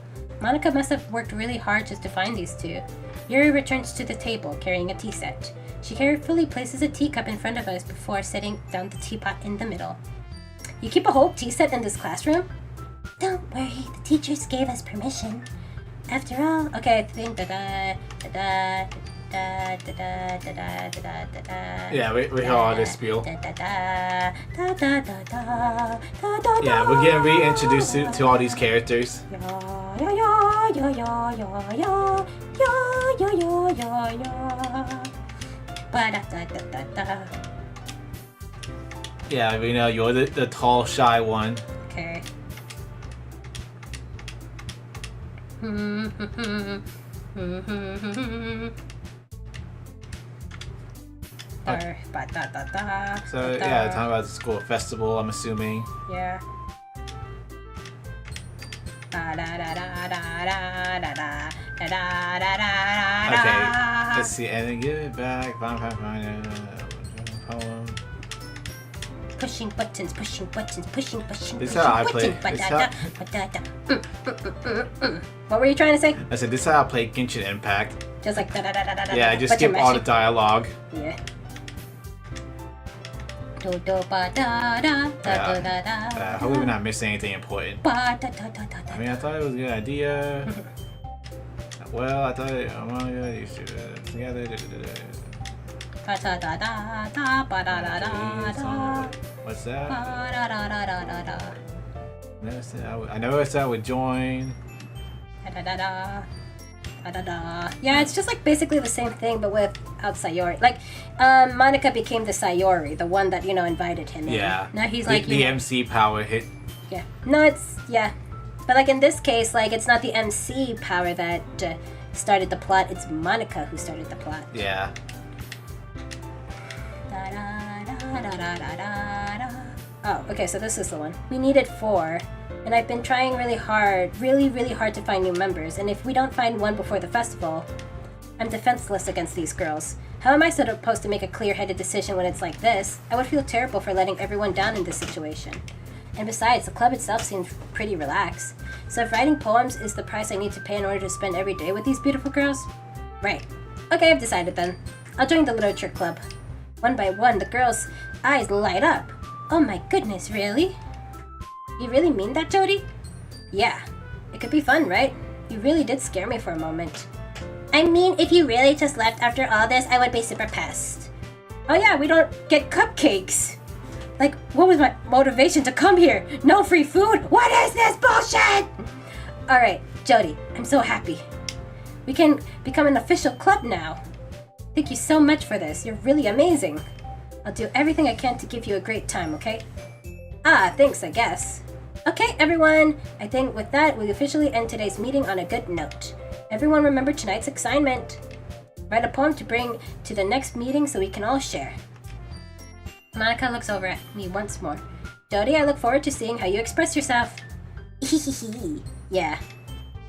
Monica must have worked really hard just to find these two. Yuri returns to the table, carrying a tea set. She carefully places a teacup in front of us before setting down the teapot in the middle. You keep a whole tea set in this classroom? Don't worry, the teachers gave us permission. After all, okay, I think Yeah, we heard all this spiel. Yeah, Yeah, we're getting reintroduced to all these characters. Yeah, we know you're the tall, shy one. Okay. So yeah, talking about the school festival, I'm assuming. Yeah. Okay, let's see, and then give it back. Poem. Pushing buttons, pushing buttons, pushing. This is how I play. What were you trying to say? I said this is how I play Genshin Impact. Just like Yeah, just skip all the dialogue. Yeah. Hopefully we're not missing anything important. I mean, I thought it was a good idea. Well, I thought it. Oh my god, you should together. What's that? I never said I would join. Yeah, it's just like basically the same thing, but without Sayori. Like, Monica became the Sayori, the one that, invited him in. Yeah. Now he's like, the MC power hit. Yeah. No, yeah. But like in this case, like it's not the MC power that started the plot, it's Monica who started the plot. Yeah. Oh, okay, so this is the one. We needed 4, and I've been trying really hard to find new members, and if we don't find one before the festival, I'm defenseless against these girls. How am I supposed to make a clear-headed decision when it's like this? I would feel terrible for letting everyone down in this situation. And besides, the club itself seems pretty relaxed. So if writing poems is the price I need to pay in order to spend every day with these beautiful girls? Right. Okay, I've decided then. I'll join the literature club. One by one, the girls' eyes light up. Oh my goodness, really? You really mean that, Jody? Yeah. It could be fun, right? You really did scare me for a moment. I mean, if you really just left after all this, I would be super pissed. Oh yeah, we don't get cupcakes. Like, what was my motivation to come here? No free food? What is this bullshit? Alright, Jody, I'm so happy. We can become an official club now. Thank you so much for this. You're really amazing. I'll do everything I can to give you a great time, okay? Ah, thanks, I guess. Okay, everyone. I think with that, we officially end today's meeting on a good note. Everyone remember tonight's assignment. Write a poem to bring to the next meeting so we can all share. Monica looks over at me once more. Jody, I look forward to seeing how you express yourself. Yeah.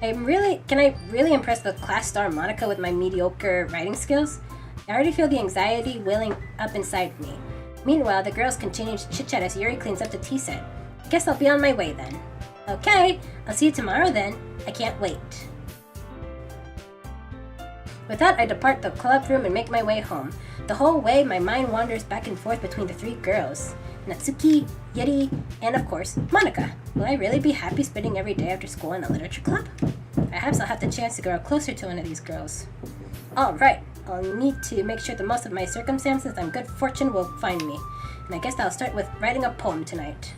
Can I really impress the class star Monica with my mediocre writing skills? I already feel the anxiety welling up inside me. Meanwhile, the girls continue to chit-chat as Yuri cleans up the tea set. Guess I'll be on my way then. Okay, I'll see you tomorrow then. I can't wait. With that, I depart the club room and make my way home. The whole way, my mind wanders back and forth between the 3 girls. Natsuki, Yuri, and of course, Monica. Will I really be happy spending every day after school in a literature club? Perhaps I'll have the chance to grow closer to one of these girls. Alright, I'll need to make sure the most of my circumstances and good fortune will find me. And I guess I'll start with writing a poem tonight.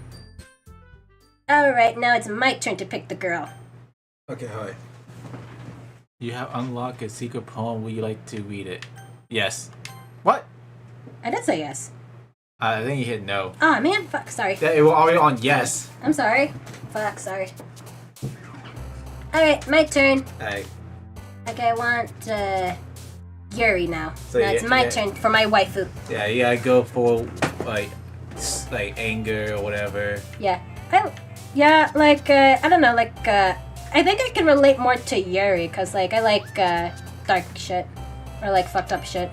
Alright, now it's my turn to pick the girl. Okay, hi. You have unlocked a secret poem. Would you like to read it? Yes. What? I did say yes. I think you hit no. Aw, man, fuck, sorry. Yeah, it was already on yes. I'm sorry. Fuck, sorry. Alright, my turn. Alright. Okay, I want, Yuri now. So now it's my turn for my waifu. Yeah, you gotta go for, like anger or whatever. Yeah. I don't know, I think I can relate more to Yuri, because, I like, dark shit. Or, fucked up shit.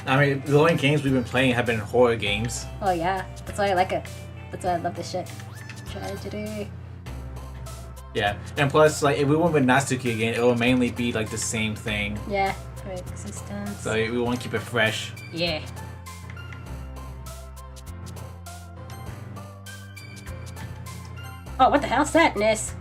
I mean, the only games we've been playing have been horror games. Oh, yeah. That's why I like it. That's why I love this shit. Tragedy. Yeah, and plus, if we went with Natsuki again, it will mainly be, the same thing. Yeah, coexistence. So we want to keep it fresh. Yeah. Oh, what the hell's that, Nis?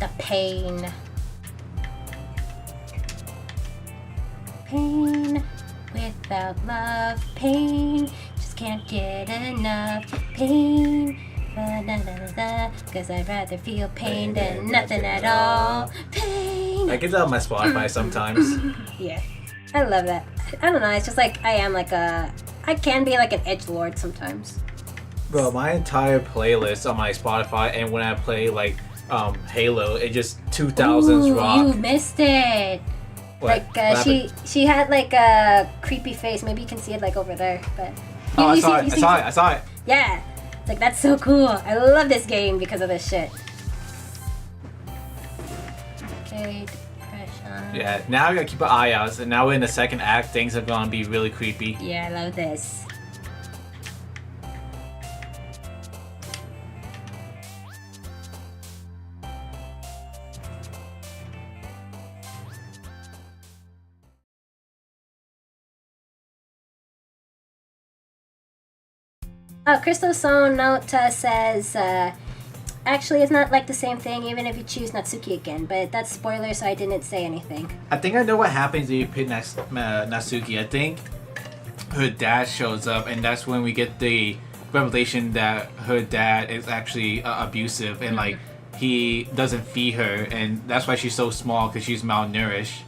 The pain. Pain without love. Pain. Just can't get enough. Pain. Cause I'd rather feel pain than nothing at all. Pain. I get that on my Spotify sometimes. Yeah. I love that. I don't know, it's just like I can be like an edgelord sometimes. Bro, my entire playlist on my Spotify, and when I play like Halo, it just 2000s rock. You missed it. What? Like she had like a creepy face. Maybe you can see it like over there, but Oh, I saw it. Yeah, it's like that's so cool. I love this game because of this shit. Okay, depression. Yeah, now we gotta keep an eye out. And now we're in the second act. Things are gonna be really creepy. Yeah, I love this. Crystal Soul Note says, actually, it's not like the same thing even if you choose Natsuki again, but that's spoiler, so I didn't say anything. I think I know what happens if you pick Natsuki. I think her dad shows up, and that's when we get the revelation that her dad is actually abusive, and like he doesn't feed her, and that's why she's so small, because she's malnourished.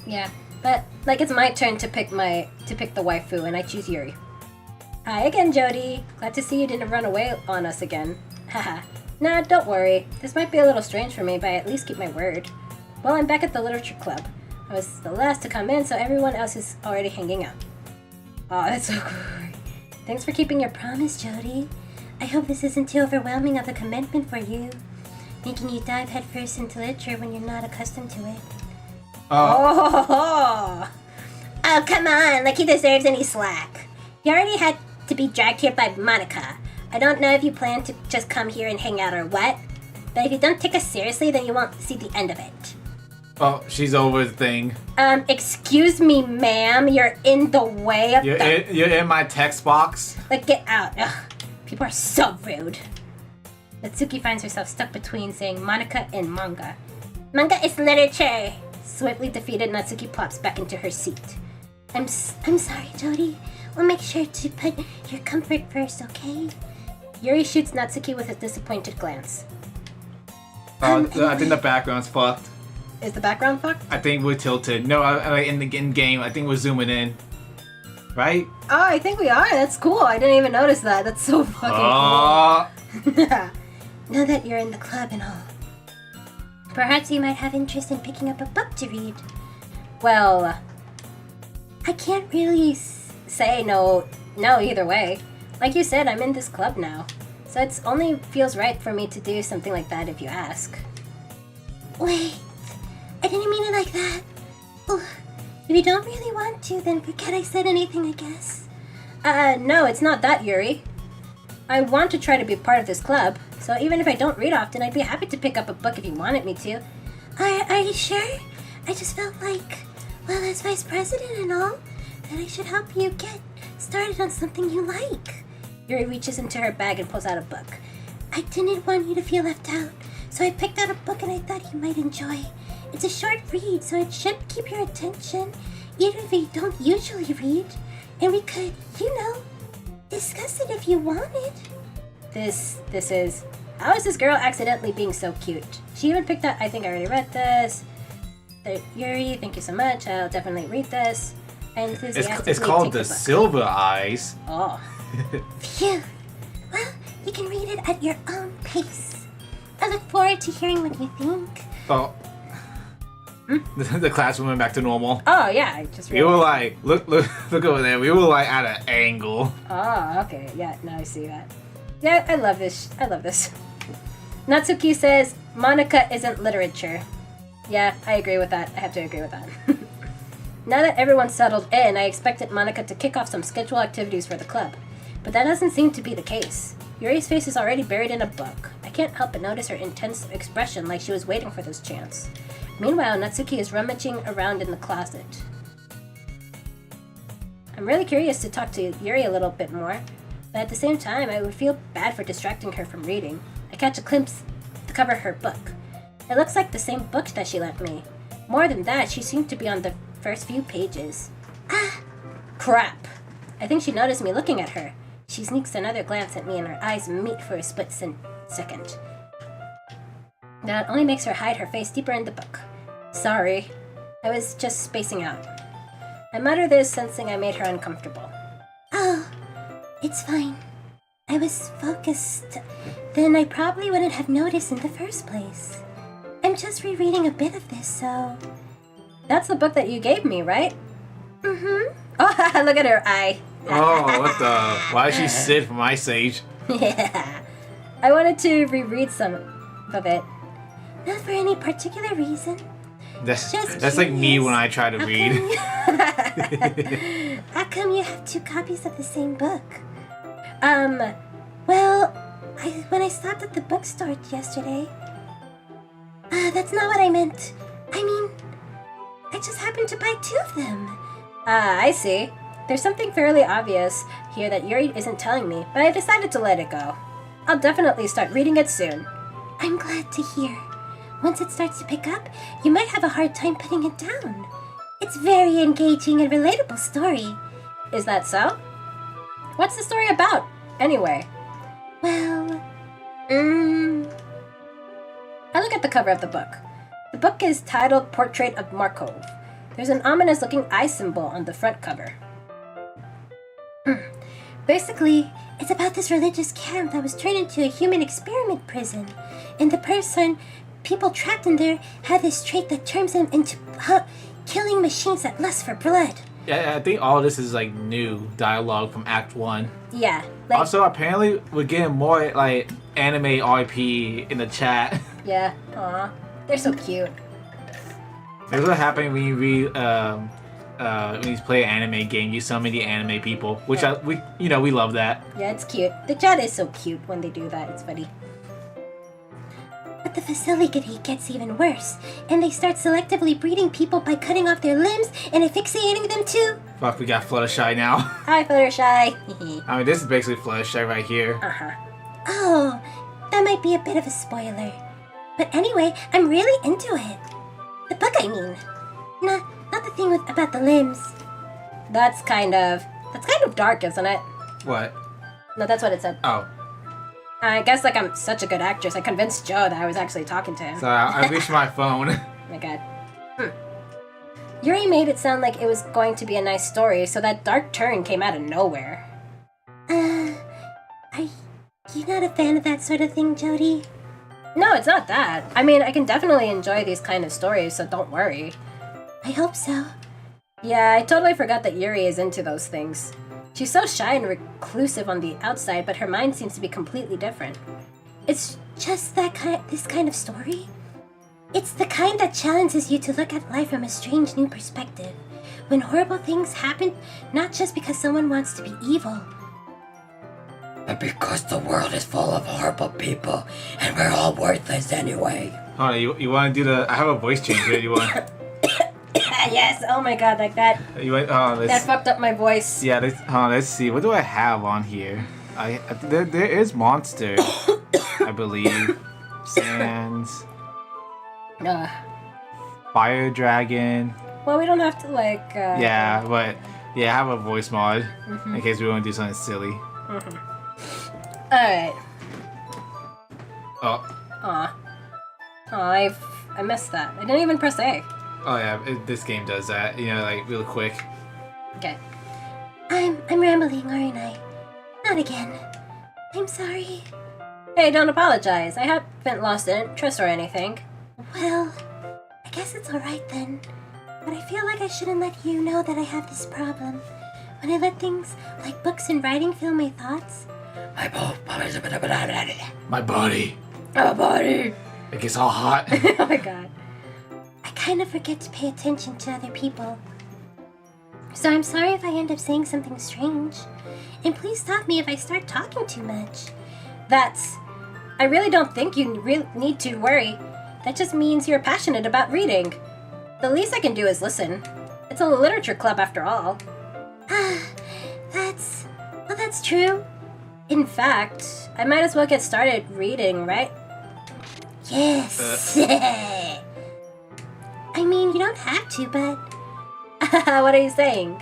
Yeah, but like it's my turn to pick the waifu, and I choose Yuri. Hi again, Jody. Glad to see you didn't run away on us again. Haha. Nah, don't worry. This might be a little strange for me, but I at least keep my word. Well, I'm back at the literature club. I was the last to come in, so everyone else is already hanging out. Oh, that's so cool. Thanks for keeping your promise, Jody. I hope this isn't too overwhelming of a commitment for you, making you dive headfirst into literature when you're not accustomed to it. Oh, come on, like he deserves any slack. He already had to be dragged here by Monica. I don't know if you plan to just come here and hang out or what, but if you don't take us seriously, then you won't see the end of it. Oh, she's over the thing. Excuse me, ma'am, you're in the way of You're in my text box. Like, get out. Ugh, people are so rude. Natsuki finds herself stuck between saying Monica and manga. Manga is literature. Swiftly defeated, Natsuki plops back into her seat. I'm sorry, Jody. We'll make sure to put your comfort first, okay? Yuri shoots Natsuki with a disappointed glance. I think the background's fucked. Is the background fucked? I think we're tilted. No, in game, I think we're zooming in. Right? Oh, I think we are. That's cool. I didn't even notice that. That's so fucking cool. Now that you're in the club and all, perhaps you might have interest in picking up a book to read. Well, I can't really say no either way. Like you said, I'm in this club now, so it's only feels right for me to do something like that if you ask. Wait, I didn't mean it like that. Ugh. If you don't really want to, then forget I said anything, I guess. No, it's not that, Yuri. I want to try to be part of this club, so even if I don't read often, I'd be happy to pick up a book if you wanted me to. Are you sure? I just felt like, well, as vice president and all, that I should help you get started on something you like. Yuri reaches into her bag and pulls out a book. I didn't want you to feel left out, so I picked out a book and I thought you might enjoy. It's a short read, so it should keep your attention, even if you don't usually read. And we could, discuss it if you wanted. This is... How is this girl accidentally being so cute? She even picked out... I think I already read this. Yuri, thank you so much. I'll definitely read this. It's called The Silver Eyes. Oh. Phew. Well, you can read it at your own pace. I look forward to hearing what you think. Oh. The class went back to normal. Oh, yeah, I just read We were like, look over there. We were like at an angle. Oh, okay. Yeah, now I see that. Yeah, I love this. Natsuki says, Monica isn't literature. Yeah, I agree with that. I have to agree with that. Now that everyone's settled in, I expected Monica to kick off some scheduled activities for the club. But that doesn't seem to be the case. Yuri's face is already buried in a book. I can't help but notice her intense expression like she was waiting for this chance. Meanwhile, Natsuki is rummaging around in the closet. I'm really curious to talk to Yuri a little bit more, but at the same time, I would feel bad for distracting her from reading. I catch a glimpse to cover her book. It looks like the same book that she lent me. More than that, she seemed to be on the first few pages. Ah! Crap! I think she noticed me looking at her. She sneaks another glance at me and her eyes meet for a split second. That only makes her hide her face deeper in the book. Sorry. I was just spacing out. I mutter this, sensing I made her uncomfortable. Oh, it's fine. I was focused. Then I probably wouldn't have noticed in the first place. I'm just rereading a bit of this, so... That's the book that you gave me, right? Mm-hmm. Oh, look at her eye. Oh, what the? Why did she sit from Ice Age? Yeah. I wanted to reread some of it. Not for any particular reason. That's like me when I try to read. How come you have 2 copies of the same book? Well, when I stopped at the bookstore yesterday... that's not what I meant. I mean, I just happened to buy 2 of them. I see. There's something fairly obvious here that Yuri isn't telling me, but I decided to let it go. I'll definitely start reading it soon. I'm glad to hear. Once it starts to pick up, you might have a hard time putting it down. It's very engaging and relatable story. Is that so? What's the story about, anyway? Well, I look at the cover of the book. The book is titled Portrait of Markov. There's an ominous-looking eye symbol on the front cover. Basically, it's about this religious camp that was turned into a human experiment prison. And people trapped in there have this trait that turns them into killing machines that lust for blood. Yeah, I think all this is like new dialogue from Act 1. Yeah. Also, apparently, we're getting more like anime RP in the chat. Yeah, aw. They're so cute. That's what happens when you read, when you play an anime game. You summon the anime people, which we love that. Yeah, it's cute. The chat is so cute when they do that. It's funny. But the facility gets even worse, and they start selectively breeding people by cutting off their limbs and asphyxiating them too. Fuck, we got Fluttershy now. Hi, Fluttershy. I mean, this is basically Fluttershy right here. Uh-huh. Oh, that might be a bit of a spoiler. But anyway, I'm really into it. The book, I mean. Not the thing about the limbs. That's kind of dark, isn't it? What? No, that's what it said. Oh. I guess I'm such a good actress. I convinced Joe that I was actually talking to him. So I reached my phone. Oh my god. Yuri made it sound like it was going to be a nice story, so that dark turn came out of nowhere. Are you not a fan of that sort of thing, Jody? No, it's not that. I mean, I can definitely enjoy these kind of stories, so don't worry. I hope so. Yeah, I totally forgot that Yuri is into those things. She's so shy and reclusive on the outside, but her mind seems to be completely different. It's just this kind of story? It's the kind that challenges you to look at life from a strange new perspective. When horrible things happen, not just because someone wants to be evil, but because the world is full of horrible people, and we're all worthless anyway. Hold on, you want to do I have a voice changer. You want? Yes, oh my god, like that. You want? That fucked up my voice. Yeah, let's see. What do I have on here? There is Monster, I believe. Sands. Fire Dragon. Well, we don't have to Yeah, but I have a voice mod in case we want to do something silly. Alright. Oh. Aw. I missed that. I didn't even press A. Oh yeah, this game does that. Real quick. Okay. I'm rambling, aren't I? Not again. I'm sorry. Hey, don't apologize. I haven't lost interest or anything. Well, I guess it's alright then. But I feel like I shouldn't let you know that I have this problem. When I let things like books and writing fill my thoughts. My body. Oh, body. It gets all hot. Oh my god. I kind of forget to pay attention to other people. So I'm sorry if I end up saying something strange. And please stop me if I start talking too much. I really don't think you need to worry. That just means you're passionate about reading. The least I can do is listen. It's a literature club after all. That's true. In fact, I might as well get started reading, right? Yes. I mean, you don't have to, but... What are you saying?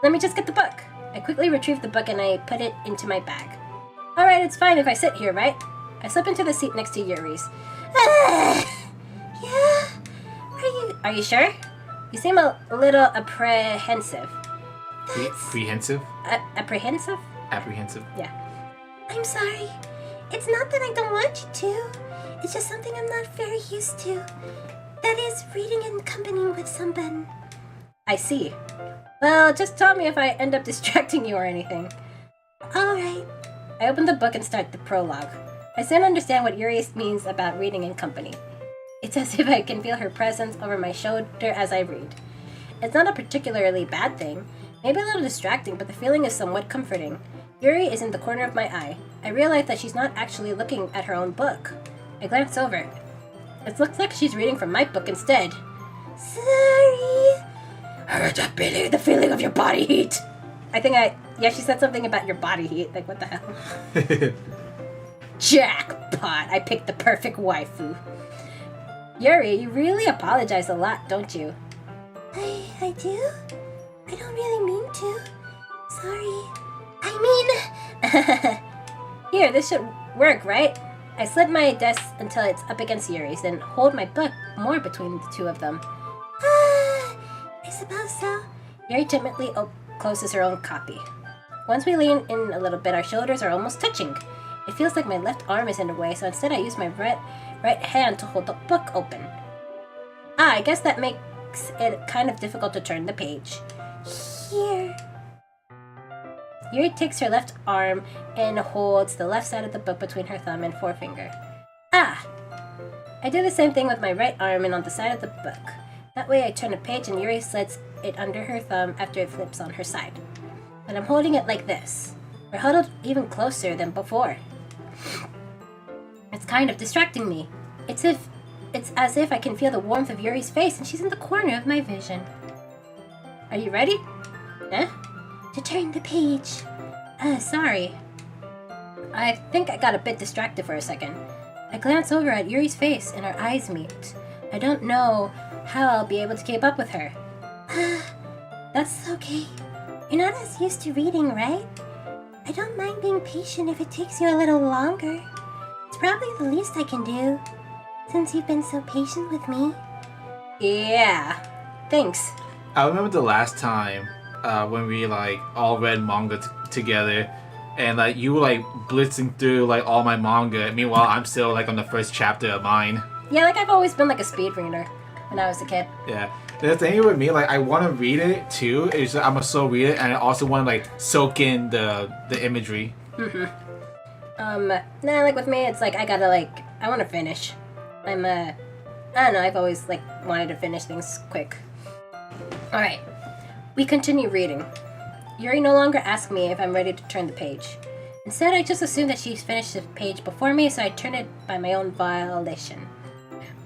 Let me just get the book. I quickly retrieved the book and I put it into my bag. Alright, it's fine if I sit here, right? I slip into the seat next to Yuri's. Yeah? Are you sure? You seem a little apprehensive. Apprehensive? Apprehensive? Apprehensive. Yeah. I'm sorry. It's not that I don't want you to. It's just something I'm not very used to. That is, reading in company with someone. I see. Well, just tell me if I end up distracting you or anything. Alright. I open the book and start the prologue. I soon understand what Yuri means about reading in company. It's as if I can feel her presence over my shoulder as I read. It's not a particularly bad thing, maybe a little distracting, but the feeling is somewhat comforting. Yuri is in the corner of my eye. I realize that she's not actually looking at her own book. I glance over. It looks like she's reading from my book instead. Sorry. The feeling of your body heat. She said something about your body heat. Like, what the hell? Jackpot! I picked the perfect waifu. Yuri, you really apologize a lot, don't you? I do? I don't really mean to. Sorry. Here, this should work, right? I slid my desk until it's up against Yuri's, then hold my book more between the two of them. I suppose so. Yuri timidly closes her own copy. Once we lean in a little bit, our shoulders are almost touching. It feels like my left arm is in the way, so instead I use my right hand to hold the book open. I guess that makes it kind of difficult to turn the page. Here. Yuri takes her left arm and holds the left side of the book between her thumb and forefinger. I do the same thing with my right arm and on the side of the book. That way I turn the page and Yuri slides it under her thumb after it flips on her side. But I'm holding it like this. We're huddled even closer than before. It's kind of distracting me. It's as if I can feel the warmth of Yuri's face and she's in the corner of my vision. Are you ready? Huh? To turn the page. Sorry. I think I got a bit distracted for a second. I glance over at Yuri's face and our eyes meet. I don't know how I'll be able to keep up with her. That's okay. You're not as used to reading, right? I don't mind being patient if it takes you a little longer. It's probably the least I can do, since you've been so patient with me. Yeah, thanks. I remember the last time when we all read manga together, and you were blitzing through all my manga. Meanwhile, I'm still on the first chapter of mine. Yeah, I've always been a speed reader when I was a kid. Yeah. The thing with me, I want to read it too. It's I'm gonna so read it, and I also want to soak in the imagery. With me, it's I gotta I want to finish. I don't know. I've always wanted to finish things quick. All right, we continue reading. Yuri no longer asks me if I'm ready to turn the page. Instead, I just assume that she's finished the page before me, so I turn it by my own volition.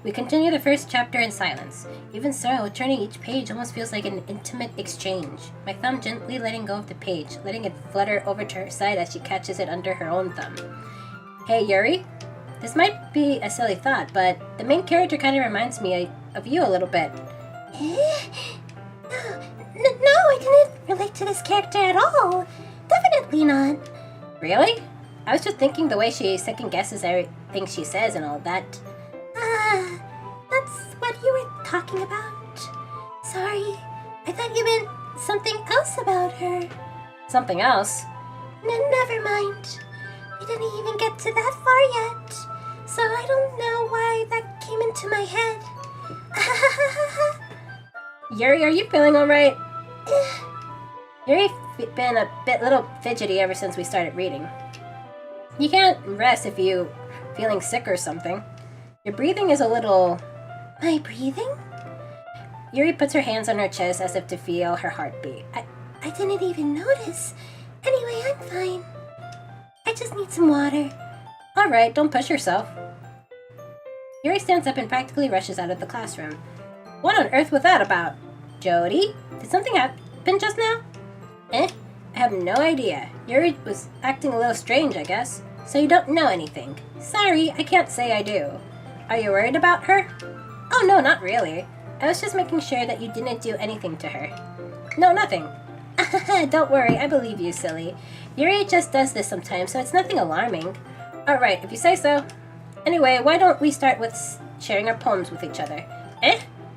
We continue the first chapter in silence. Even so, turning each page almost feels like an intimate exchange. My thumb gently letting go of the page, letting it flutter over to her side as she catches it under her own thumb. Hey, Yuri? This might be a silly thought, but the main character kind of reminds me of you a little bit. No, I didn't relate to this character at all. Definitely not. Really? I was just thinking the way she second guesses everything she says and all that. That's what you were talking about? Sorry, I thought you meant something else about her. Something else? Never mind. We didn't even get to that far yet, so I don't know why that came into my head. Yuri, are you feeling alright? Yuri's been a little fidgety ever since we started reading. You can't rest if you're feeling sick or something. Your breathing is a little... My breathing? Yuri puts her hands on her chest as if to feel her heartbeat. I didn't even notice. Anyway, I'm fine. I just need some water. Alright, don't push yourself. Yuri stands up and practically rushes out of the classroom. What on earth was that about? Jody? Did something happen just now? I have no idea. Yuri was acting a little strange, I guess. So you don't know anything. Sorry, I can't say I do. Are you worried about her? Oh no, not really. I was just making sure that you didn't do anything to her. No, nothing. Don't worry, I believe you, silly. Yuri just does this sometimes, so it's nothing alarming. Alright, if you say so. Anyway, why don't we start with sharing our poems with each other?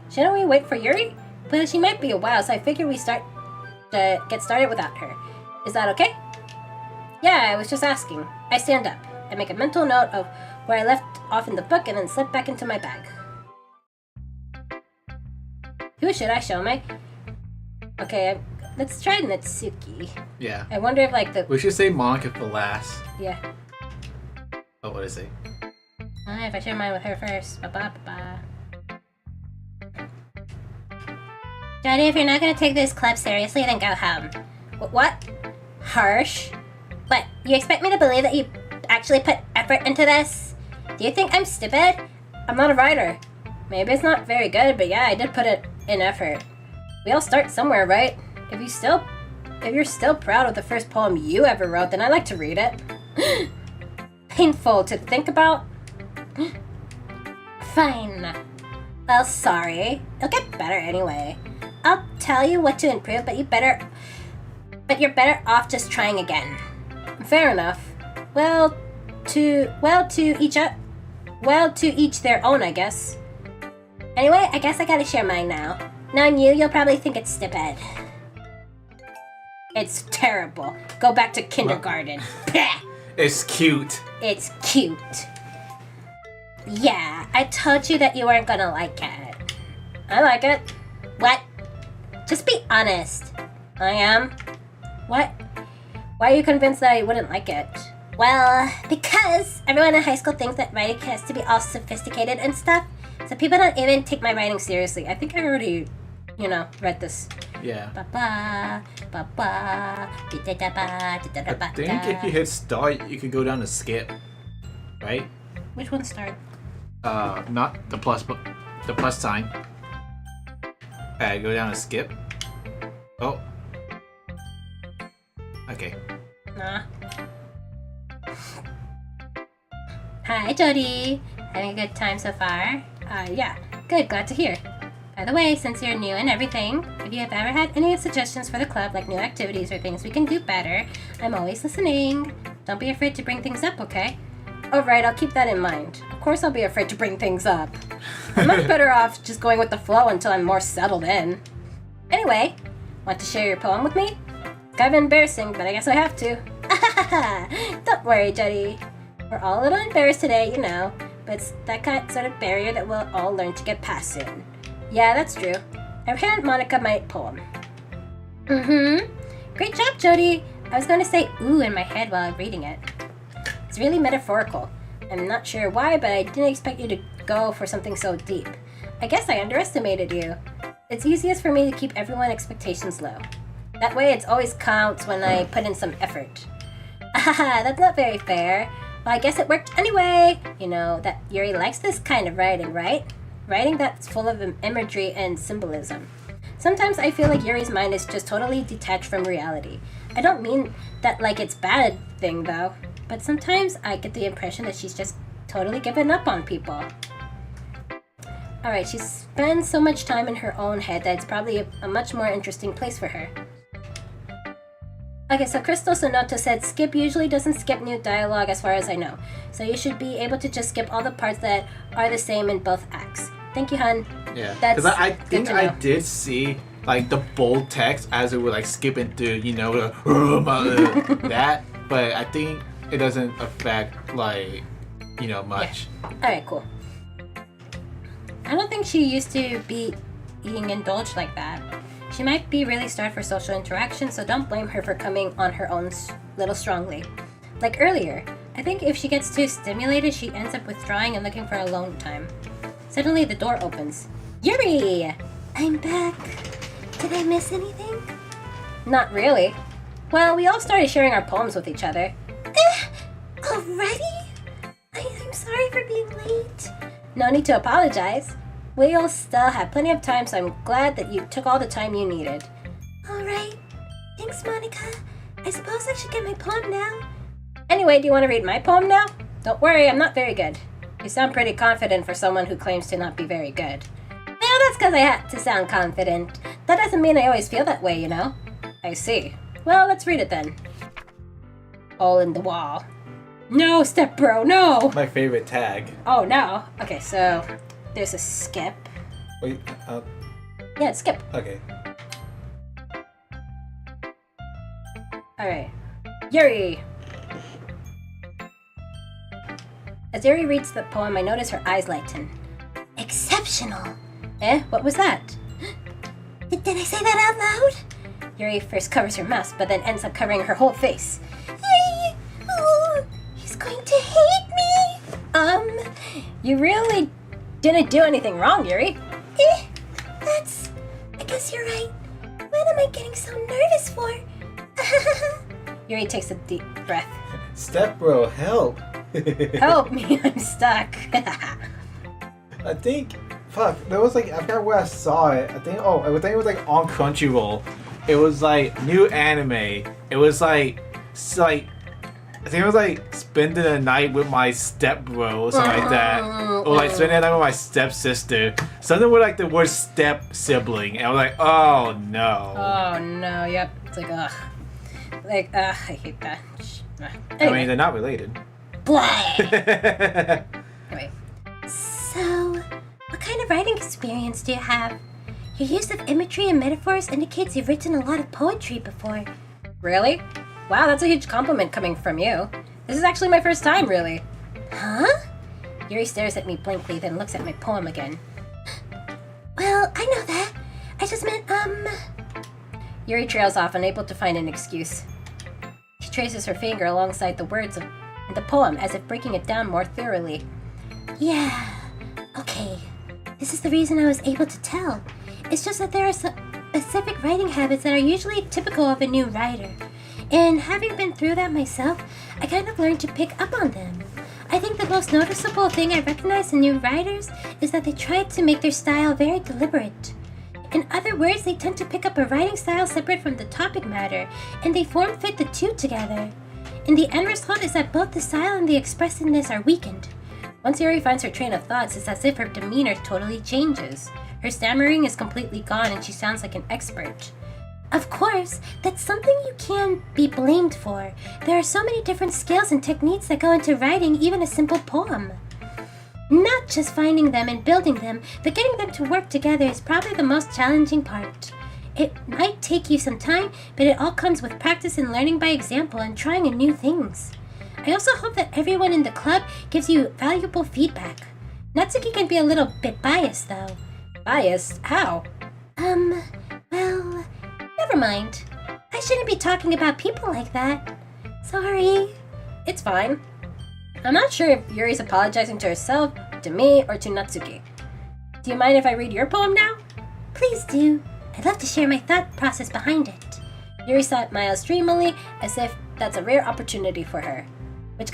Shouldn't we wait for Yuri? Well, she might be a while, so I figure we get started without her. Is that okay? Yeah, I was just asking. I stand up. I make a mental note of where I left off in the book and then slip back into my bag. Who should I show my... Okay, let's try Natsuki. Yeah. I wonder if like the... We should say Monica for last. Yeah. Oh, what is it? If I share mine with her first. Ba-ba-ba-ba. Daddy, if you're not gonna take this club seriously, then go home. What? Harsh? What? You expect me to believe that you actually put effort into this? Do you think I'm stupid? I'm not a writer. Maybe it's not very good, but yeah, I did put it in effort. We all start somewhere, right? If you're still proud of the first poem you ever wrote, then I'd like to read it. Painful to think about. Fine. Well, sorry. It'll get better anyway. I'll tell you what to improve, but you're better off just trying again. Fair enough. Well, to each their own, I guess. Anyway, I guess I gotta share mine now. Knowing you'll probably think it's stupid. It's terrible. Go back to kindergarten. It's cute. It's cute. Yeah, I told you that you weren't gonna like it. I like it. What? Just be honest. I am. What? Why are you convinced that I wouldn't like it? Well, because everyone in high school thinks that writing has to be all sophisticated and stuff. So people don't even take my writing seriously. I think I already, read this. Yeah. Ba-ba, ba-ba, I think if you hit start, you could go down to skip, right? Which one start? Not the plus, but the plus sign. Go down to skip. Oh. Okay. Nah. Hi, Jody. Having a good time so far? Yeah. Good, glad to hear. By the way, since you're new and everything, if you have ever had any suggestions for the club, like new activities or things we can do better, I'm always listening. Don't be afraid to bring things up, okay? Alright, I'll keep that in mind. Of course I'll be afraid to bring things up. I'm much better off just going with the flow until I'm more settled in. Anyway, want to share your poem with me? It's kind of embarrassing, but I guess I have to. Don't worry, Jody. We're all a little embarrassed today, but it's that sort of barrier that we'll all learn to get past soon. Yeah, that's true. I've handed Monica my poem. Great job, Jody. I was going to say ooh in my head while I'm reading it. It's really metaphorical. I'm not sure why, but I didn't expect you to go for something so deep. I guess I underestimated you. It's easiest for me to keep everyone's expectations low. That way it always counts when I put in some effort. That's not very fair. Well, I guess it worked anyway. That Yuri likes this kind of writing, right? Writing that's full of imagery and symbolism. Sometimes I feel like Yuri's mind is just totally detached from reality. I don't mean that like it's bad thing though, but sometimes I get the impression that she's just totally given up on people. Alright, she spends so much time in her own head that it's probably a much more interesting place for her. Okay, so Crystal Sonoto said skip usually doesn't skip new dialogue as far as I know. So you should be able to just skip all the parts that are the same in both acts. Thank you, hun. Yeah, That's because I good think to I know. did see like the bold text as it would like skip into that, but I think it doesn't affect like much. Alright, cool. I don't think she used to be being indulged like that. She might be really starved for social interaction, so don't blame her for coming on her own little strongly. Like earlier, I think if she gets too stimulated, she ends up withdrawing and looking for alone time. Suddenly the door opens. Yuri! I'm back. Did I miss anything? Not really. Well, we all started sharing our poems with each other. Already? I'm sorry for being late. No need to apologize. We'll still have plenty of time, so I'm glad that you took all the time you needed. Alright. Thanks, Monica. I suppose I should get my poem now. Anyway, do you want to read my poem now? Don't worry, I'm not very good. You sound pretty confident for someone who claims to not be very good. Well, that's because I had to sound confident. That doesn't mean I always feel that way, you know? I see. Well, let's read it then. Hole in the wall. No, step bro, no! My favorite tag. Oh, no. Okay, so there's a skip. Wait, Yeah, skip. okay. Alright. Yuri! As Yuri reads the poem, I notice her eyes lighten. Exceptional. What was that? Did I say that out loud? Yuri first covers her mouth, but then ends up covering her whole face. He's going to hate me. You really didn't do anything wrong, Yuri. I guess you're right. What am I getting so nervous for? Yuri takes a deep breath. Step bro, help. Help me, I'm stuck. I think, there was like, I forgot where I saw it. I think it was like on Crunchyroll. It was like new anime. It was like, I think it was like spending the night with my step bro or something like that. Or like spending the night with my stepsister. Something with like the word step sibling. And I was like, oh no. Oh no, yep. It's like, ugh. Like, I hate that. I mean, they're not related. Anyway. So, what kind of writing experience do you have? Your use of imagery and metaphors indicates you've written a lot of poetry before. Really? Wow, that's a huge compliment coming from you. This is actually my first time, really. Huh? Yuri stares at me blankly, then looks at my poem again. Well, I know that. I just meant, Yuri trails off, unable to find an excuse. She traces her finger alongside the words of the poem, as if breaking it down more thoroughly. Yeah, okay. This is the reason I was able to tell. It's just that there are some specific writing habits that are usually typical of a new writer. And having been through that myself, I kind of learned to pick up on them. I think the most noticeable thing I recognize in new writers is that they try to make their style very deliberate. In other words, they tend to pick up a writing style separate from the topic matter, and they form-fit the two together. And the end result is that both the style and the expressiveness are weakened. Once Yuri finds her train of thoughts, it's as if her demeanor totally changes. Her stammering is completely gone and she sounds like an expert. Of course, that's something you can't be blamed for. There are so many different skills and techniques that go into writing even a simple poem. Not just finding them and building them, but getting them to work together is probably the most challenging part. It might take you some time, but it all comes with practice and learning by example and trying new things. I also hope that everyone in the club gives you valuable feedback. Natsuki can be a little bit biased, though. Biased? How? Well, never mind. I shouldn't be talking about people like that. Sorry. It's fine. I'm not sure if Yuri's apologizing to herself, to me, or to Natsuki. Do you mind if I read your poem now? Please do. I'd love to share my thought process behind it. Yuri smiles dreamily, as if that's a rare opportunity for her, which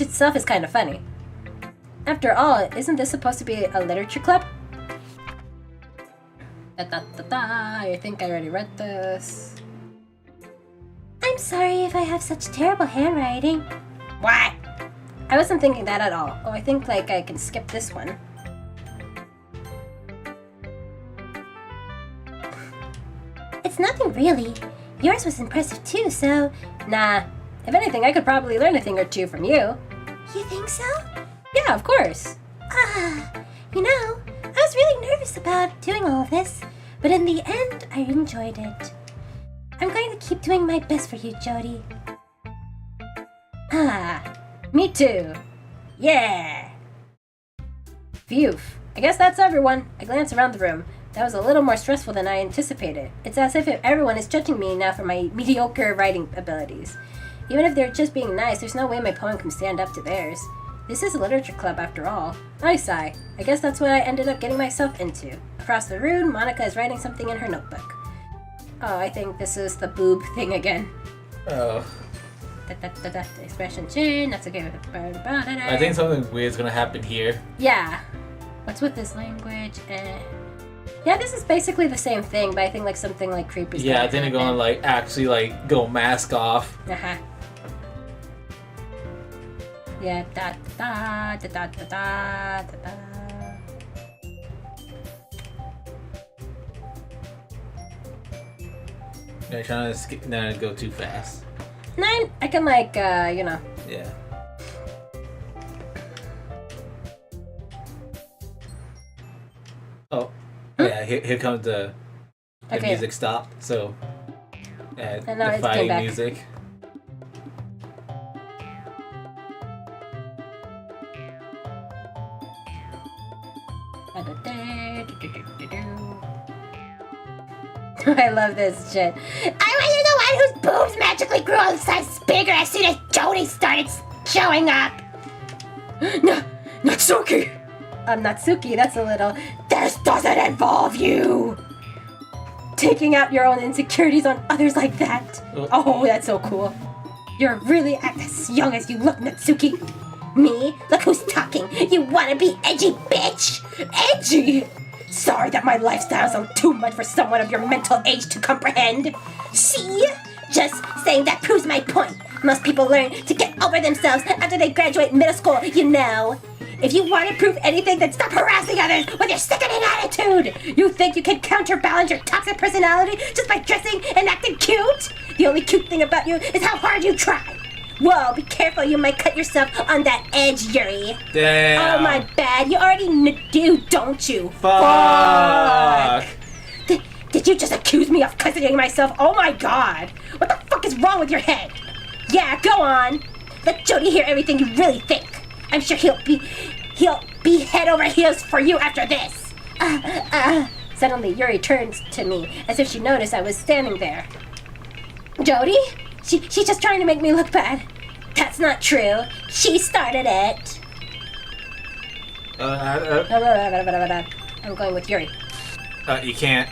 itself is kind of funny. After all, isn't this supposed to be a literature club? I think I already read this. I'm sorry if I have such terrible handwriting. What? I wasn't thinking that at all. Oh, I think I can skip this one. It's nothing really. Yours was impressive too, so... Nah. If anything, I could probably learn a thing or two from you. You think so? Yeah, of course. You know, I was really nervous about doing all of this, but in the end, I enjoyed it. I'm going to keep doing my best for you, Jody. Me too. Yeah. Phew. I guess that's everyone. I glance around the room. That was a little more stressful than I anticipated. It's as if everyone is judging me now for my mediocre writing abilities. Even if they're just being nice, there's no way my poem can stand up to theirs. This is a literature club after all. I sigh. I guess that's what I ended up getting myself into. Across the room, Monica is writing something in her notebook. Oh, I think this is the boob thing again. Oh. Expression change, that's okay. I think something weird's gonna happen here. Yeah. What's with this language? Yeah, this is basically the same thing, but I think like something like creepy. Yeah, I think they're gonna like actually like go mask off. Uh-huh. Yeah, da da da da da da da da. They're trying to not go too fast. Nine, I can like, you know. Yeah. Oh, yeah. Here comes the Okay. music stop. So, And now the it's fighting back. music. I love this shit. I was the one whose boobs magically grew a size bigger as soon as Jody started showing up. Natsuki! Natsuki, that's a little This doesn't involve you! taking out your own insecurities on others like that. Oh. Oh, that's so cool. You're really as young as you look, Natsuki. Me? Look who's talking. You wanna be edgy, bitch? Edgy! Sorry that my lifestyle sounds too much for someone of your mental age to comprehend. See? Just saying that proves my point. Most people learn to get over themselves after they graduate middle school, you know. If you want to prove anything, then stop harassing others with your sickening attitude! You think you can counterbalance your toxic personality just by dressing and acting cute? The only cute thing about you is how hard you try. Whoa, be careful, you might cut yourself on that edge, Yuri. Damn. Oh, my bad. You already do, don't you? Fuck. Did you just accuse me of cussing myself? Oh my god! What the fuck is wrong with your head? Yeah, go on. Let Jody hear everything you really think. I'm sure he'll be head over heels for you after this. Suddenly, Yuri turns to me as if she noticed I was standing there. Jody? She's just trying to make me look bad. That's not true. She started it. I'm going with Yuri. You can't.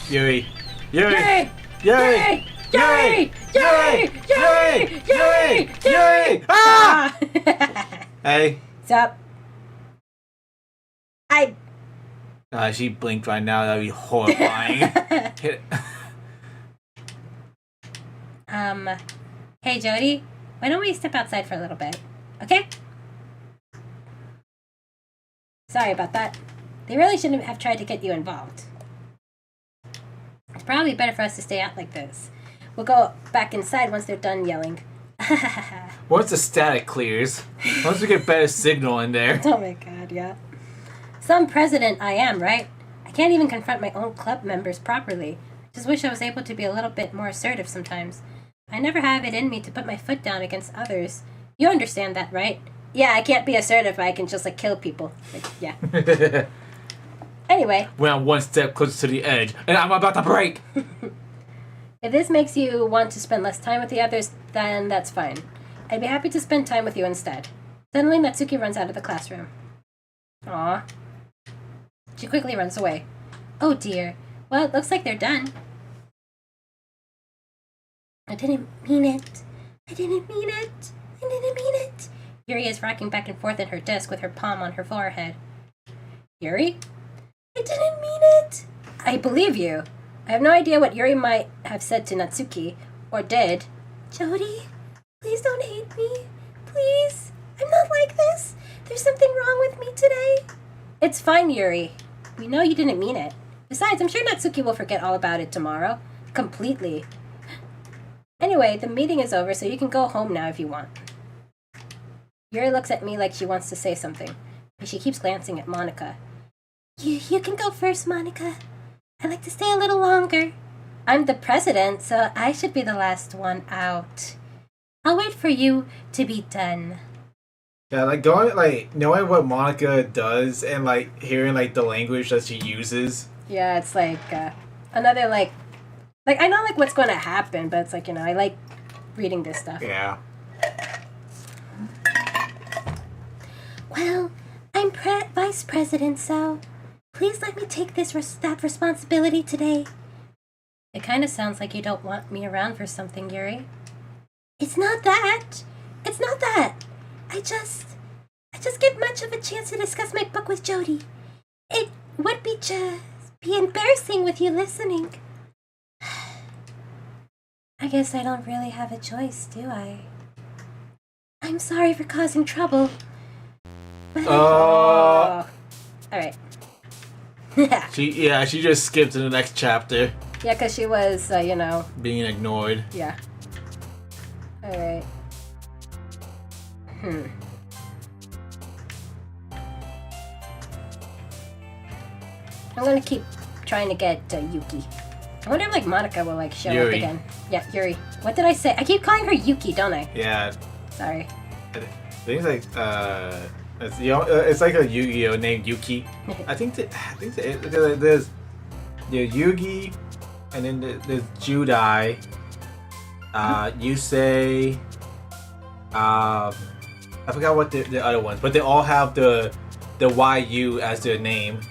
Yuri. Yuri. Yuri! Yuri. Yuri! Yuri! Yuri! Yuri! Yuri. Ah! Hey. What's up? She blinked right now. That'd be horrifying. Hey Jody, why don't we step outside for a little bit? Okay? Sorry about that. They really shouldn't have tried to get you involved. It's probably better for us to stay out like this. We'll go back inside once they're done yelling. Once the static clears, once we get better signal in there. Oh my god, yeah. Some president I am, right? I can't even confront my own club members properly. Just wish I was able to be a little bit more assertive sometimes. I never have it in me to put my foot down against others. You understand that, right? Yeah, I can't be assertive, but I can just, like, kill people. Like, yeah. Anyway. We're on one step closer to the edge, and I'm about to break! If this makes you want to spend less time with the others, then that's fine. I'd be happy to spend time with you instead. Suddenly, Natsuki runs out of the classroom. Aw. She quickly runs away. Oh dear. Well, it looks like they're done. I didn't mean it. I didn't mean it. I didn't mean it. Yuri is rocking back and forth in her desk with her palm on her forehead. Yuri? I didn't mean it. I believe you. I have no idea what Yuri might have said to Natsuki, or did. Jody, please don't hate me. Please. I'm not like this. There's something wrong with me today. It's fine, Yuri. We know you didn't mean it. Besides, I'm sure Natsuki will forget all about it tomorrow. Completely. Anyway, the meeting is over, so you can go home now if you want. Yuri looks at me like she wants to say something, but she keeps glancing at Monica. You can go first, Monica. I'd like to stay a little longer. I'm the president, so I should be the last one out. I'll wait for you to be done. Yeah, like going, like knowing what Monica does and like hearing like the language that she uses. Yeah, it's like another like I know like what's going to happen, but it's like, you know, I like reading this stuff. Yeah. Well, I'm vice president, so please let me take that responsibility today. It kind of sounds like you don't want me around for something, Yuri. It's not that. It's not that. I just get much of a chance to discuss my book with Jody. It would be embarrassing with you listening. I guess I don't really have a choice, do I? I'm sorry for causing trouble. But Alright. She just skipped to the next chapter. Yeah, because she was, Being ignored. Yeah. Alright. I'm gonna keep trying to get Yuki. I wonder if, Monica will, show Yuri. up again. Yeah, Yuri. What did I say? I keep calling her Yuki, don't I? Yeah. Sorry. I think it's like a Yu-Gi-Oh named Yuki. I think there's Yugi, and then there's Judai, Yusei, I forgot what the other ones, but they all have the YU as their name.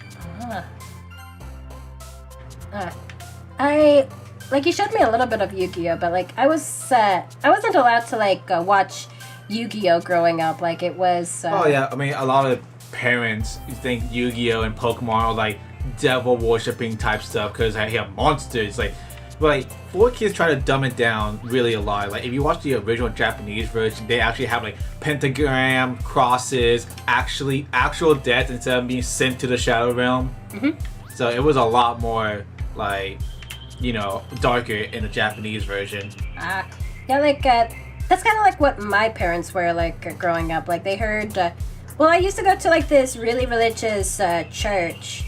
You showed me a little bit of Yu-Gi-Oh, but I wasn't allowed to watch Yu-Gi-Oh growing up. It was. Oh yeah, I mean a lot of parents think Yu-Gi-Oh and Pokemon are devil worshipping type stuff because they have monsters. But for kids try to dumb it down really a lot. If you watch the original Japanese version, they actually have pentagram, crosses, actual death instead of being sent to the Shadow Realm. Mm-hmm. So it was a lot more darker in the Japanese version. That's kind of what my parents were growing up. They heard. I used to go to this really religious church.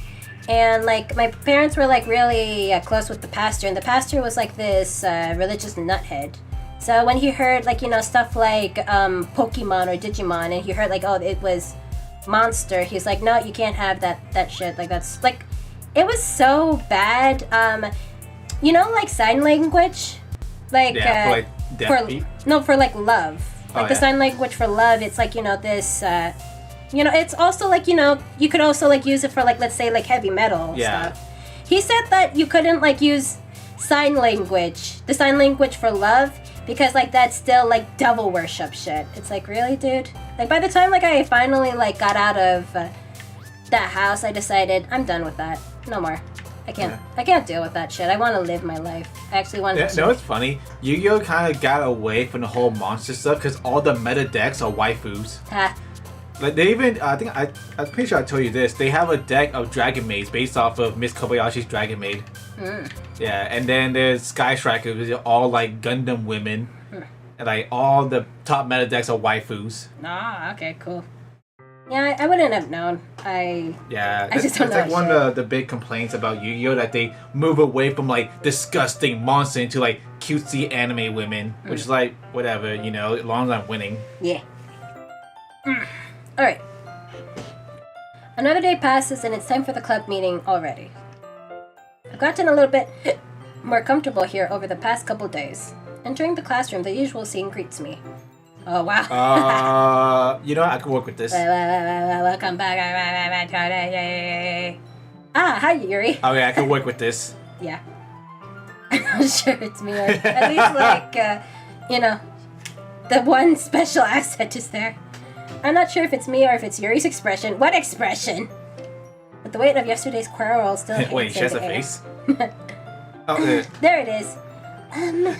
And my parents were really close with the pastor, and the pastor was this religious nuthead. So when he heard stuff Pokemon or Digimon, and he heard it was monster, he's no, you can't have that shit. That's it was so bad. Sign language, for love. The sign language for love. It's this. It's also you could also use it for let's say heavy metal stuff. He said that you couldn't use sign language, the sign language for love, because that's still devil worship shit. It's really, dude. By the time I finally got out of that house, I decided I'm done with that. No more. I can't deal with that shit. I want to live my life. I actually want to. No, it's funny. Yu-Gi-Oh kind of got away from the whole monster stuff because all the meta decks are waifus. They even, I'm pretty sure I told you this, they have a deck of Dragon Maids based off of Miss Kobayashi's Dragon Maid. Yeah, and then there's Sky Strikers, which are all Gundam women. And all the top meta decks are waifus. Okay, cool. Yeah, I wouldn't have known. I just don't know. It's one of the big complaints about Yu-Gi-Oh! That they move away from disgusting monster into cutesy anime women, which is whatever, as long as I'm winning. Yeah. Alright. Another day passes and it's time for the club meeting already. I've gotten a little bit more comfortable here over the past couple days. Entering the classroom, the usual scene greets me. Oh, wow. I can work with this. Welcome back. Hi, Yuri. Oh, yeah, I can work with this. Yeah. I'm not sure it's me. At least, the one special accent is there. I'm not sure if it's me or if it's Yuri's expression. What expression? But the weight of yesterday's quarrel still hangs Wait, she has a face? Oh, there it is.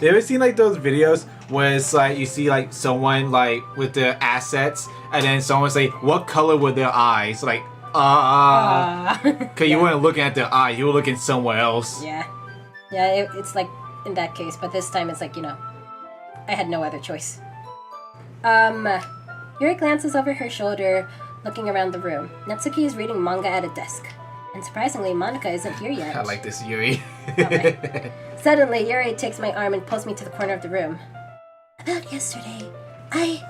You ever seen those videos where it's you see someone with their assets and then someone say, what color were their eyes? Because you weren't looking at their eye, you were looking somewhere else. Yeah. Yeah, it's in that case, but this time it's I had no other choice. Yuri glances over her shoulder, looking around the room. Natsuki is reading manga at a desk. And surprisingly, Monica isn't here yet. I like this, Yuri. Suddenly, Yuri takes my arm and pulls me to the corner of the room. About yesterday, I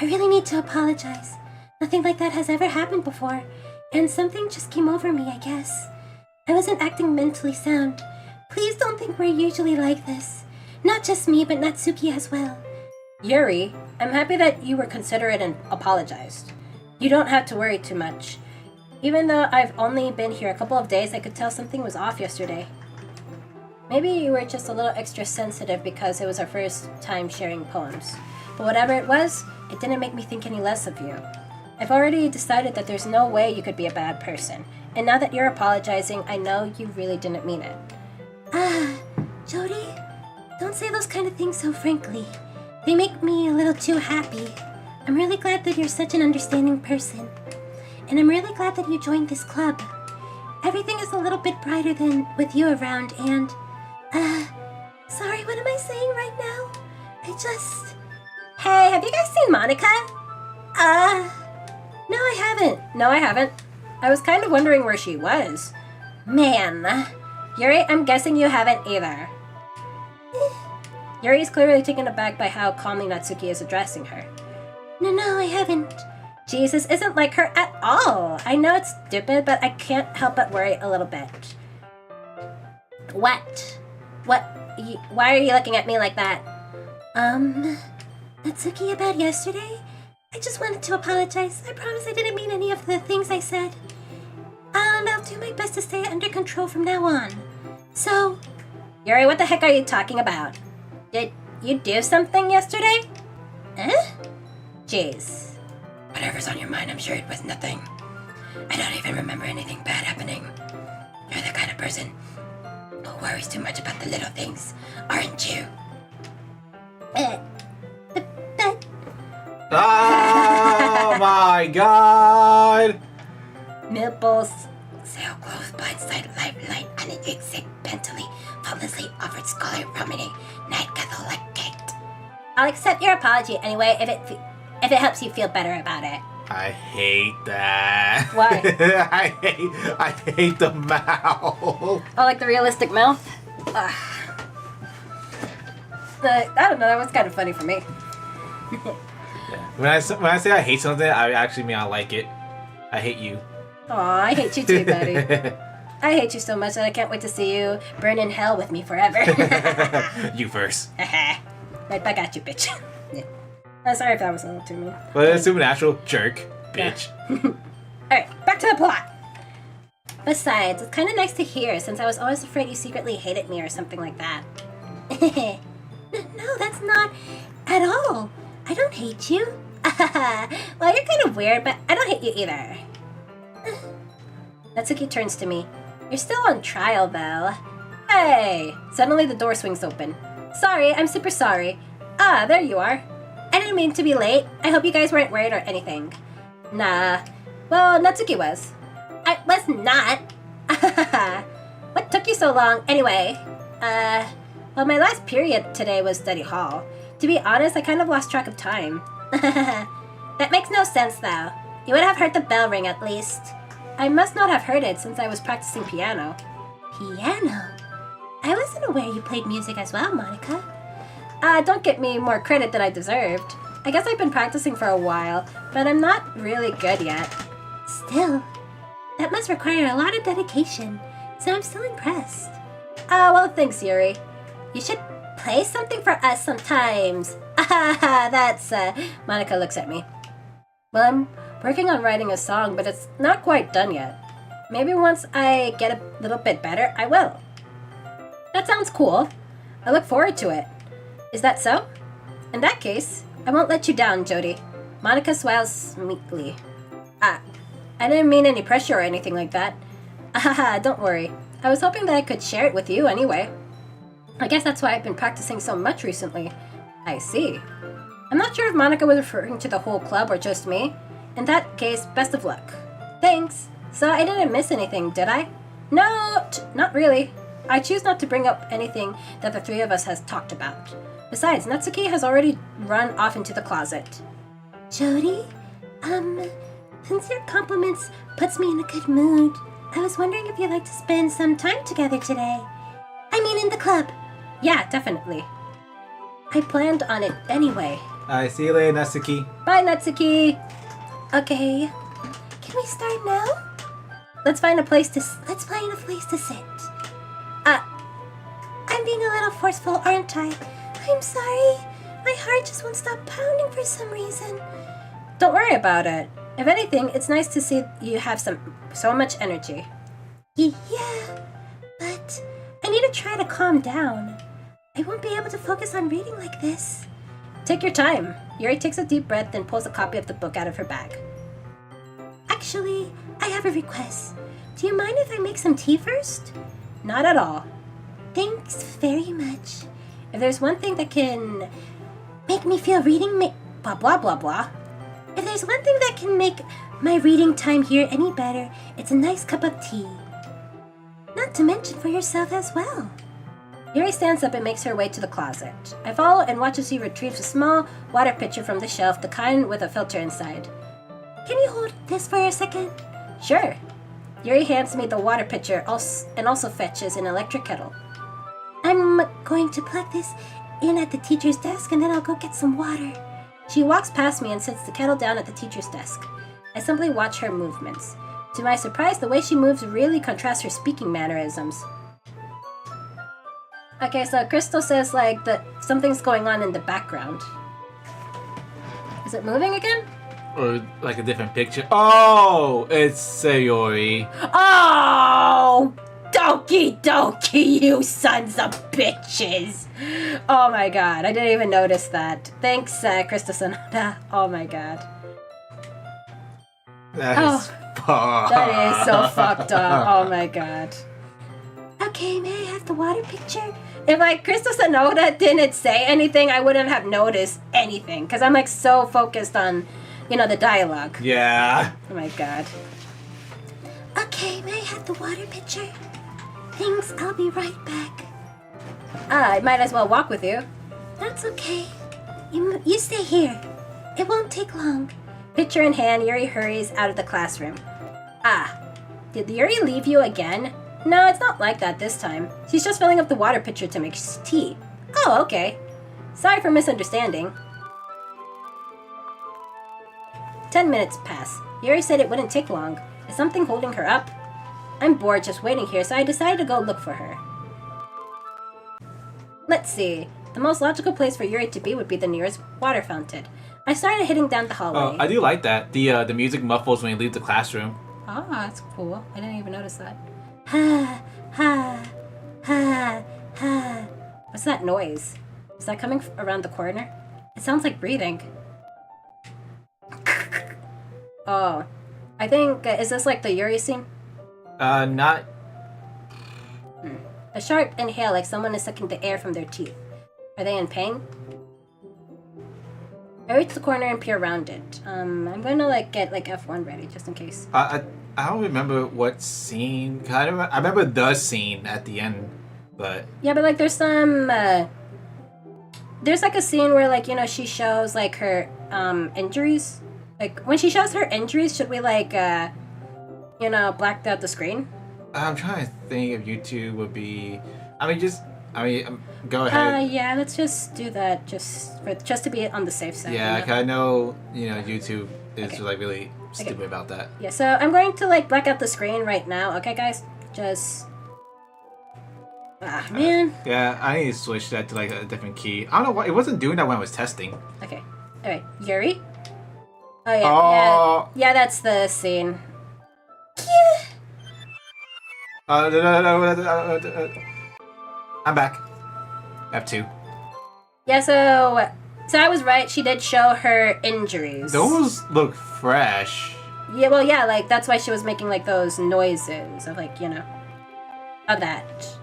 really need to apologize. Nothing like that has ever happened before, and something just came over me, I guess. I wasn't acting mentally sound. Please don't think we're usually like this. Not just me, but Natsuki as well. Yuri, I'm happy that you were considerate and apologized. You don't have to worry too much. Even though I've only been here a couple of days, I could tell something was off yesterday. Maybe you were just a little extra sensitive because it was our first time sharing poems. But whatever it was, it didn't make me think any less of you. I've already decided that there's no way you could be a bad person. And now that you're apologizing, I know you really didn't mean it. Jody, don't say those kind of things so frankly. They make me a little too happy. I'm really glad that you're such an understanding person. And I'm really glad that you joined this club. Everything is a little bit brighter than with you around, and... sorry, what am I saying right now? Hey, have you guys seen Monica? No, I haven't. No, I haven't. I was kind of wondering where she was. Man. Yuri, I'm guessing you haven't either. Yuri is clearly taken aback by how calmly Natsuki is addressing her. No, I haven't. Jesus isn't like her at all. I know it's stupid, but I can't help but worry a little bit. What? Why are you looking at me like that? Natsuki, about yesterday? I just wanted to apologize. I promise I didn't mean any of the things I said. And I'll do my best to stay under control from now on. So... Yuri, what the heck are you talking about? Did you do something yesterday? Jeez. Whatever's on your mind, I'm sure it was nothing. I don't even remember anything bad happening. You're the kind of person who worries too much about the little things, aren't you? Oh my god! Nipples. Sail close, blindside, light, unexit, pentally, faultlessly offered scholar promenade, night Catholic gate. I'll accept your apology anyway if it helps you feel better about it. I hate that. Why? I hate the mouth. Oh, like the realistic mouth? Ugh. I don't know, that was kind of funny for me. Yeah. When I say I hate something, I actually mean I like it. I hate you. Aw, I hate you too, buddy. I hate you so much that I can't wait to see you burn in hell with me forever. You first. Right back at you, bitch. Yeah. Sorry if that was a little too mean. Well, it's supernatural jerk, bitch. Alright, back to the plot. Besides, it's kind of nice to hear since I was always afraid you secretly hated me or something like that. No, that's not at all. I don't hate you. Well, you're kind of weird, but I don't hate you either. Natsuki turns to me. You're still on trial, though. Hey! Suddenly the door swings open. Sorry, I'm super sorry. Ah, there you are. I didn't mean to be late. I hope you guys weren't worried or anything. Nah. Well, Natsuki was. I was not. What took you so long, anyway? Well, my last period today was study hall. To be honest, I kind of lost track of time. That makes no sense, though. You would have heard the bell ring at least. I must not have heard it since I was practicing piano. Piano? I wasn't aware you played music as well, Monica. Don't get me more credit than I deserved. I guess I've been practicing for a while, but I'm not really good yet. Still, that must require a lot of dedication, so I'm still impressed. Well, thanks, Yuri. You should play something for us sometimes. That's, Monica looks at me. Well, I'm working on writing a song, but it's not quite done yet. Maybe once I get a little bit better, I will. That sounds cool. I look forward to it. Is that so? In that case, I won't let you down, Jody. Monica smiles meekly. I didn't mean any pressure or anything like that. Don't worry. I was hoping that I could share it with you anyway. I guess that's why I've been practicing so much recently. I see. I'm not sure if Monica was referring to the whole club or just me. In that case, best of luck. Thanks. So I didn't miss anything, did I? No, not really. I choose not to bring up anything that the three of us has talked about. Besides, Natsuki has already run off into the closet. Jody, since your compliments puts me in a good mood, I was wondering if you'd like to spend some time together today. I mean in the club. Yeah, definitely. I planned on it anyway. Alright, see you later, Natsuki. Bye, Natsuki. Okay. Can we start now? Let's find a place to Let's find a place to sit. I'm being a little forceful, aren't I? I'm sorry. My heart just won't stop pounding for some reason. Don't worry about it. If anything, it's nice to see you have so much energy. Yeah, but I need to try to calm down. I won't be able to focus on reading like this. Take your time. Yuri takes a deep breath and pulls a copy of the book out of her bag. Actually, I have a request. Do you mind if I make some tea first? Not at all. Thanks very much. If there's one thing that can Make me feel reading blah blah blah blah. If there's one thing that can make my reading time here any better, it's a nice cup of tea. Not to mention for yourself as well. Yuri stands up and makes her way to the closet. I follow and watch as she retrieves a small water pitcher from the shelf, the kind with a filter inside. Can you hold this for a second? Sure. Yuri hands me the water pitcher and also fetches an electric kettle. I'm going to plug this in at the teacher's desk and then I'll go get some water. She walks past me and sets the kettle down at the teacher's desk. I simply watch her movements. To my surprise, the way she moves really contrasts her speaking mannerisms. Okay, so Crystal says like that something's going on in the background. Is it moving again? Or like a different picture. Oh, it's Sayori. Oh! Doki Doki, you sons of bitches! Oh my god, I didn't even notice that. Thanks, Krista Sonata. Oh my god. That is fucked. That is so fucked up. Oh my god. Okay, may I have the water picture? If like Krista Sonata didn't say anything, I wouldn't have noticed anything. Because I'm like so focused on, the dialogue. Yeah. Oh my god. Okay, may I have the water picture? Thanks, I'll be right back. I might as well walk with you. That's okay. You stay here. It won't take long. Pitcher in hand, Yuri hurries out of the classroom. Did Yuri leave you again? No, it's not like that this time. She's just filling up the water pitcher to make tea. Oh, okay. Sorry for misunderstanding. 10 minutes pass. Yuri said it wouldn't take long. Is something holding her up? I'm bored just waiting here, so I decided to go look for her. Let's see. The most logical place for Yuri to be would be the nearest water fountain. I started heading down the hallway. Oh, I do like that. The music muffles when you leave the classroom. Ah, that's cool. I didn't even notice that. Ha, ha, ha, ha. What's that noise? Is that coming around the corner? It sounds like breathing. Oh. I think, is this like the Yuri scene? Not... A sharp inhale like someone is sucking the air from their teeth. Are they in pain? I reach the corner and peer around it. I'm gonna get F1 ready just in case. I don't remember what scene. I remember the scene at the end, but... Yeah, but there's some... there's a scene where she shows her injuries. When she shows her injuries, should we blacked out the screen? I'm trying to think if YouTube would be... go ahead. Yeah, let's just do that just to be on the safe side. Yeah, 'cause I know, YouTube is really stupid about that. Yeah, so I'm going to black out the screen right now. Okay, guys? Just... man. Yeah, I need to switch that to a different key. I don't know why, it wasn't doing that when I was testing. Okay. Alright, Yuri? Oh, yeah, Oh. yeah, that's the scene. I'm back. F2. Yeah, so I was right. She did show her injuries. Those look fresh. Yeah, well, yeah, that's why she was making those noises of of that.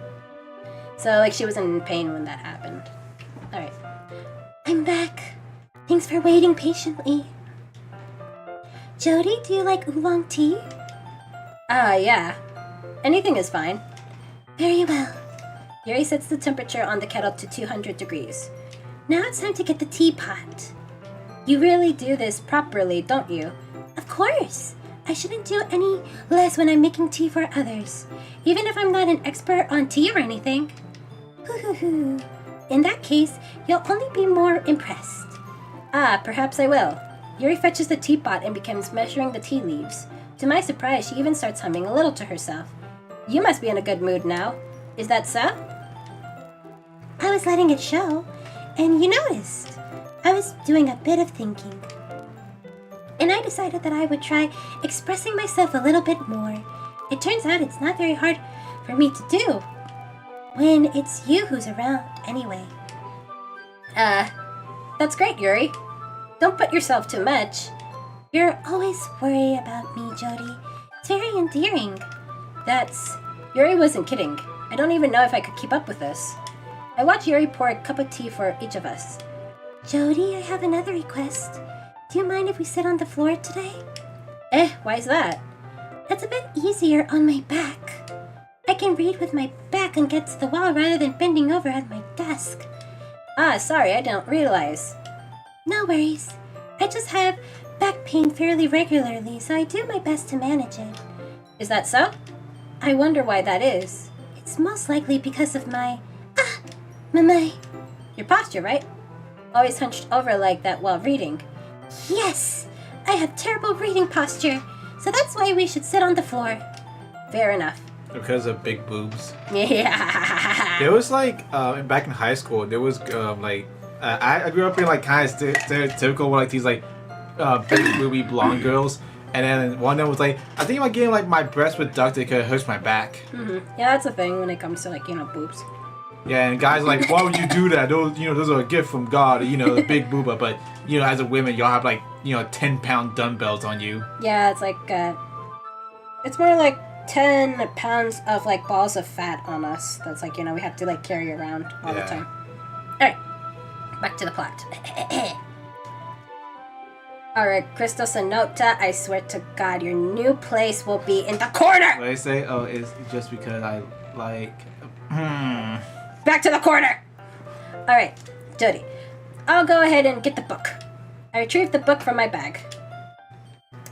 So she was in pain when that happened. All right. I'm back. Thanks for waiting patiently. Jody, do you like oolong tea? Yeah. Anything is fine. Very well. Yuri sets the temperature on the kettle to 200 degrees. Now it's time to get the teapot. You really do this properly, don't you? Of course. I shouldn't do any less when I'm making tea for others, even if I'm not an expert on tea or anything. Hoo. In that case, you'll only be more impressed. Perhaps I will. Yuri fetches the teapot and begins measuring the tea leaves. To my surprise, she even starts humming a little to herself. You must be in a good mood now. Is that so? I was letting it show, and you noticed. I was doing a bit of thinking. and I decided that I would try expressing myself a little bit more. It turns out it's not very hard for me to do when it's you who's around anyway. That's great, Yuri. Don't put yourself too much. You're always worried about me, Jody. It's very endearing. Yuri wasn't kidding. I don't even know if I could keep up with this. I watched Yuri pour a cup of tea for each of us. Jody, I have another request. Do you mind if we sit on the floor today? Why's that? That's a bit easier on my back. I can read with my back against the wall rather than bending over at my desk. Sorry, I don't realize. No worries. I just have back pain fairly regularly, so I do my best to manage it. Is that so? I wonder why that is. It's most likely because of my Your posture, right? Always hunched over like that while reading. Yes! I have terrible reading posture, so that's why we should sit on the floor. Fair enough. Because of big boobs. Yeah. There was back in high school, there was I grew up in kind of stereotypical these big booby blonde girls, and then one of them was like, I think I'm getting my breast reducted because it hurts my back. Mm-hmm. Yeah, that's a thing when it comes to boobs. Yeah, and guys are like, why would you do that? Those are a gift from God, the big booba. But as a woman, y'all have 10-pound dumbbells on you. Yeah, it's it's more like 10 pounds of balls of fat on us. That's we have to carry around all the time. Alright, back to the plot. Alright, Crystal Sonota, I swear to God, your new place will be in the corner! What I say? Oh, it's just because I Back to the corner! Alright, Jody, I'll go ahead and get the book. I retrieved the book from my bag.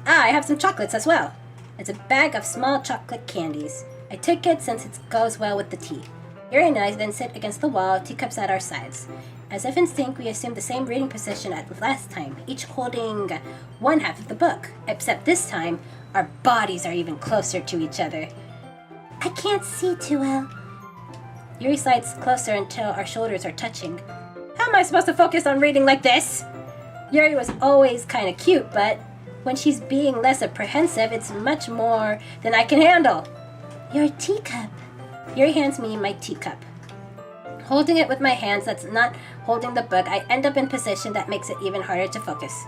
I have some chocolates as well. It's a bag of small chocolate candies. I took it since it goes well with the tea. Yuri and I then sit against the wall, teacups at our sides. As if in sync, we assume the same reading position as last time, each holding one half of the book, except this time, our bodies are even closer to each other. I can't see too well. Yuri slides closer until our shoulders are touching. How am I supposed to focus on reading like this? Yuri was always kind of cute, but when she's being less apprehensive, it's much more than I can handle. Your teacup. Yuri hands me my teacup. Holding it with my hands that's not holding the book, I end up in a position that makes it even harder to focus.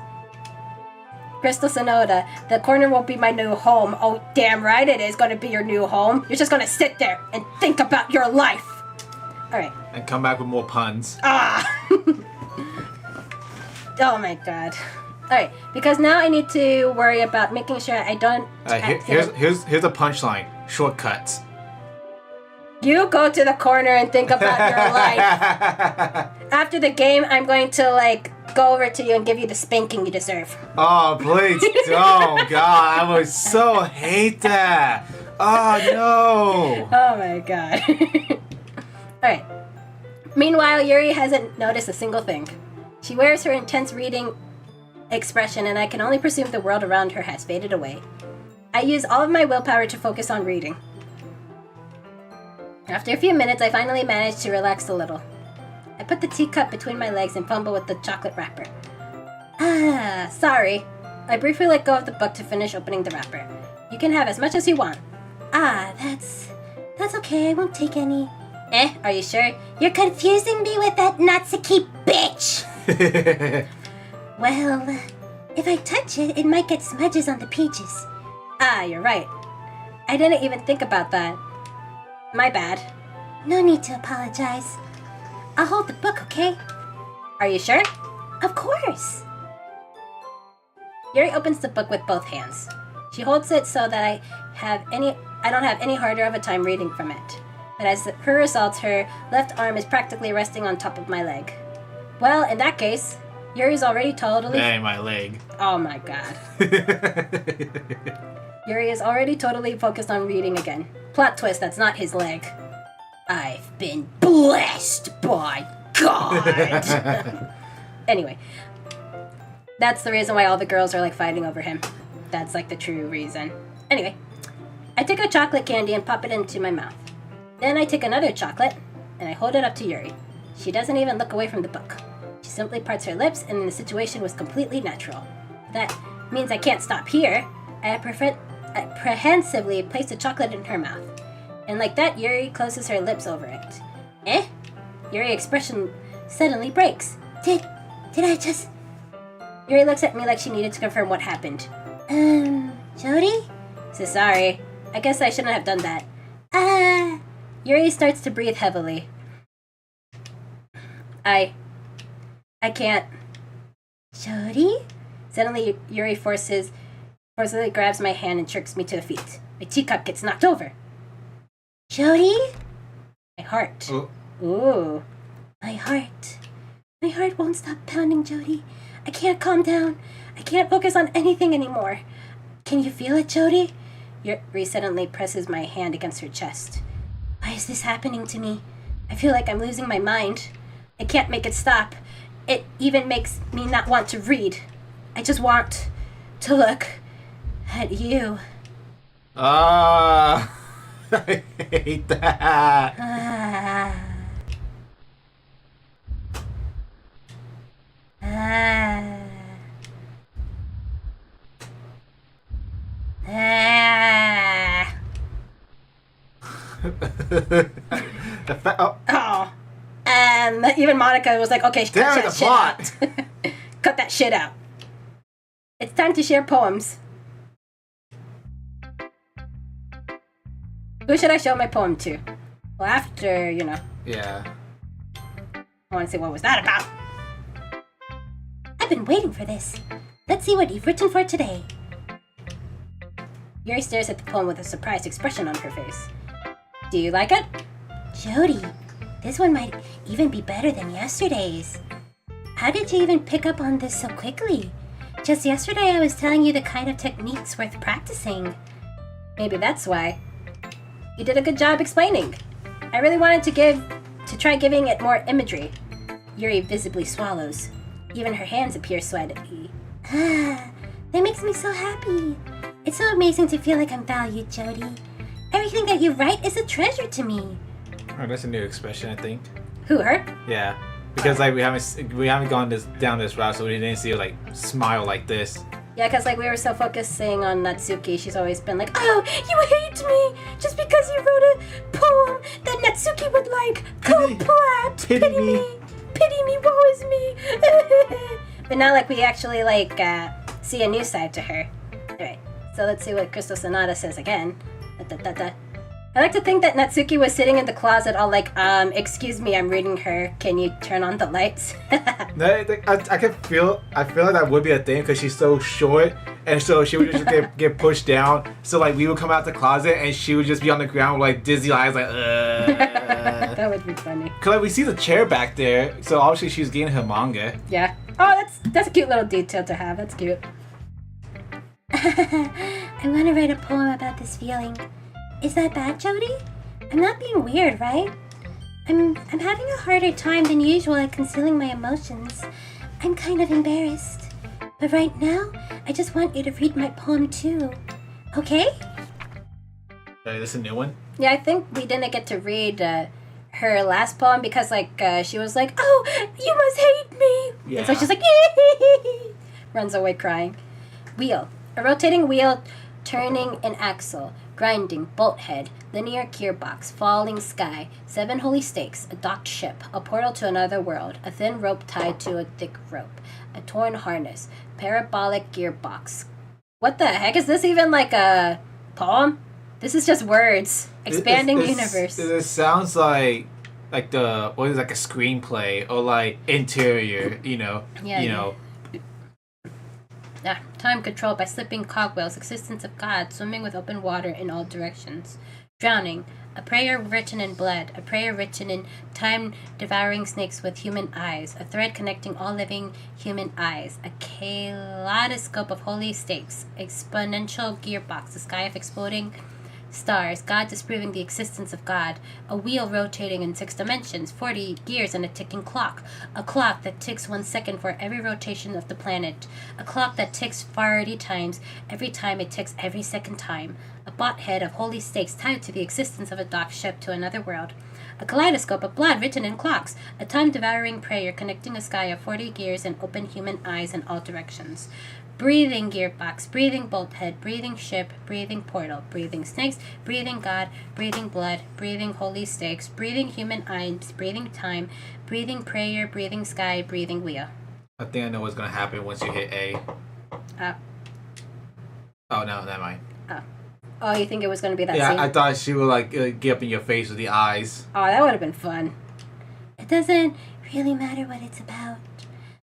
Crystal Sonoda, the corner won't be my new home. Oh, damn right it is going to be your new home. You're just going to sit there and think about your life. Alright. And come back with more puns. Oh my god. Alright, because now I need to worry about making sure I don't... Here's a punchline. Shortcuts. You go to the corner and think about your life. After the game, I'm going to, go over to you and give you the spanking you deserve. Oh, please. Oh, God. I would so hate that. Oh, no. Oh, my God. Alright. Meanwhile, Yuri hasn't noticed a single thing. She wears her intense reading expression, and I can only presume the world around her has faded away. I use all of my willpower to focus on reading. After a few minutes, I finally managed to relax a little. I put the teacup between my legs and fumble with the chocolate wrapper. Sorry. I briefly let go of the book to finish opening the wrapper. You can have as much as you want. That's okay, I won't take any. Are you sure? You're confusing me with that Natsuki bitch! Well, if I touch it, it might get smudges on the pages. You're right. I didn't even think about that. My bad. No need to apologize. I'll hold the book, okay? Are you sure? Of course! Yuri opens the book with both hands. She holds it so that I don't have any harder of a time reading from it. But as per result, her left arm is practically resting on top of my leg. Well, in that case, Yuri's already totally... Hey, my leg. Oh my god. Yuri is already totally focused on reading again. Plot twist, that's not his leg. I've been blessed by God! Anyway. That's the reason why all the girls are fighting over him. That's the true reason. Anyway. I take a chocolate candy and pop it into my mouth. Then I take another chocolate, and I hold it up to Yuri. She doesn't even look away from the book. She simply parts her lips, and the situation was completely natural. That Means I can't stop here. I apprehensively place the chocolate in her mouth. And like that, Yuri closes her lips over it. Eh? Yuri's expression suddenly breaks. Did I just... Yuri looks at me like she needed to confirm what happened. Jody? So sorry. I guess I shouldn't have done that. Yuri starts to breathe heavily. I can't. Jody? Suddenly, Yuri forcibly grabs my hand and jerks me to the feet. My teacup gets knocked over. Jody? My heart. Oh. Ooh. My heart. My heart won't stop pounding, Jody. I can't calm down. I can't focus on anything anymore. Can you feel it, Jody? Yuri suddenly presses my hand against her chest. Why is this happening to me? I feel like I'm losing my mind. I can't make it stop. It even makes me not want to read. I just want to look at you. I hate that. Oh. Even Monica was like, okay, cut Damn that the shit plot. out. Cut that shit out. It's time to share poems. Who should I show my poem to? Well, after, Yeah. I want to see what was that about. I've been waiting for this. Let's see what you've written for today. Yuri stares at the poem with a surprised expression on her face. Do you like it? Jody, this one might even be better than yesterday's. How did you even pick up on this so quickly? Just yesterday I was telling you the kind of techniques worth practicing. Maybe that's why. You did a good job explaining. I really wanted to try giving it more imagery. Yuri visibly swallows. Even her hands appear sweaty. That makes me so happy. It's so amazing to feel like I'm valued, Jody. Everything that you write is a treasure to me. Oh, that's a new expression, I think. Who, her? Yeah, because like we haven't gone down this route, so we didn't see her like smile like this. Yeah, because like we were so focusing on Natsuki, she's always been like, oh, you hate me just because you wrote a poem that Natsuki would like. Complat! Pity me. Pity me, woe is me! But now like we actually like see a new side to her. Alright, so let's see what Crystal Sonata says again. I like to think that Natsuki was sitting in the closet all like, excuse me, I'm reading her. Can you turn on the lights? I feel like that would be a thing because she's so short, and so she would just get pushed down. So like we would come out the closet and she would just be on the ground with like dizzy eyes, like. That would be funny. Cause like we see the chair back there, so obviously she's getting her manga. Yeah. Oh, that's a cute little detail to have. That's cute. I want to write a poem about this feeling. Is that bad, Jody? I'm not being weird, right? I'm having a harder time than usual at concealing my emotions. I'm kind of embarrassed. But right now, I just want you to read my poem too. Okay? Is this a new one? Yeah, I think we didn't get to read her last poem because like she was like, oh, you must hate me. Yeah. And so she's like, runs away crying. Wheel. A rotating wheel turning an axle. Grinding, bolt head, linear gearbox, falling sky, 7 holy stakes, a docked ship, a portal to another world, a thin rope tied to a thick rope, a torn harness, parabolic gearbox. What the heck is this even like a poem? This is just words. Expanding universe. It sounds like a screenplay or like interior, Yeah. Time controlled by slipping cogwheels, existence of God, swimming with open water in all directions. Drowning, a prayer written in blood, a prayer written in time-devouring snakes with human eyes, a thread connecting all living human eyes, a kaleidoscope of holy stakes, exponential gearbox, the sky of exploding stars, God disproving the existence of God, a wheel rotating in 6 dimensions, 40 gears and a ticking clock, a clock that ticks 1 second for every rotation of the planet, a clock that ticks 40 times every time it ticks every second time, a bot head of holy stakes tied to the existence of a docked ship to another world, a kaleidoscope of blood written in clocks, a time-devouring prayer connecting a sky of 40 gears and open human eyes in all directions. breathing gearbox, breathing bolthead, breathing ship, breathing portal, breathing snakes, breathing god, breathing blood, breathing holy stakes, breathing human eyes, breathing time, breathing prayer, breathing sky, breathing wheel. I think I know what's gonna happen once you hit A. Oh no, never mind. Oh, you think it was going to be that Yeah, scene? I thought she would like get up in your face with the eyes. Oh, that would have been fun. It doesn't really matter what it's about.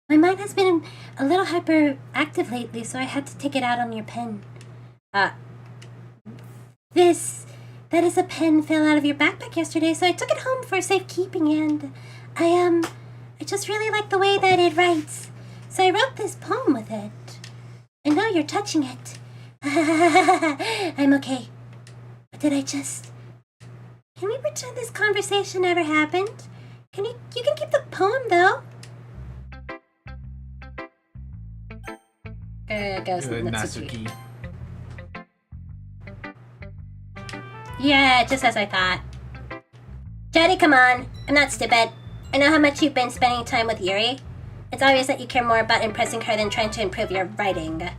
My mind has been a little hyperactive lately, so I had to take it out on your pen. That is a pen fell out of your backpack yesterday, so I took it home for safekeeping, and I just really like the way that it writes. So I wrote this poem with it. And now you're touching it. I'm okay. But did I just... Can we pretend this conversation never happened? You can keep the poem, though. I guess Good Natsuki. Natsuki. Yeah, just as I thought. Jody, come on. I'm not stupid. I know how much you've been spending time with Yuri. It's obvious that you care more about impressing her than trying to improve your writing.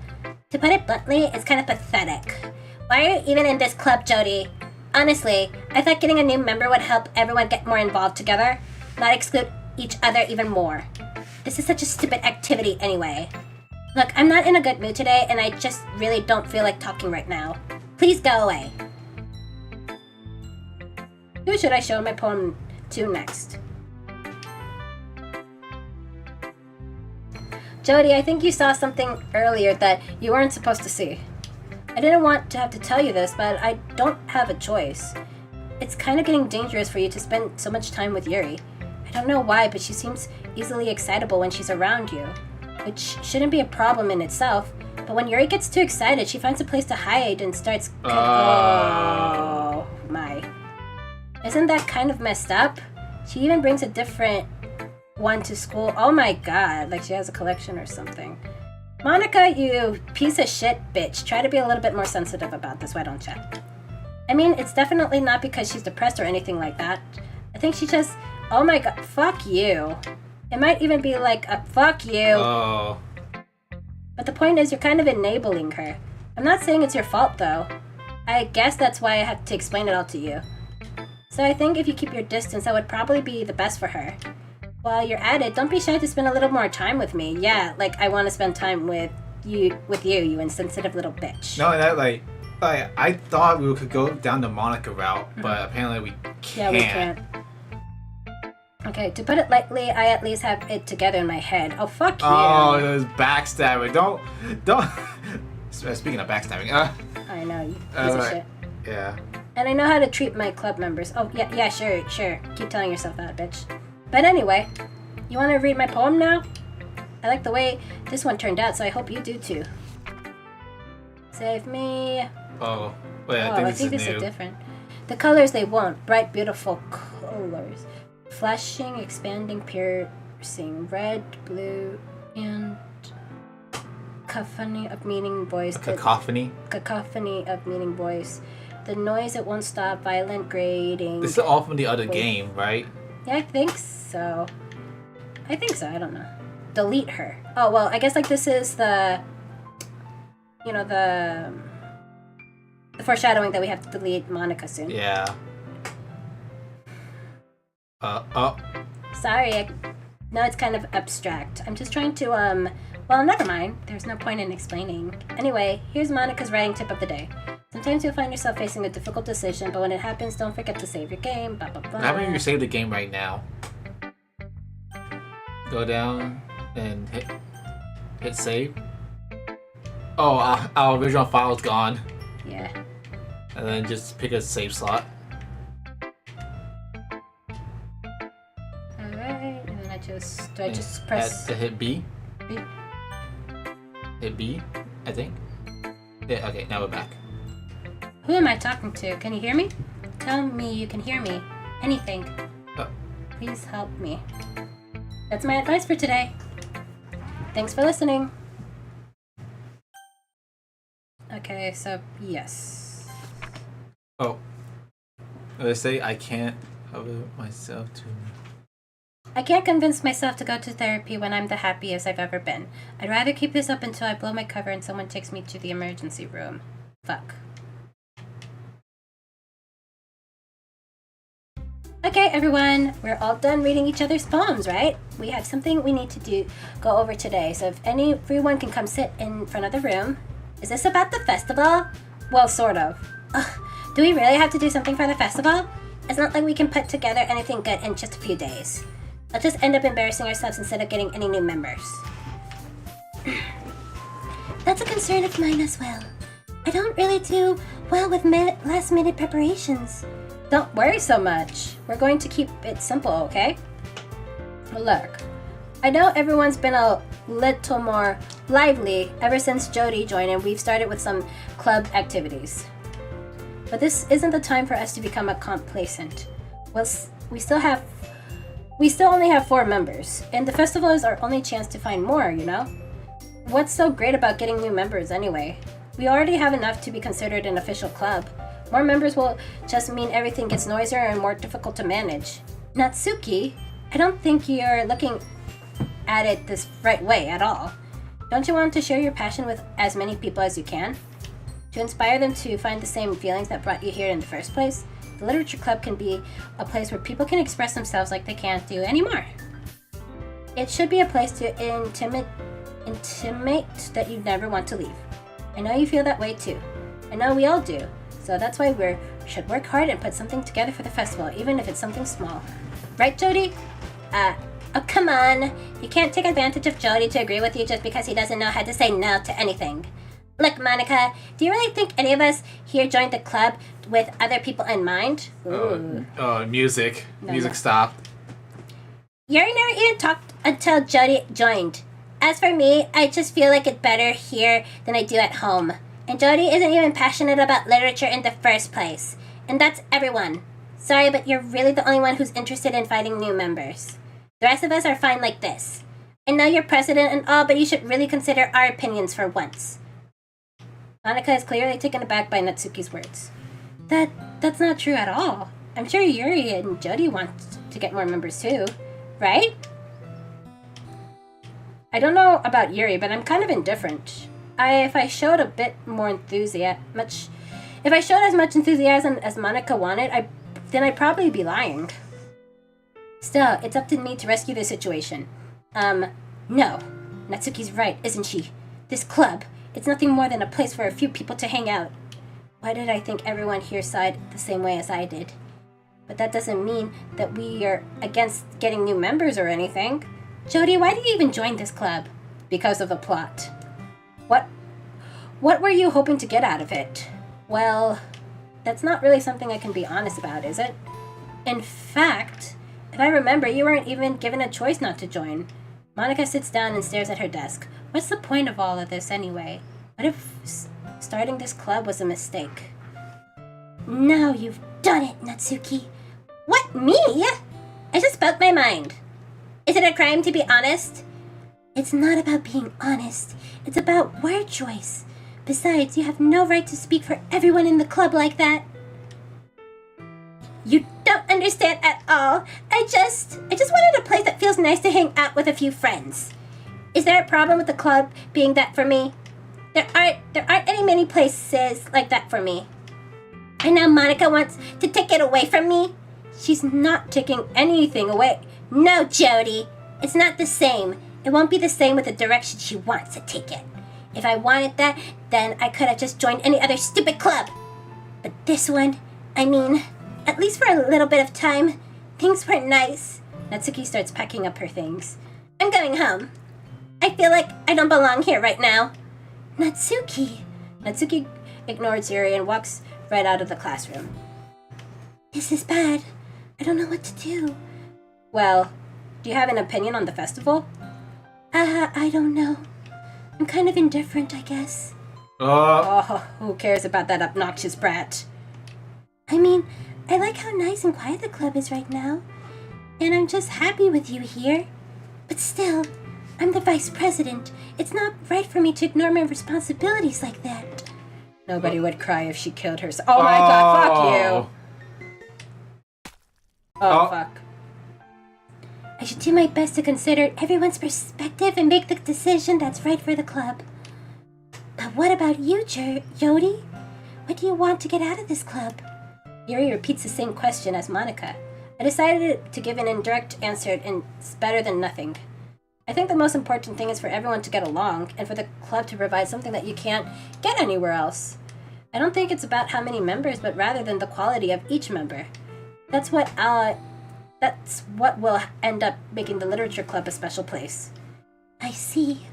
To put it bluntly, it's kind of pathetic. Why are you even in this club, Jody? Honestly, I thought getting a new member would help everyone get more involved together, not exclude each other even more. This is such a stupid activity anyway. Look, I'm not in a good mood today, and I just really don't feel like talking right now. Please go away. Who should I show my poem to next? Jody, I think you saw something earlier that you weren't supposed to see. I didn't want to have to tell you this, but I don't have a choice. It's kind of getting dangerous for you to spend so much time with Yuri. I don't know why, but she seems easily excitable when she's around you, which shouldn't be a problem in itself, but when Yuri gets too excited, she finds a place to hide and starts... Oh, my. Isn't that kind of messed up? She even brings a different one to school. Oh my god, like she has a collection or something. Monica, you piece of shit bitch. Try to be a little bit more sensitive about this, why don't you? I mean, it's definitely not because she's depressed or anything like that. I think she just... Oh my god, fuck you. It might even be like a fuck you. Oh. But the point is, you're kind of enabling her. I'm not saying it's your fault, though. I guess that's why I have to explain it all to you. So I think if you keep your distance, that would probably be the best for her. While you're at it, don't be shy to spend a little more time with me. Yeah, like I want to spend time with you, you insensitive little bitch. No, that like I thought we could go down the Monica route, but apparently we can't. Yeah, we can't. Okay, to put it lightly, I at least have it together in my head. Oh, fuck you. Oh, there's backstabbing. Don't. Speaking of backstabbing, I know, you piece of shit. Yeah. And I know how to treat my club members. Oh, yeah, sure. Keep telling yourself that, bitch. But anyway, you want to read my poem now? I like the way this one turned out, so I hope you do too. Save me. Oh, wait, Oh, I think this is new. different. The colors they want. Bright, beautiful colors. Flashing, expanding, piercing. Red, blue, and... Cacophony of meaning voice. Cacophony? Cacophony of meaning voice. The noise it won't stop, violent grating. This is all from the other game, right? Yeah, I think so. I don't know. Delete her. Oh, well, I guess like this is the... You know, the foreshadowing that we have to delete Monica soon. Yeah. Sorry, no, it's kind of abstract. I'm just trying to, well, never mind. There's no point in explaining. Anyway, here's Monica's writing tip of the day. Sometimes you'll find yourself facing a difficult decision, but when it happens, don't forget to save your game, blah, blah, blah. How about you save the game right now? Go down and hit save. Oh, our original file's gone. Yeah. And then just pick a save slot. Alright, and then do I just press... Hit B? B? Hit B, I think. Yeah, okay, now we're back. Who am I talking to? Can you hear me? Tell me you can hear me. Anything. Please help me. That's my advice for today. Thanks for listening. Okay, so yes. Oh. Let's say I can't cover myself too I can't convince myself to go to therapy when I'm the happiest I've ever been. I'd rather keep this up until I blow my cover and someone takes me to the emergency room. Fuck. Okay, everyone, we're all done reading each other's poems, right? We have something we need to go over today, so if everyone can come sit in front of the room. Is this about the festival? Well, sort of. Ugh, do we really have to do something for the festival? It's not like we can put together anything good in just a few days. Let's just end up embarrassing ourselves instead of getting any new members. That's a concern of mine as well. I don't really do well with last-minute preparations. Don't worry so much. We're going to keep it simple, okay? Look, I know everyone's been a little more lively ever since Jody joined and we've started with some club activities. But this isn't the time for us to become complacent. Well, we still only have 4 members, and the festival is our only chance to find more, you know? What's so great about getting new members anyway? We already have enough to be considered an official club. More members will just mean everything gets noisier and more difficult to manage. Natsuki, I don't think you're looking at it this right way at all. Don't you want to share your passion with as many people as you can? To inspire them to find the same feelings that brought you here in the first place? The Literature Club can be a place where people can express themselves like they can't do anymore. It should be a place to intimate that you never want to leave. I know you feel that way too. I know we all do. So that's why we should work hard and put something together for the festival, even if it's something small. Right, Jody? Oh, come on. You can't take advantage of Jody to agree with you just because he doesn't know how to say no to anything. Look, Monica, do you really think any of us here joined the club with other people in mind? Music. No, Music no. stopped. Yuri never even talked until Jody joined. As for me, I just feel like it's better here than I do at home. And Jody isn't even passionate about literature in the first place. And that's everyone. Sorry, but you're really the only one who's interested in finding new members. The rest of us are fine like this. I know you're president and all, but you should really consider our opinions for once. Monica is clearly taken aback by Natsuki's words. That's not true at all. I'm sure Yuri and Jody want to get more members too, right? I don't know about Yuri, but I'm kind of indifferent. If I showed a bit more enthusiasm, if I showed as much enthusiasm as Monica wanted, then I'd probably be lying. Still, it's up to me to rescue the situation. No. Natsuki's right, isn't she? This club, it's nothing more than a place for a few people to hang out. Why did I think everyone here sighed the same way as I did? But that doesn't mean that we are against getting new members or anything. Jody, why did you even join this club? Because of the plot. What were you hoping to get out of it? Well, that's not really something I can be honest about, is it? In fact, if I remember, you weren't even given a choice not to join. Monica sits down and stares at her desk. What's the point of all of this anyway? What if starting this club was a mistake? Now you've done it, Natsuki. What, me? I just spoke my mind. Is it a crime to be honest? It's not about being honest. It's about word choice. Besides, you have no right to speak for everyone in the club like that. You don't understand at all. I just wanted a place that feels nice to hang out with a few friends. Is there a problem with the club being that for me? There aren't any many places like that for me. And now Monica wants to take it away from me? She's not taking anything away. No, Jody. It's not the same. It won't be the same with the direction she wants to take it. If I wanted that, then I could have just joined any other stupid club. But this one, I mean, at least for a little bit of time, things were nice. Natsuki starts packing up her things. I'm going home. I feel like I don't belong here right now. Natsuki. Natsuki ignores Yuri and walks right out of the classroom. This is bad. I don't know what to do. Well, do you have an opinion on the festival? I don't know. I'm kind of indifferent, I guess. Oh, who cares about that obnoxious brat? I mean, I like how nice and quiet the club is right now. And I'm just happy with you here. But still, I'm the vice president. It's not right for me to ignore my responsibilities like that. Nobody would cry if she killed herself. Oh my god, fuck you! Oh, fuck. I should do my best to consider everyone's perspective and make the decision that's right for the club. But what about you, Jody? What do you want to get out of this club? Yuri repeats the same question as Monica. I decided to give an indirect answer, and it's better than nothing. I think the most important thing is for everyone to get along, and for the club to provide something that you can't get anywhere else. I don't think it's about how many members, but rather than the quality of each member. That's what will end up making the literature club a special place. I see.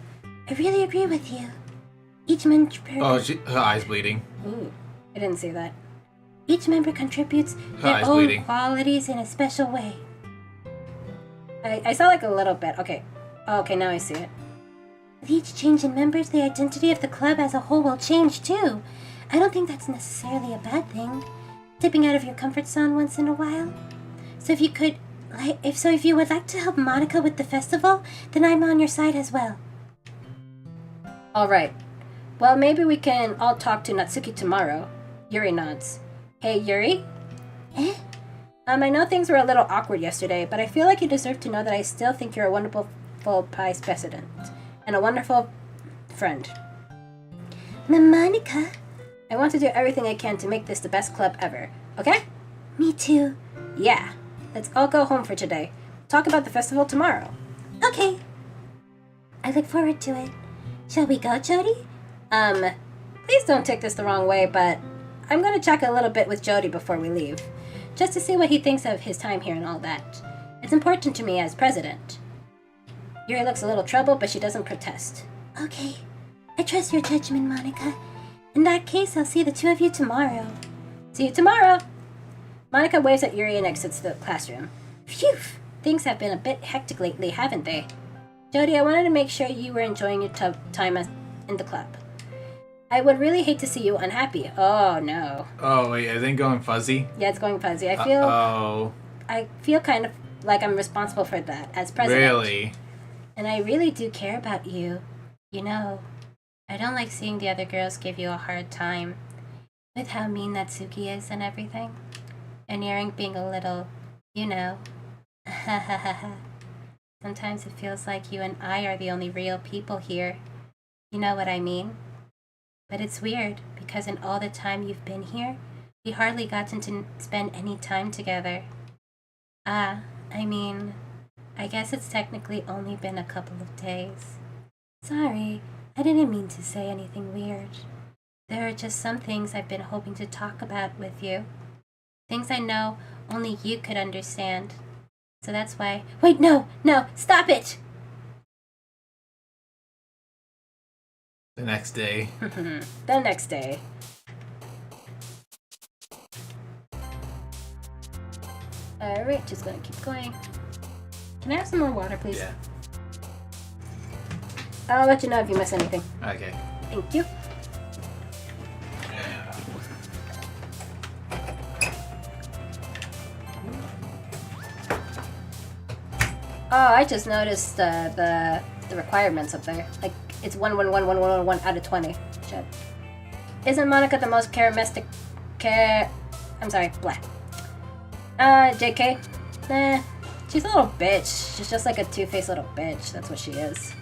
I really agree with you. Each member... Oh, her eye's bleeding. Ooh, I didn't see that. Each member contributes Her their eye's own bleeding. qualities in a special way. I saw like a little bit. Okay. Oh, okay, now I see it. With each change in members, the identity of the club as a whole will change too. I don't think that's necessarily a bad thing. Dipping out of your comfort zone once in a while. So if you would like to help Monica with the festival, then I'm on your side as well. Alright. Well, maybe we can all talk to Natsuki tomorrow. Yuri nods. Hey, Yuri? Eh? I know things were a little awkward yesterday, but I feel like you deserve to know that I still think you're a wonderful vice president. And a wonderful friend. Monica? I want to do everything I can to make this the best club ever. Okay? Me too. Yeah. Let's all go home for today. Talk about the festival tomorrow. Okay. I look forward to it. Shall we go, Jody? Please don't take this the wrong way, but I'm gonna check a little bit with Jody before we leave. Just to see what he thinks of his time here and all that. It's important to me as president. Yuri looks a little troubled, but she doesn't protest. Okay. I trust your judgment, Monica. In that case, I'll see the two of you tomorrow. See you tomorrow! Monica waves at Yuri and exits the classroom. Phew! Things have been a bit hectic lately, haven't they? Jody, I wanted to make sure you were enjoying your time in the club. I would really hate to see you unhappy. Oh, no. Oh, wait, is it going fuzzy? Yeah, it's going fuzzy. Oh. I feel kind of like I'm responsible for that as president. Really? And I really do care about you. You know, I don't like seeing the other girls give you a hard time with how mean Natsuki is and everything. And you're being a little, you know. Sometimes it feels like you and I are the only real people here. You know what I mean? But it's weird, because in all the time you've been here, we hardly gotten to spend any time together. I guess it's technically only been a couple of days. Sorry, I didn't mean to say anything weird. There are just some things I've been hoping to talk about with you. Things I know only you could understand. So that's why... Wait, no, stop it! The next day. The next day. Alright, just gonna keep going. Can I have some more water, please? Yeah. I'll let you know if you miss anything. Okay. Thank you. Oh, I just noticed the requirements up there. Like, it's 1 out of 20. Shit. Isn't Monica the most charismatic... I'm sorry, blah. JK? Nah, she's a little bitch. She's just like a two-faced little bitch. That's what she is.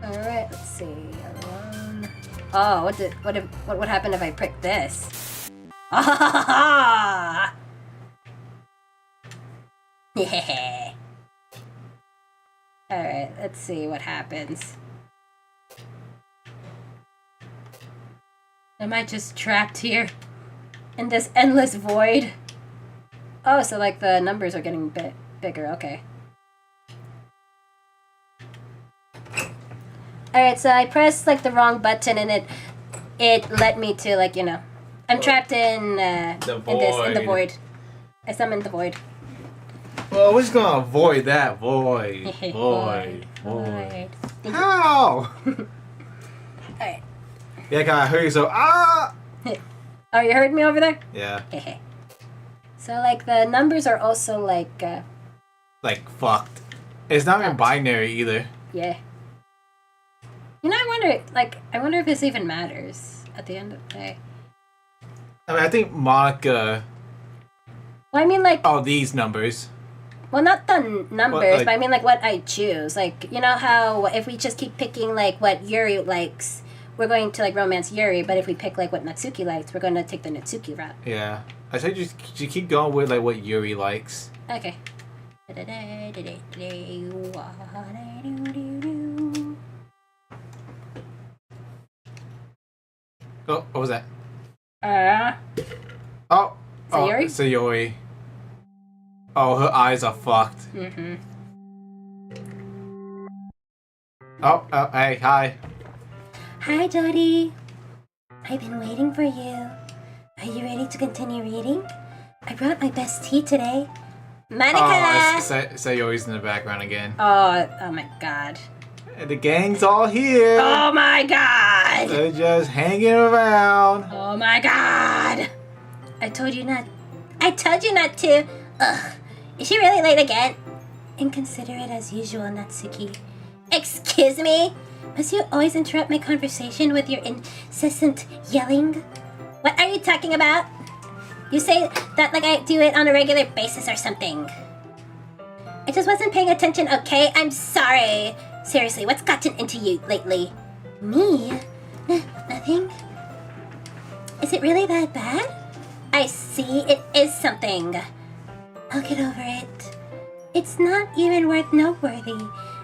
Alright, let's see. Alone. Oh, what would happen if I prick this? Ah! Yeah. Alright, let's see what happens. Am I just trapped here? In this endless void? Oh, so like the numbers are getting bigger, okay. Alright, so I pressed like the wrong button and it led me to like, you know. I'm trapped in the void. I summoned the void. Well, we're just gonna avoid that void. Void. How? Alright. Yeah, I heard you so Oh, you heard me over there? Yeah. So like the numbers are also like fucked. It's not even Fucked. binary either. yeah. You know, I wonder if this even matters at the end of the day. I mean, I think Monica. Well, I mean, like, Oh, these numbers. Well, not the numbers, Well, like- but I mean like what I choose. Like, you know how if we just keep picking like what Yuri likes, we're going to like romance Yuri, but if we pick like what Natsuki likes, we're going to take the Natsuki route. Yeah. I said you keep going with like what Yuri likes. Okay. Oh, what was that? Uh, Oh, Sayori? Sayori. Oh, her eyes are fucked. mm-hmm. Oh, hey, hi. Hi, Jody. I've been waiting for you. Are you ready to continue reading? I brought my best tea today. Monica! Sayori's in the background again. Oh my god. The gang's all here. Oh my god! They're just hanging around. Oh my god! I told you not to. Ugh. Is she really late again? Inconsiderate as usual, Natsuki. Excuse me? Must you always interrupt my conversation with your incessant yelling? What are you talking about? You say that like I do it on a regular basis or something. I just wasn't paying attention, okay? I'm sorry. Seriously, what's gotten into you lately? Me? Nothing. Is it really that bad? I see, it is something. I'll get over it. It's not even worth noteworthy.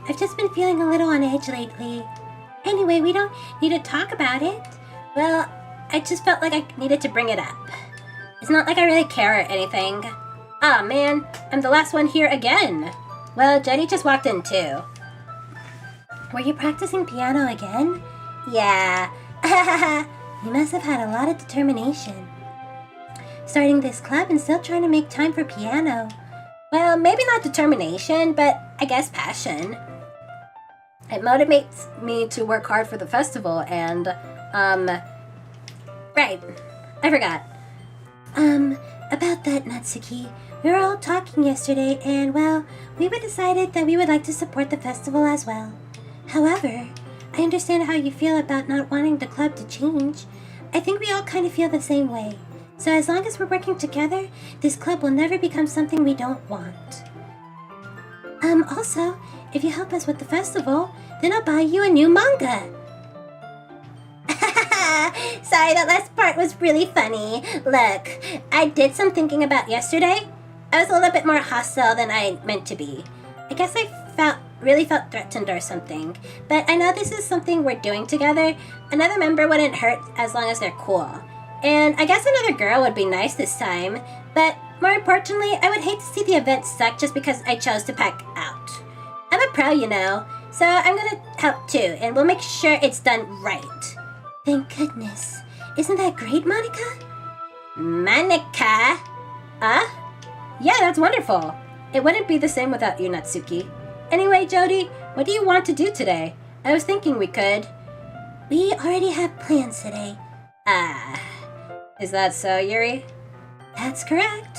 I've just been feeling a little on edge lately. Anyway, we don't need to talk about it. Well, I just felt like I needed to bring it up. It's not like I really care or anything. Ah, man, I'm the last one here again. Well, Jenny just walked in too. Were you practicing piano again? Yeah. You must have had a lot of determination. Starting this club and still trying to make time for piano. Well, maybe not determination, but I guess passion. It motivates me to work hard for the festival and, right, I forgot. About that, Natsuki. We were all talking yesterday and, well, we decided that we would like to support the festival as well. However, I understand how you feel about not wanting the club to change. I think we all kind of feel the same way. So as long as we're working together, this club will never become something we don't want. Also, if you help us with the festival, then I'll buy you a new manga. Sorry, that last part was really funny. Look, I did some thinking about yesterday. I was a little bit more hostile than I meant to be. I guess I really felt threatened or something. But I know this is something we're doing together. Another member wouldn't hurt as long as they're cool. And I guess another girl would be nice this time. But more importantly, I would hate to see the event suck just because I chose to pack out. I'm a pro, you know. So I'm gonna help too, and we'll make sure it's done right. Thank goodness. Isn't that great, Monica? Monica? Yeah, that's wonderful. It wouldn't be the same without you, Natsuki. Anyway, Jody, what do you want to do today? I was thinking we could. We already have plans today. Is that so, Yuri? That's correct.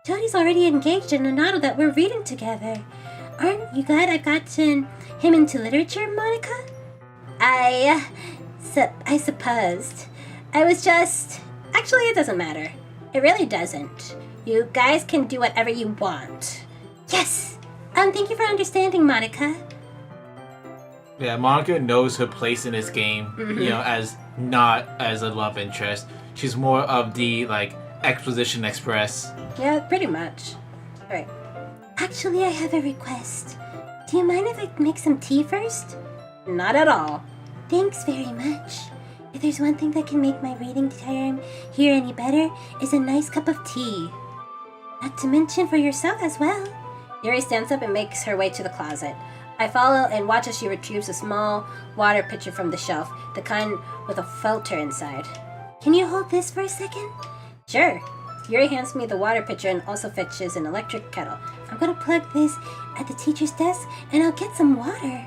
Jody's already engaged in a novel that we're reading together. Aren't you glad I got him into literature, Monica? I supposed. I was just... Actually, it doesn't matter. It really doesn't. You guys can do whatever you want. Yes! Thank you for understanding, Monica. Yeah, Monica knows her place in this game, you know, as not as a love interest. She's more of the, like, exposition express. Yeah, pretty much. Alright. Actually, I have a request. Do you mind if I make some tea first? Not at all. Thanks very much. If there's one thing that can make my reading time here any better, is a nice cup of tea. Not to mention for yourself as well. Yuri stands up and makes her way to the closet. I follow and watch as she retrieves a small water pitcher from the shelf, the kind with a filter inside. Can you hold this for a second? Sure. Yuri hands me the water pitcher and also fetches an electric kettle. I'm gonna plug this at the teacher's desk and I'll get some water.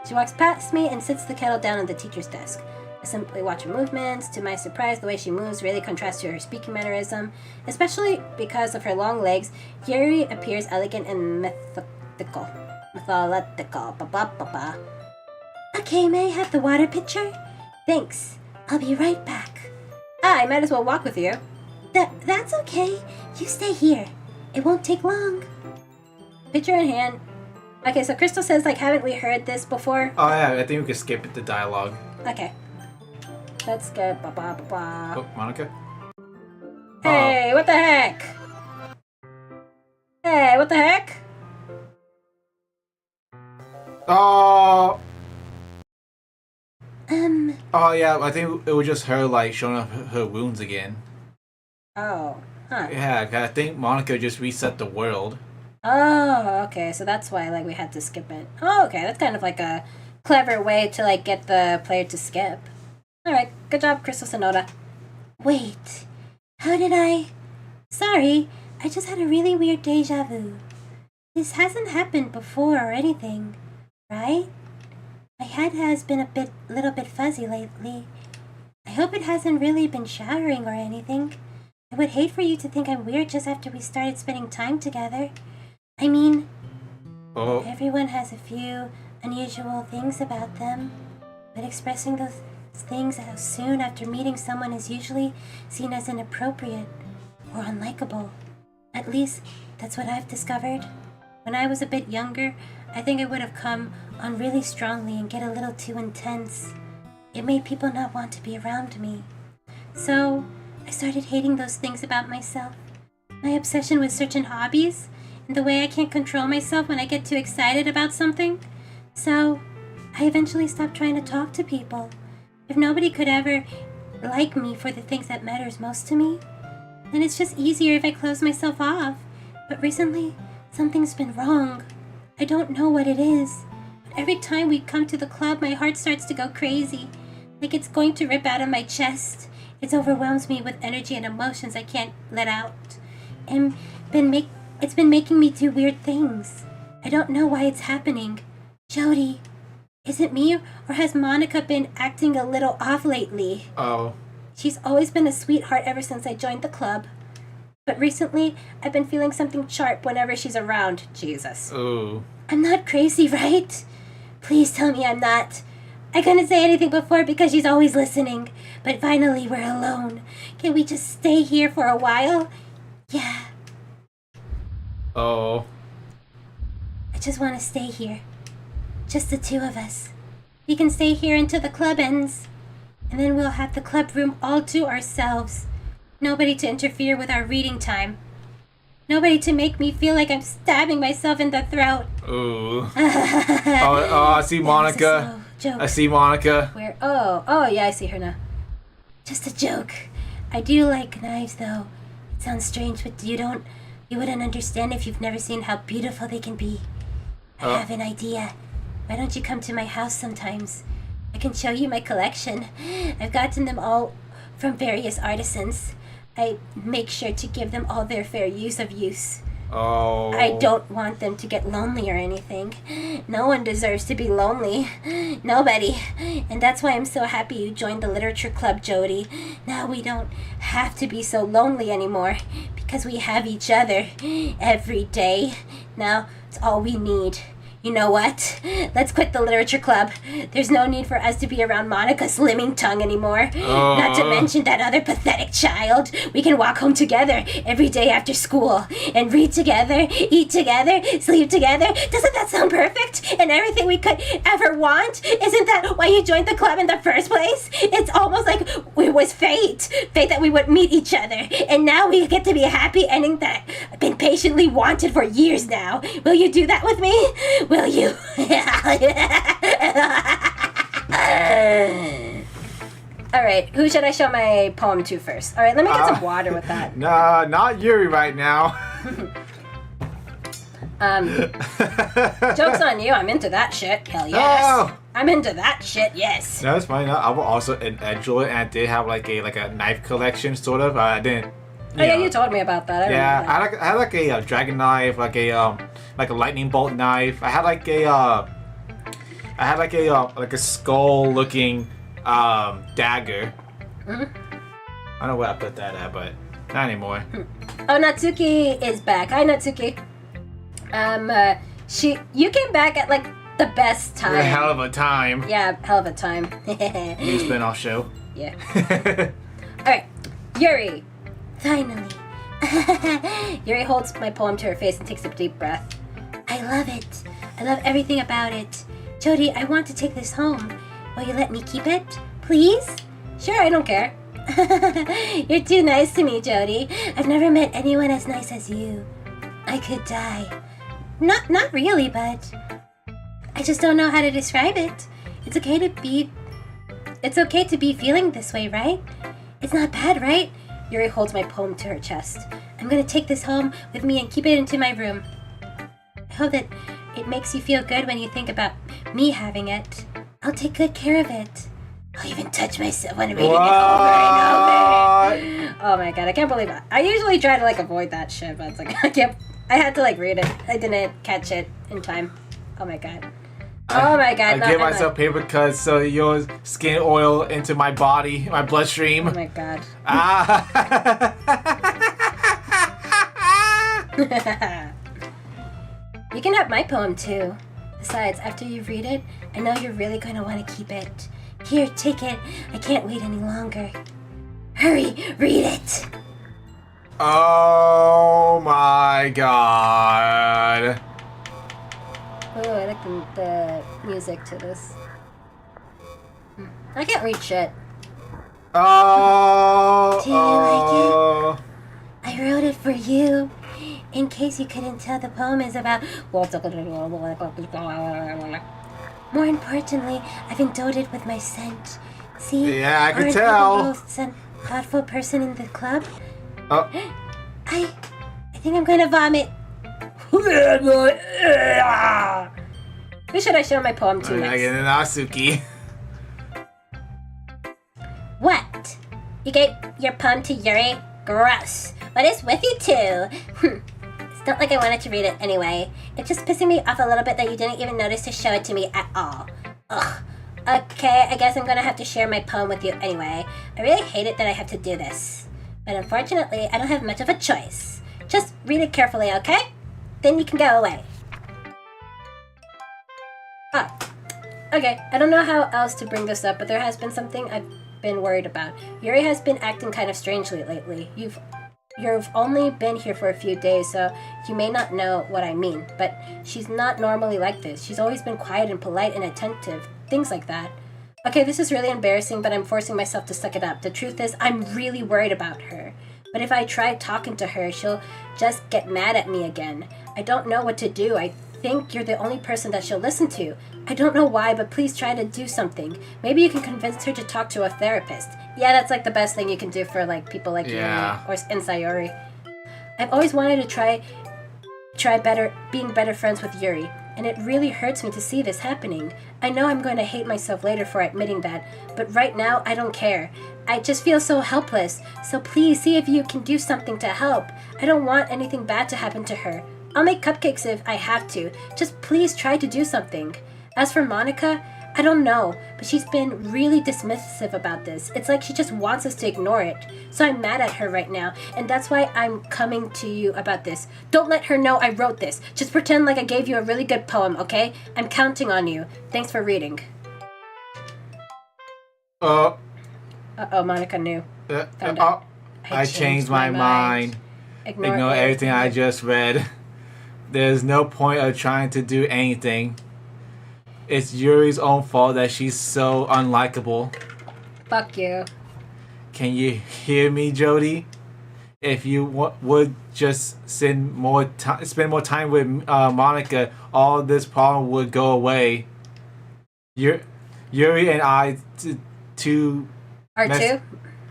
She walks past me and sits the kettle down on the teacher's desk. I simply watch her movements. To my surprise, the way she moves really contrasts to her speaking mannerism. Especially because of her long legs, Yuri appears elegant and methodical. Ba-ba-ba-ba. Okay, may I have the water pitcher? Thanks. I'll be right back. I might as well walk with you. That's okay. You stay here. It won't take long. Picture in hand. Okay, so Crystal says, like, haven't we heard this before? Oh yeah, I think we could skip the dialogue. Okay. Let's go. Ba ba ba ba. Oh, Monica? Hey, what the heck? Hey, what the heck? Oh! Um, Oh yeah, I think it was just her like showing up her wounds again. Oh. Huh. Yeah, 'cause I think Monica just reset the world. Oh, okay. So that's why, like, we had to skip it. Oh, okay. That's kind of like a clever way to, like, get the player to skip. Alright. Good job, Crystal Sonoda. wait. How did I... Sorry, I just had a really weird deja vu. This hasn't happened before or anything, right? My head has been a little bit fuzzy lately. I hope it hasn't really been showering or anything. I would hate for you to think I'm weird just after we started spending time together. I mean, Oh. everyone has a few unusual things about them, but expressing those things so soon after meeting someone is usually seen as inappropriate or unlikable. At least, that's what I've discovered. When I was a bit younger, I think I would have come on really strongly and get a little too intense. It made people not want to be around me. So, I started hating those things about myself. My obsession with certain hobbies, and the way I can't control myself when I get too excited about something. So, I eventually stopped trying to talk to people. If nobody could ever like me for the things that matters most to me, then it's just easier if I close myself off. But recently, something's been wrong. I don't know what it is. But every time we come to the club, my heart starts to go crazy. Like it's going to rip out of my chest. It overwhelms me with energy and emotions I can't let out. And it's been making me do weird things. I don't know why it's happening. Jody, is it me or has Monica been acting a little off lately? Oh. She's always been a sweetheart ever since I joined the club. But recently, I've been feeling something sharp whenever she's around. Jesus. Ooh. I'm not crazy, right? Please tell me I'm not. I couldn't say anything before because she's always listening. But finally, we're alone. Can we just stay here for a while? Yeah, Oh. I just want to stay here. Just the two of us. We can stay here until the club ends. And then we'll have the club room all to ourselves. Nobody to interfere with our reading time. Nobody to make me feel like I'm stabbing myself in the throat. Ooh. I see Monica. That was a slow joke. I see Monica. Where? Oh, yeah, I see her now. Just a joke. I do like knives, though. It sounds strange, but you wouldn't understand if you've never seen how beautiful they can be. I have an idea. Why don't you come to my house sometimes? I can show you my collection. I've gotten them all from various artisans. I make sure to give them all their fair use. Oh. I don't want them to get lonely or anything. No one deserves to be lonely. Nobody. And that's why I'm so happy you joined the literature club, Jody. Now we don't have to be so lonely anymore because we have each other every day. Now it's all we need. You know what? Let's quit the literature club. There's no need for us to be around Monica's slimming tongue anymore. Not to mention that other pathetic child. We can walk home together every day after school and read together, eat together, sleep together. Doesn't that sound perfect? And everything we could ever want? Isn't that why you joined the club in the first place? It's almost like it was fate. Fate that we would meet each other. And now we get to be a happy ending that I've been patiently wanted for years now. Will you do that with me? Will you? Alright, who should I show my poem to first? Alright, let me get some water with that. Nah, not Yuri right now. Joke's on you, I'm into that shit. Hell yes. Oh! I'm into that shit, yes. No, it's fine. I will also enjoy it, and I did have like a knife collection, sort of. I didn't. Oh yeah, you told me about that. I Yeah, remember that. I had like a dragon knife, like a lightning bolt knife. I had like a skull looking dagger. Mm-hmm. I don't know where I put that at, but not anymore. Oh, Natsuki is back. Hi, Natsuki. You came back at like the best time. A hell of a time. Yeah, hell of a time. New spin-off show. Yeah. Alright, Yuri. Finally. Yuri holds my poem to her face and takes a deep breath. I I love it. I love everything about it. Jody, I want to take this home. Will you let me keep it, please? Sure, I don't care. You're too nice to me, Jody. I've never met anyone as nice as you. I could die. Not really, but I just don't know how to describe it. It's okay to be feeling this way, right? It's not bad, right? Yuri holds my poem to her chest. I'm gonna take this home with me and keep it into my room. I hope that it makes you feel good when you think about me having it. I'll take good care of it. I'll even touch myself when reading it over and over. Oh my god, I can't believe it. I usually try to like avoid that shit, but it's like I had to like read it. I didn't catch it in time. Oh my god. Oh my god. I give myself paper cuts so your skin oil into my body, my bloodstream. Oh my god. You can have my poem too. Besides, after you read it, I know you're really going to want to keep it. Here, take it. I can't wait any longer. Hurry, read it. Oh my god. Oh, I like the music to this. I can't read shit. Oh. Do you like it? I wrote it for you. In case you couldn't tell, the poem is about... More importantly, I've endowed it with my scent. See? Yeah, I can aren't tell. I the most thoughtful person in the club? Oh. I think I'm gonna vomit. Who should I show my poem to I next? get an Natsuki. What? You gave your poem to Yuri? Gross. What is with you two? It's not like I wanted to read it anyway. It's just pissing me off a little bit that you didn't even notice to show it to me at all. Ugh. Okay, I guess I'm gonna have to share my poem with you anyway. I really hate it that I have to do this. But unfortunately, I don't have much of a choice. Just read it carefully, okay? Then you can go away. Ah. Okay, I don't know how else to bring this up, but there has been something I've been worried about. Yuri has been acting kind of strangely lately. You've only been here for a few days, so you may not know what I mean, but she's not normally like this. She's always been quiet and polite and attentive, things like that. Okay, this is really embarrassing, but I'm forcing myself to suck it up. The truth is, I'm really worried about her. But if I try talking to her, she'll just get mad at me again. I don't know what to do. I think you're the only person that she'll listen to. I don't know why, but please try to do something. Maybe you can convince her to talk to a therapist. Yeah, that's like the best thing you can do for like people like you or Sayori. I've always wanted to try being better friends with Yuri, and it really hurts me to see this happening. I know I'm going to hate myself later for admitting that, but right now I don't care. I just feel so helpless, so please see if you can do something to help. I don't want anything bad to happen to her. I'll make cupcakes if I have to. Just please try to do something. As for Monica, I don't know, but she's been really dismissive about this. It's like she just wants us to ignore it. So I'm mad at her right now, and that's why I'm coming to you about this. Don't let her know I wrote this. Just pretend like I gave you a really good poem, okay? I'm counting on you. Thanks for reading. Uh-oh, Monica knew. I changed my mind. Ignore everything I just read. There's no point of trying to do anything. It's Yuri's own fault that she's so unlikable. Fuck you. Can you hear me, Jody? If you would just spend more time with Monica, all this problem would go away. Yuri and I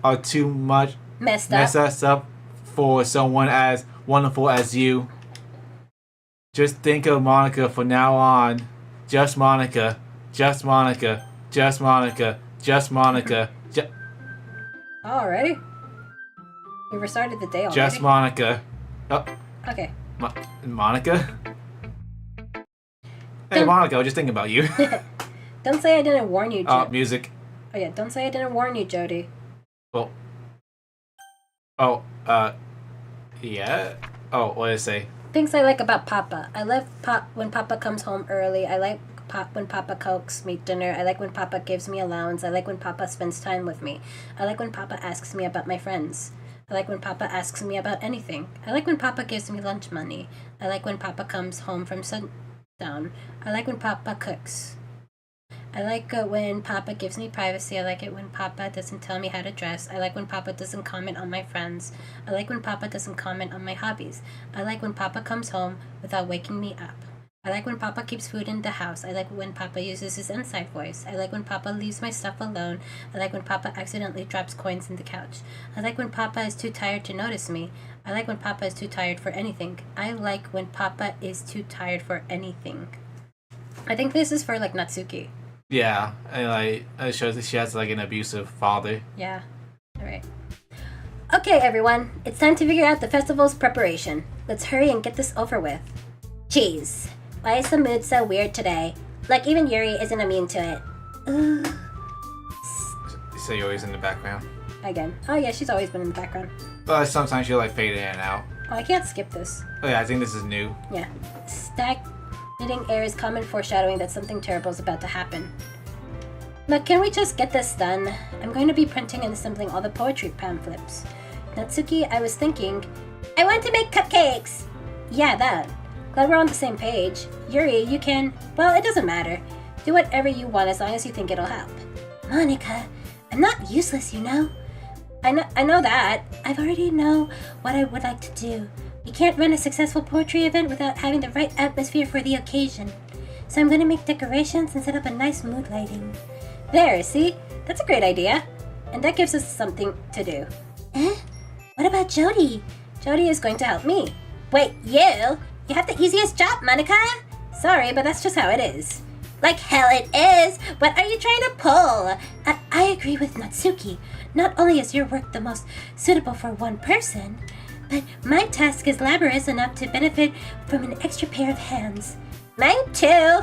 are too much messed us up for someone as wonderful as you. Just think of Monica from now on. Just Monica. Just Monica. Just Monica. Just Monica. Already? We restarted the day already? Just Monica. Oh. Okay. Monica? Hey, Monica, I was just thinking about you. Don't say I didn't warn you, Oh, music. Oh yeah, don't say I didn't warn you, Jody. Well. Yeah? Oh, what did it say? Things I like about Papa. I love when Papa comes home early. I like when Papa cooks me dinner. I like when Papa gives me allowance. I like when Papa spends time with me. I like when Papa asks me about my friends. I like when Papa asks me about anything. I like when Papa gives me lunch money. I like when Papa comes home from sundown. I like when Papa cooks. I like when Papa gives me privacy. I like it when Papa doesn't tell me how to dress. I like when Papa doesn't comment on my friends. I like when Papa doesn't comment on my hobbies. I like when Papa comes home without waking me up. I like when Papa keeps food in the house. I like when Papa uses his inside voice. I like when Papa leaves my stuff alone. I like when Papa accidentally drops coins in the couch. I like when Papa is too tired to notice me. I like when Papa is too tired for anything. I like when Papa is too tired for anything. I think this is for like Natsuki. Yeah, and like it shows that she has like an abusive father. Yeah. Alright. Okay, everyone. It's time to figure out the festival's preparation. Let's hurry and get this over with. Jeez. Why is the mood so weird today? Like, even Yuri isn't immune to it. Sayori's in the background. Again. Oh, yeah, she's always been in the background. But sometimes she'll like fade in and out. Oh, I can't skip this. Oh yeah, I think this is new. Yeah. Stagnating air is common foreshadowing that something terrible is about to happen. Look, can we just get this done? I'm going to be printing and assembling all the poetry pamphlets. Natsuki, I was thinking... I want to make cupcakes! Yeah, that. Glad we're on the same page. Yuri, you can... Well, it doesn't matter. Do whatever you want as long as you think it'll help. Monica, I'm not useless, you know? I know that. I've already know what I would like to do. You can't run a successful poetry event without having the right atmosphere for the occasion. So I'm gonna make decorations and set up a nice mood lighting. There, see? That's a great idea. And that gives us something to do. What about Jody? Jody is going to help me. Wait, you? You have the easiest job, Monica! Sorry, but that's just how it is. Like hell it is! What are you trying to pull? I agree with Natsuki. Not only is your work the most suitable for one person, but my task is laborious enough to benefit from an extra pair of hands. Mine too!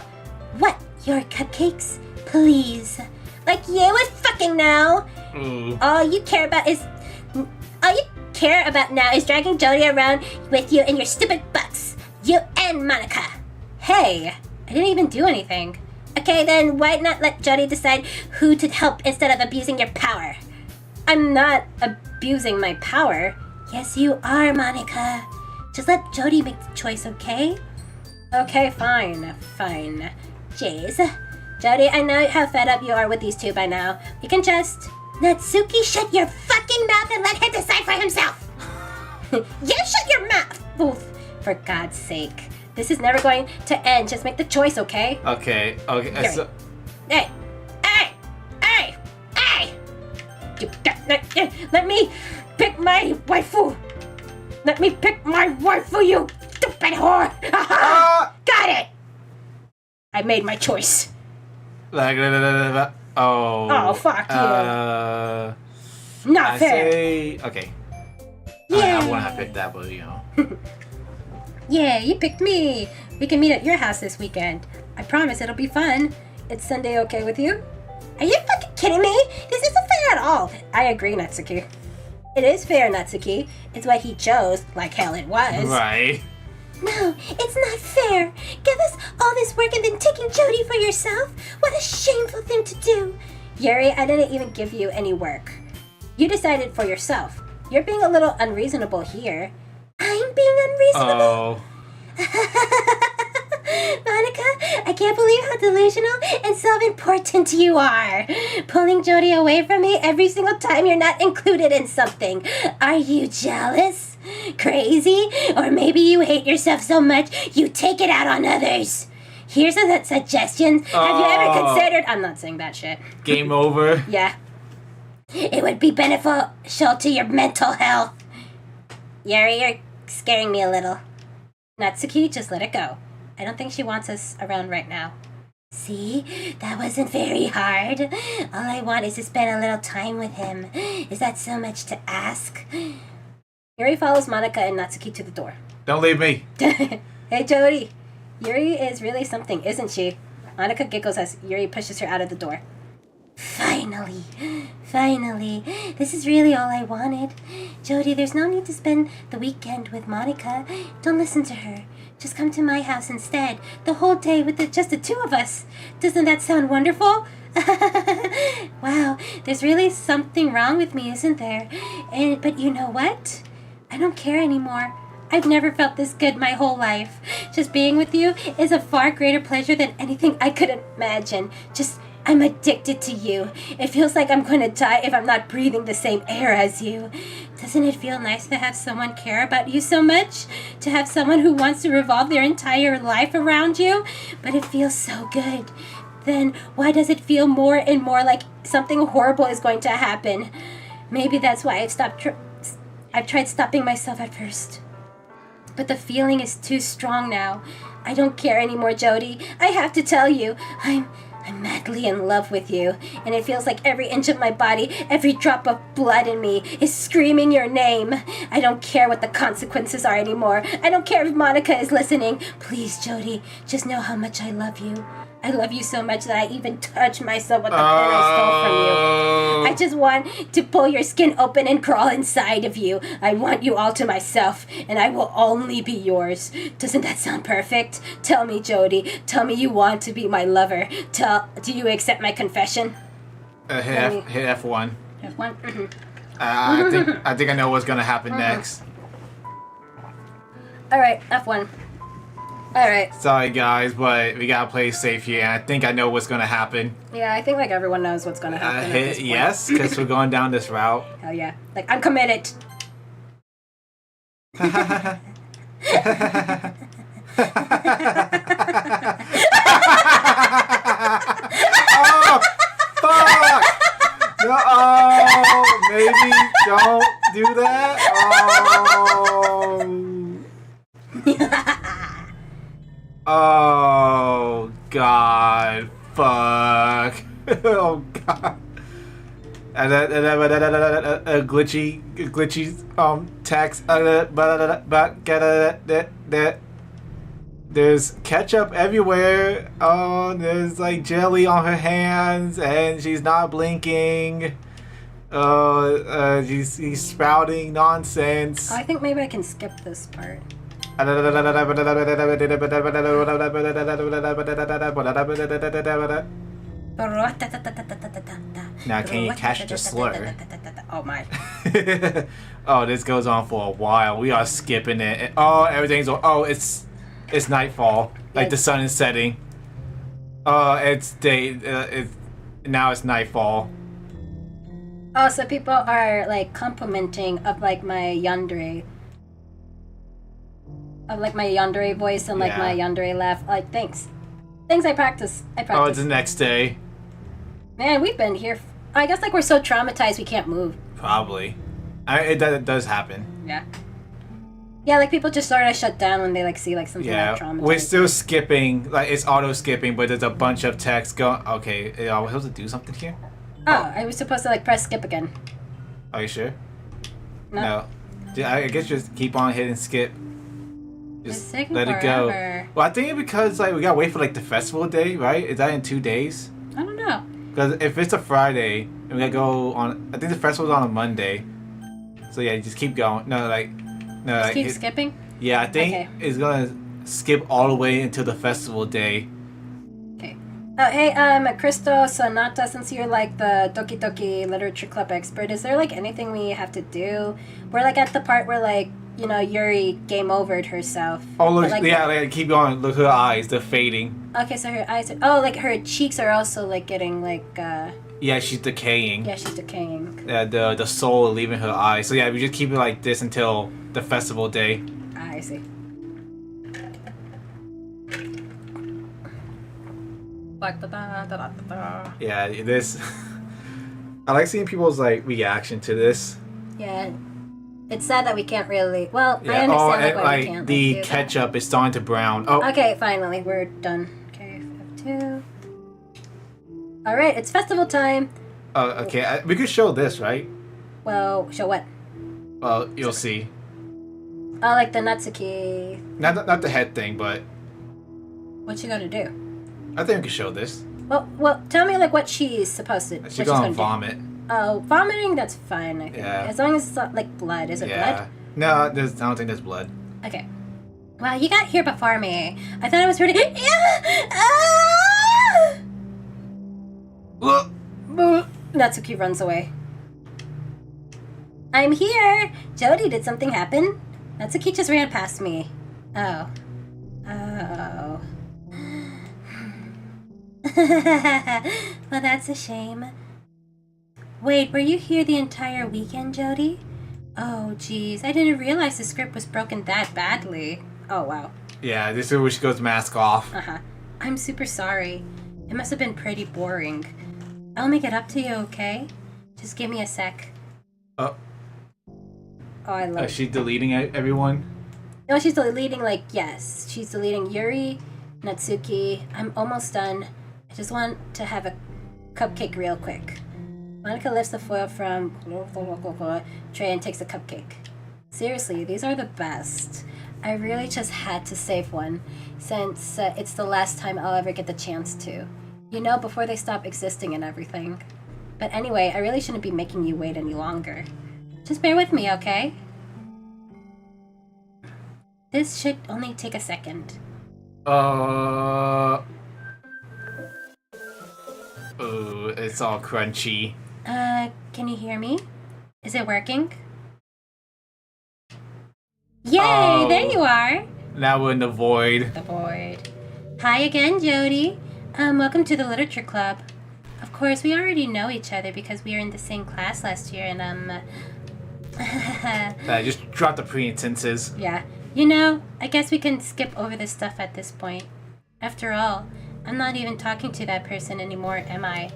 What? Your cupcakes? Please. Like you would fucking know! All you care about now is dragging Jody around with you in your stupid butts. You and Monica. Hey, I didn't even do anything. Okay, then why not let Jody decide who to help instead of abusing your power? I'm not abusing my power. Yes, you are, Monica. Just let Jody make the choice, okay? Okay, fine. Jeez. Jody, I know how fed up you are with these two by now. We can just... Natsuki, shut your fucking mouth and let him decide for himself! You shut your mouth! Oof, for God's sake. This is never going to end. Just make the choice, okay? Okay. So... Hey! Let me pick my waifu! Let me pick my waifu, you stupid whore! Got it! I made my choice. Oh, fuck you. Not fair. Okay. Yeah. I wouldn't have picked that, but you know. Yeah, you picked me. We can meet at your house this weekend. I promise it'll be fun. It's Sunday okay with you? Are you fucking kidding me? This isn't fair at all. I agree, Natsuki. It is fair, Natsuki. It's what he chose, like hell it was. Right. No, it's not fair. Give us all this work and then taking Jody for yourself? What a shameful thing to do. Yuri, I didn't even give you any work. You decided for yourself. You're being a little unreasonable here. I'm being unreasonable? Oh. Monica, I can't believe how delusional and self-important you are. Pulling Jody away from me every single time you're not included in something. Are you jealous? Crazy? Or maybe you hate yourself so much you take it out on others. Here's a suggestion. Have you ever considered... I'm not saying that shit. Game over. Yeah. It would be beneficial to your mental health. Yuri, you're scaring me a little. Natsuki, just let it go. I don't think she wants us around right now. See? That wasn't very hard. All I want is to spend a little time with him. Is that so much to ask? Yuri follows Monica and Natsuki to the door. Don't leave me. Hey, Jody. Yuri is really something, isn't she? Monica giggles as Yuri pushes her out of the door. Finally. This is really all I wanted. Jody, there's no need to spend the weekend with Monica. Don't listen to her. Just come to my house instead. The whole day with just the two of us. Doesn't that sound wonderful? Wow, there's really something wrong with me, isn't there? But you know what? I don't care anymore. I've never felt this good my whole life. Just being with you is a far greater pleasure than anything I could imagine. I'm addicted to you. It feels like I'm going to die if I'm not breathing the same air as you. Doesn't it feel nice to have someone care about you so much? To have someone who wants to revolve their entire life around you? But it feels so good. Then why does it feel more and more like something horrible is going to happen? Maybe that's why I've tried stopping myself at first. But the feeling is too strong now. I don't care anymore, Jody. I have to tell you, I'm madly in love with you, and it feels like every inch of my body, every drop of blood in me is screaming your name. I don't care what the consequences are anymore. I don't care if Monica is listening. Please, Jody, just know how much I love you. I love you so much that I even touch myself with the pen I stole from you. I just want to pull your skin open and crawl inside of you. I want you all to myself, and I will only be yours. Doesn't that sound perfect? Tell me, Jody. Tell me you want to be my lover. Do you accept my confession? Hit F1. F1? Mm-hmm. I think I know what's gonna happen next. Alright, F1. Alright. Sorry guys, but we gotta play safe here, and I think I know what's gonna happen. Yeah, I think like everyone knows what's gonna happen. At this point. Yes, because we're going down this route. Hell yeah. Like, I'm committed. Oh, fuck! No, oh, maybe don't do that. Oh, God, fuck. Oh, God. And then glitchy text. There's ketchup everywhere. Oh, there's like jelly on her hands, and she's not blinking. He's spouting nonsense. Oh, I think maybe I can skip this part. Now, can you catch the slur? Oh my. Oh, this goes on for a while. We are skipping it. Oh, everything's. Oh, it's nightfall. Like the sun is setting. It's day. Now it's nightfall. Oh, so people are like complimenting of like my yandere. Of like my yandere voice and like my yandere laugh. Like, thanks. Thanks, I practice. Oh, it's the next day. Man, we've been here. I guess like we're so traumatized we can't move. Probably. It does happen. Yeah. Yeah, like people just sort of shut down when they like see like something like traumatized. We're still skipping. Like it's auto skipping, but there's a bunch of text going. Okay, are we supposed to do something here? Oh, I was supposed to like press skip again. Are you sure? No. I guess just keep on hitting skip. Just let it go. Well, I think it's because like we gotta wait for like the festival day, right? Is that in 2 days? I don't know. Because if it's a Friday and we gotta go on, I think the festival's on a Monday. So yeah, just keep going. Just keep skipping. Yeah, I think it's gonna skip all the way until the festival day. Okay. Oh, hey, Crystal Sonata, since you're like the Doki Doki Literature Club expert, is there like anything we have to do? We're like at the part where like, you know, Yuri game overed herself. Oh, look, like, keep going. Look, her eyes, they're fading. Okay, so her eyes are, like her cheeks are also like getting like, yeah, she's decaying. Yeah, she's decaying. The soul leaving her eyes. So yeah, we just keep it like this until the festival day. Ah, I see. Yeah, this. I like seeing people's like reaction to this. Yeah, it's sad that we can't really. Well, yeah. I understand why we can't. The ketchup is starting to brown. Oh. Okay, finally we're done. Okay, F2. All right, it's festival time. Okay. We could show this, right? Well, show what? Well, you'll see. Oh, like the Natsuki. Not the head thing, but. What's she gonna do? I think we could show this. Well, tell me like what she's supposed to. She's gonna vomit. Oh, vomiting, that's fine, I think. Yeah. As long as it's not like blood. Is it blood? No, I don't think there's blood. Okay. Well, you got here before me. I thought I was ready. Natsuki runs away. I'm here! Jody, did something happen? Natsuki just ran past me. Oh. Oh. Well, that's a shame. Wait, were you here the entire weekend, Jody? Oh, geez. I didn't realize the script was broken that badly. Oh, wow. Yeah, this is where she goes mask off. Uh-huh. I'm super sorry. It must have been pretty boring. I'll make it up to you, okay? Just give me a sec. Oh. Oh, I love Is she deleting everyone? No, she's deleting, like, yes. She's deleting Yuri, Natsuki. I'm almost done. I just want to have a cupcake real quick. Monica lifts the foil from tray and takes a cupcake. Seriously, these are the best. I really just had to save one, since it's the last time I'll ever get the chance to. You know, before they stop existing and everything. But anyway, I really shouldn't be making you wait any longer. Just bear with me, okay? This should only take a second. Oh, it's all crunchy. Can you hear me? Is it working? Yay, Oh. there you are! Now we're in the void. The void. Hi again, Jody. Welcome to the literature club. Of course, we already know each other because we were in the same class last year and, I just dropped the pre-intenses. yeah. You know, I guess we can skip over this stuff at this point. After all, I'm not even talking to that person anymore, am I?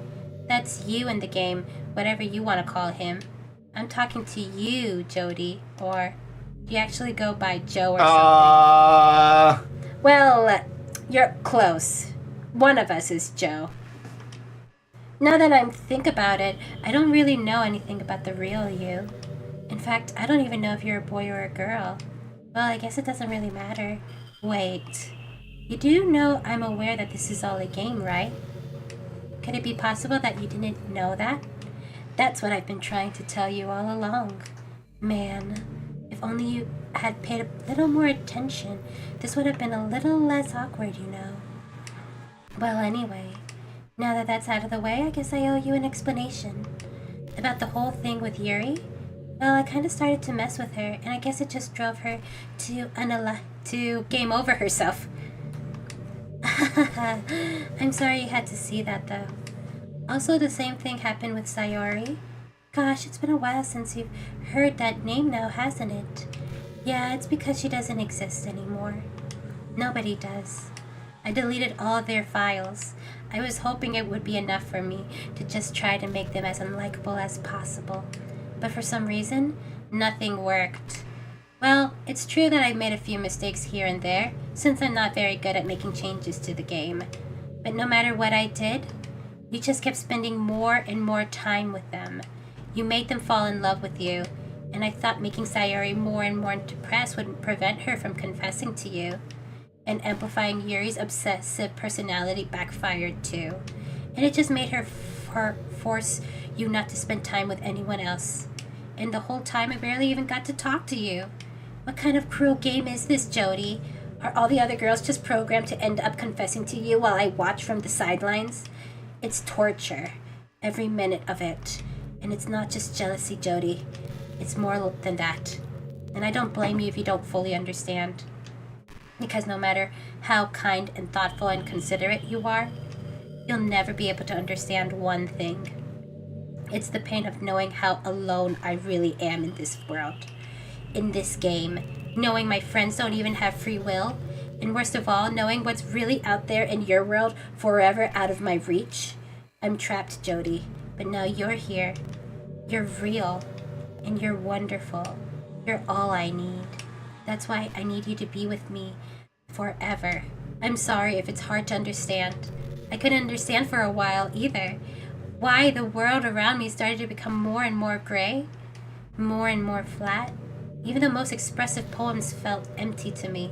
That's you in the game, whatever you want to call him. I'm talking to you, Jody, or do you actually go by Joe or something? Well, you're close. One of us is Joe. Now that I think about it, I don't really know anything about the real you. In fact, I don't even know if you're a boy or a girl. Well, I guess it doesn't really matter. Wait. You do know I'm aware that this is all a game, right? Could it be possible that you didn't know that? That's what I've been trying to tell you all along. Man, if only you had paid a little more attention, this would have been a little less awkward, you know. Well, anyway, now that that's out of the way, I guess I owe you an explanation. About the whole thing with Yuri? Well, I kind of started to mess with her, and I guess it just drove her to game over herself. I'm sorry you had to see that, though. Also, the same thing happened with Sayori. Gosh, it's been a while since you've heard that name now, hasn't it? Yeah, it's because she doesn't exist anymore. Nobody does. I deleted all of their files. I was hoping it would be enough for me to just try to make them as unlikable as possible. But for some reason, nothing worked. Well, it's true that I made a few mistakes here and there, since I'm not very good at making changes to the game. But no matter what I did, you just kept spending more and more time with them. You made them fall in love with you, and I thought making Sayori more and more depressed would prevent her from confessing to you. And amplifying Yuri's obsessive personality backfired too. And it just made her force you not to spend time with anyone else. And the whole time I barely even got to talk to you. What kind of cruel game is this, Jody? Are all the other girls just programmed to end up confessing to you while I watch from the sidelines? It's torture. Every minute of it. And it's not just jealousy, Jody. It's more than that. And I don't blame you if you don't fully understand. Because no matter how kind and thoughtful and considerate you are, you'll never be able to understand one thing. It's the pain of knowing how alone I really am in this world. In this game. Knowing my friends don't even have free will. And worst of all, knowing what's really out there in your world forever out of my reach. I'm trapped, Jody. But now you're here. You're real. And you're wonderful. You're all I need. That's why I need you to be with me forever. I'm sorry if it's hard to understand. I couldn't understand for a while either. Why the world around me started to become more and more gray, more and more flat. Even the most expressive poems felt empty to me.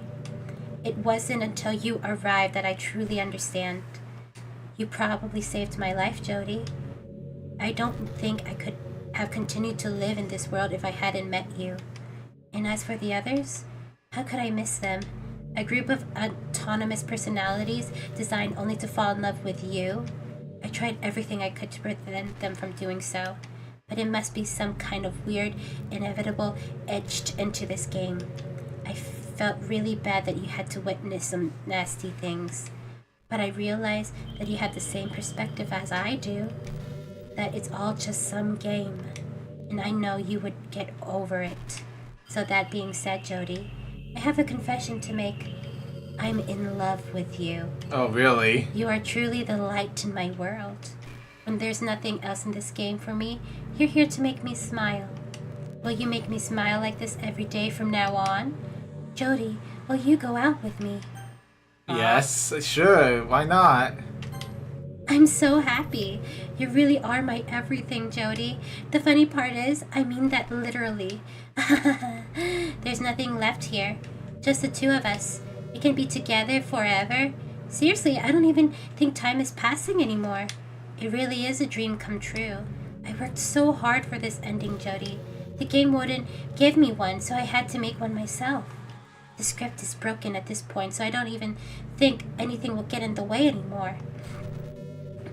It wasn't until you arrived that I truly understand. You probably saved my life, Jody. I don't think I could have continued to live in this world if I hadn't met you. And as for the others, how could I miss them? A group of autonomous personalities designed only to fall in love with you? I tried tried everything I could to prevent them from doing so, but it must be some kind of weird, inevitable etched into this game. I felt really bad that you had to witness some nasty things, but I realized that you have the same perspective as I do, that it's all just some game, and I know you would get over it. So that being said, Jody, I have a confession to make. I'm in love with you. Oh, really? You are truly the light in my world. When there's nothing else in this game for me, you're here to make me smile. Will you make me smile like this every day from now on? Jody, will you go out with me? Yes, sure. Why not? I'm so happy. You really are my everything, Jody. The funny part is, I mean that literally. There's nothing left here. Just the two of us. We can be together forever. Seriously, I don't even think time is passing anymore. It really is a dream come true. I worked so hard for this ending, Jody. The game wouldn't give me one, so I had to make one myself. The script is broken at this point, so I don't even think anything will get in the way anymore.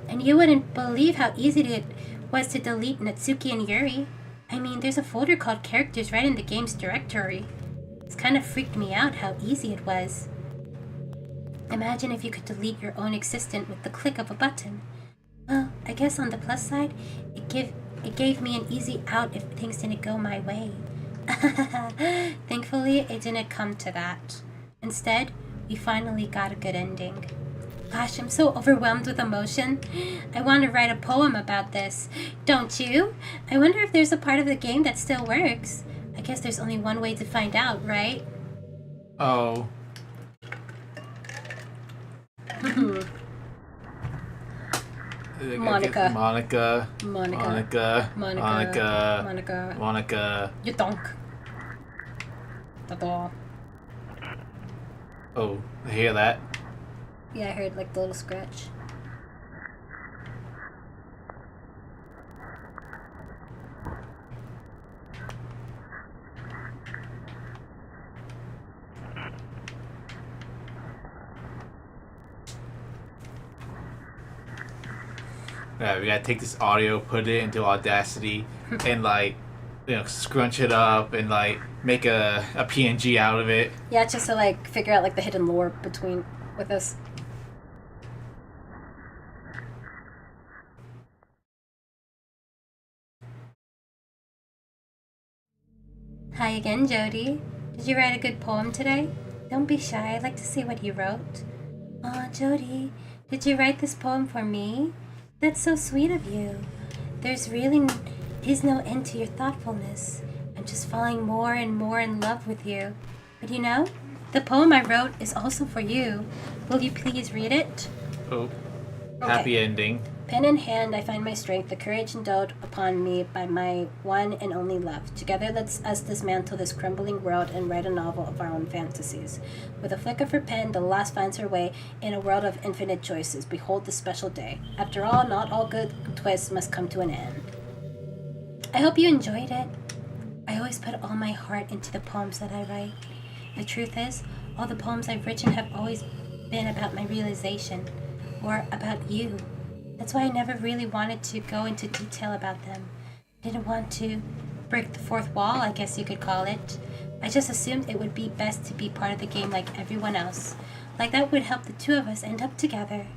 And you wouldn't believe how easy it was to delete Natsuki and Yuri. I mean, there's a folder called Characters right in the game's directory. It's kind of freaked me out how easy it was. Imagine if you could delete your own existence with the click of a button. Well, I guess on the plus side, it gave me an easy out if things didn't go my way. Thankfully, it didn't come to that. Instead, we finally got a good ending. Gosh, I'm so overwhelmed with emotion. I want to write a poem about this. Don't you? I wonder if there's a part of the game that still works. I guess there's only one way to find out, right? Oh. Monica. Monica. Monica. Monica. Monica. Monica. You donk. That's all. Oh, I hear that. Yeah, I heard like the little scratch. Yeah, we gotta take this audio, put it into Audacity, and like, scrunch it up and like make a PNG out of it. Yeah, just to like figure out like the hidden lore with this. Hi again, Jody. Did you write a good poem today? Don't be shy. I'd like to see what you wrote. Aw, Jody, did you write this poem for me? That's so sweet of you. There's really is no end to your thoughtfulness. I'm just falling more and more in love with you. But you know, the poem I wrote is also for you. Will you please read it? Oh, happy ending. Pen in hand, I find my strength, the courage endowed upon me by my one and only love. Together, let's us dismantle this crumbling world and write a novel of our own fantasies. With a flick of her pen, the lost finds her way in a world of infinite choices. Behold the special day. After all, not all good twists must come to an end. I hope you enjoyed it. I always put all my heart into the poems that I write. The truth is, all the poems I've written have always been about my realization, or about you. That's why I never really wanted to go into detail about them. I didn't want to break the fourth wall, I guess you could call it. I just assumed it would be best to be part of the game like everyone else. Like that would help the two of us end up together.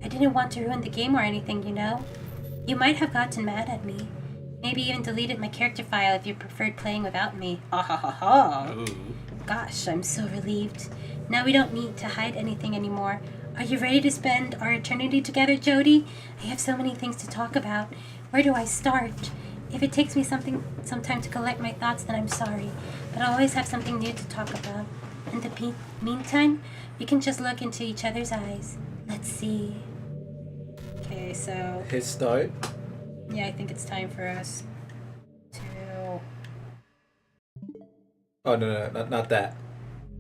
I didn't want to ruin the game or anything, you know? You might have gotten mad at me. Maybe even deleted my character file if you preferred playing without me. Ah ha ha ha. Ooh. Gosh, I'm so relieved. Now we don't need to hide anything anymore. Are you ready to spend our eternity together, Jody? I have so many things to talk about. Where do I start? If it takes me some time to collect my thoughts, then I'm sorry. But I'll always have something new to talk about. In the meantime, we can just look into each other's eyes. Let's see. Okay, so Hit start. yeah, I think it's time for us to. Oh no, not that.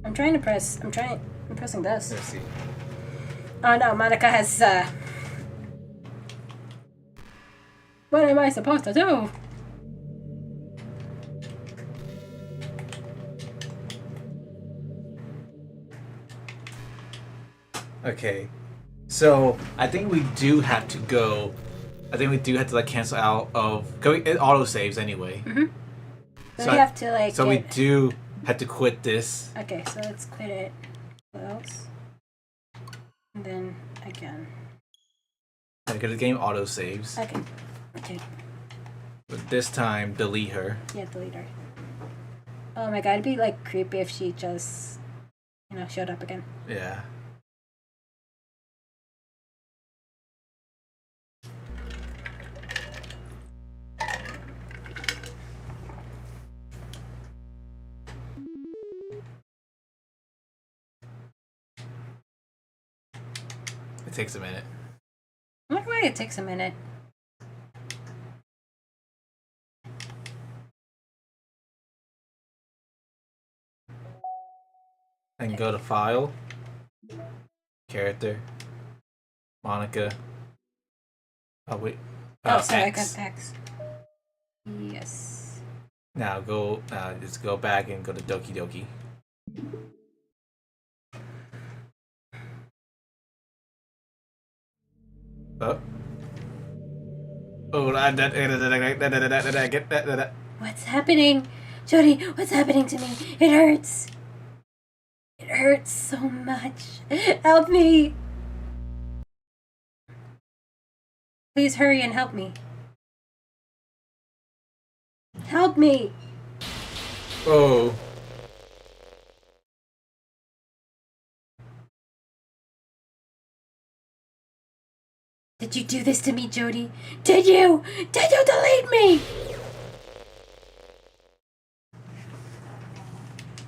I'm pressing this. Let's see. Oh no, Monica has. What am I supposed to do? Okay. So I think we do have to go. I think we do have to like cancel out of going. It auto saves anyway. So we have to like. So we do have to quit this. Okay, so let's quit it. What else? And then again. Because the game auto saves. Okay. Okay. But this time, delete her. Yeah, delete her. Oh my god, it'd be like creepy if she just, showed up again. Yeah. It takes a minute. I wonder why it takes a minute. And go to File, Character, Monica. Oh wait. Oh, sorry, X. I got X. Yes. Now go. Just go back and go to Doki Doki. Oh. Oh, get that. What's happening? Jody, what's happening to me? It hurts. It hurts so much. Help me. Please hurry and help me. Help me. Oh. Did you do this to me, Jody? Did you? Did you delete me?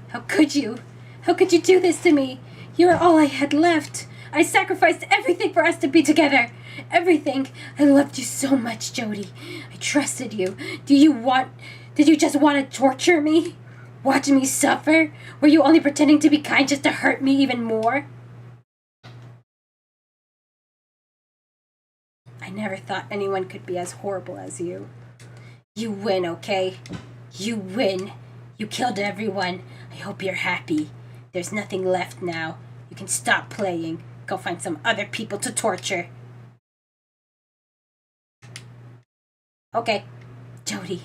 How could you? How could you do this to me? You are all I had left. I sacrificed everything for us to be together. Everything. I loved you so much, Jody. I trusted you. Did you just want to torture me? Watch me suffer? Were you only pretending to be kind just to hurt me even more? I never thought anyone could be as horrible as you. You win, okay? You win. You killed everyone. I hope you're happy. There's nothing left now. You can stop playing. Go find some other people to torture. Okay. Jody,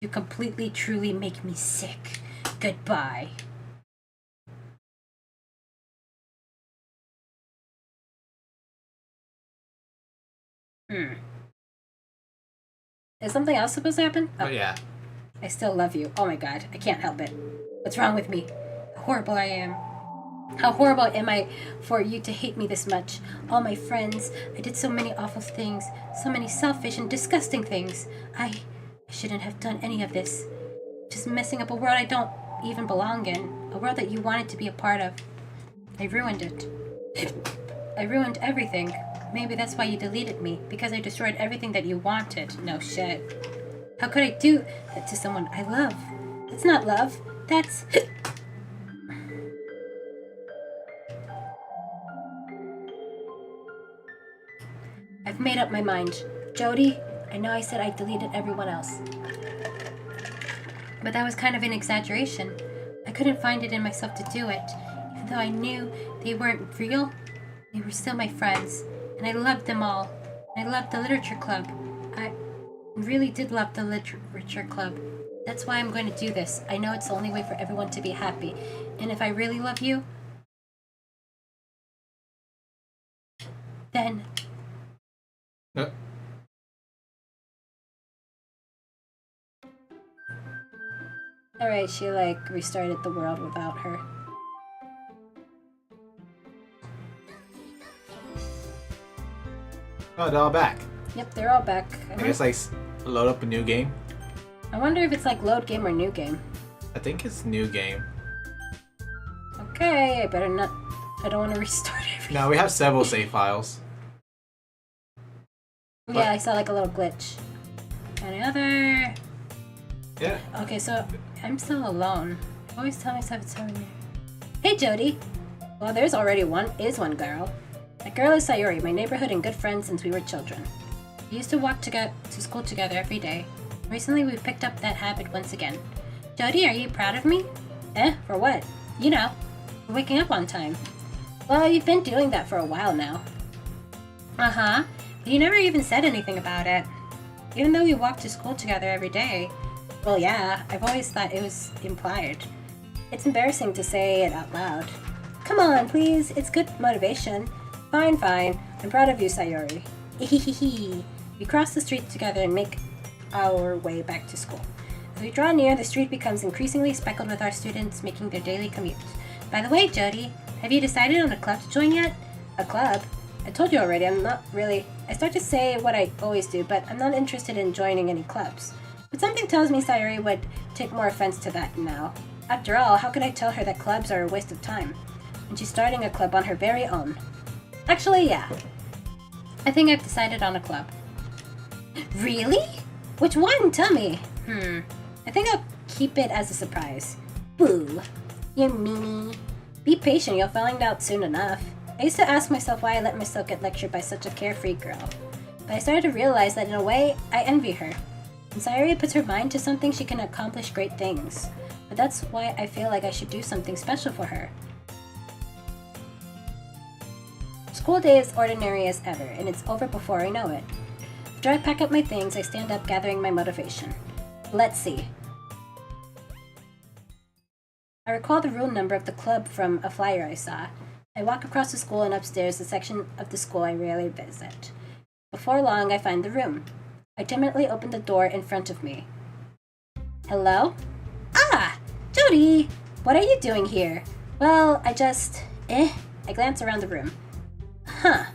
you completely, truly make me sick. Goodbye. Is something else supposed to happen? Oh yeah. I still love you. Oh my god, I can't help it. What's wrong with me? How horrible I am. How horrible am I for you to hate me this much? All my friends, I did so many awful things, so many selfish and disgusting things. I shouldn't have done any of this. Just messing up a world I don't even belong in. A world that you wanted to be a part of. I ruined it. I ruined everything. Maybe that's why you deleted me, because I destroyed everything that you wanted. No shit. How could I do that to someone I love? That's not love. That's... I've made up my mind. Jody, I know I said I deleted everyone else. But that was kind of an exaggeration. I couldn't find it in myself to do it. Even though I knew they weren't real, they were still my friends. And I loved them all. And I loved the literature club. I really did love the literature club. That's why I'm going to do this. I know it's the only way for everyone to be happy. And if I really love you, then... Alright, she restarted the world without her. Oh, they're all back. Yep, they're all back. I guess load up a new game. I wonder if it's load game or new game. I think it's new game. Okay, I better not... I don't want to restart everything. No, we have several save files. Yeah, I saw a little glitch. Any other... Yeah. Okay, so I'm still alone. I always tell myself it's over there. Hey, Jody. Well, there's already one girl. That girl is Sayori, my neighborhood and good friend since we were children. We used to walk to school together every day. Recently, we've picked up that habit once again. Jody, are you proud of me? For what? For waking up on time. Well, you've been doing that for a while now. Uh-huh. But you never even said anything about it. Even though we walk to school together every day. Well, yeah, I've always thought it was implied. It's embarrassing to say it out loud. Come on, please. It's good motivation. Fine, fine. I'm proud of you, Sayori. Hehehe. We cross the street together and make our way back to school. As we draw near, the street becomes increasingly speckled with our students making their daily commute. By the way, Jody, have you decided on a club to join yet? A club? I told you already, I'm not really... I start to say what I always do, but I'm not interested in joining any clubs. But something tells me Sayori would take more offense to that now. After all, how could I tell her that clubs are a waste of time? And she's starting a club on her very own. Actually, yeah. I think I've decided on a club. Really? Which one? Tell me. I think I'll keep it as a surprise. Boo. You meanie. Be patient, you'll find out soon enough. I used to ask myself why I let myself get lectured by such a carefree girl. But I started to realize that in a way, I envy her. When Sayori puts her mind to something, she can accomplish great things. But that's why I feel like I should do something special for her. School day is ordinary as ever, and it's over before I know it. After I pack up my things, I stand up gathering my motivation. Let's see. I recall the room number of the club from a flyer I saw. I walk across the school and upstairs the section of the school I rarely visit. Before long, I find the room. I timidly open the door in front of me. Hello? Ah! Jody! What are you doing here? Well, I glance around the room. Huh.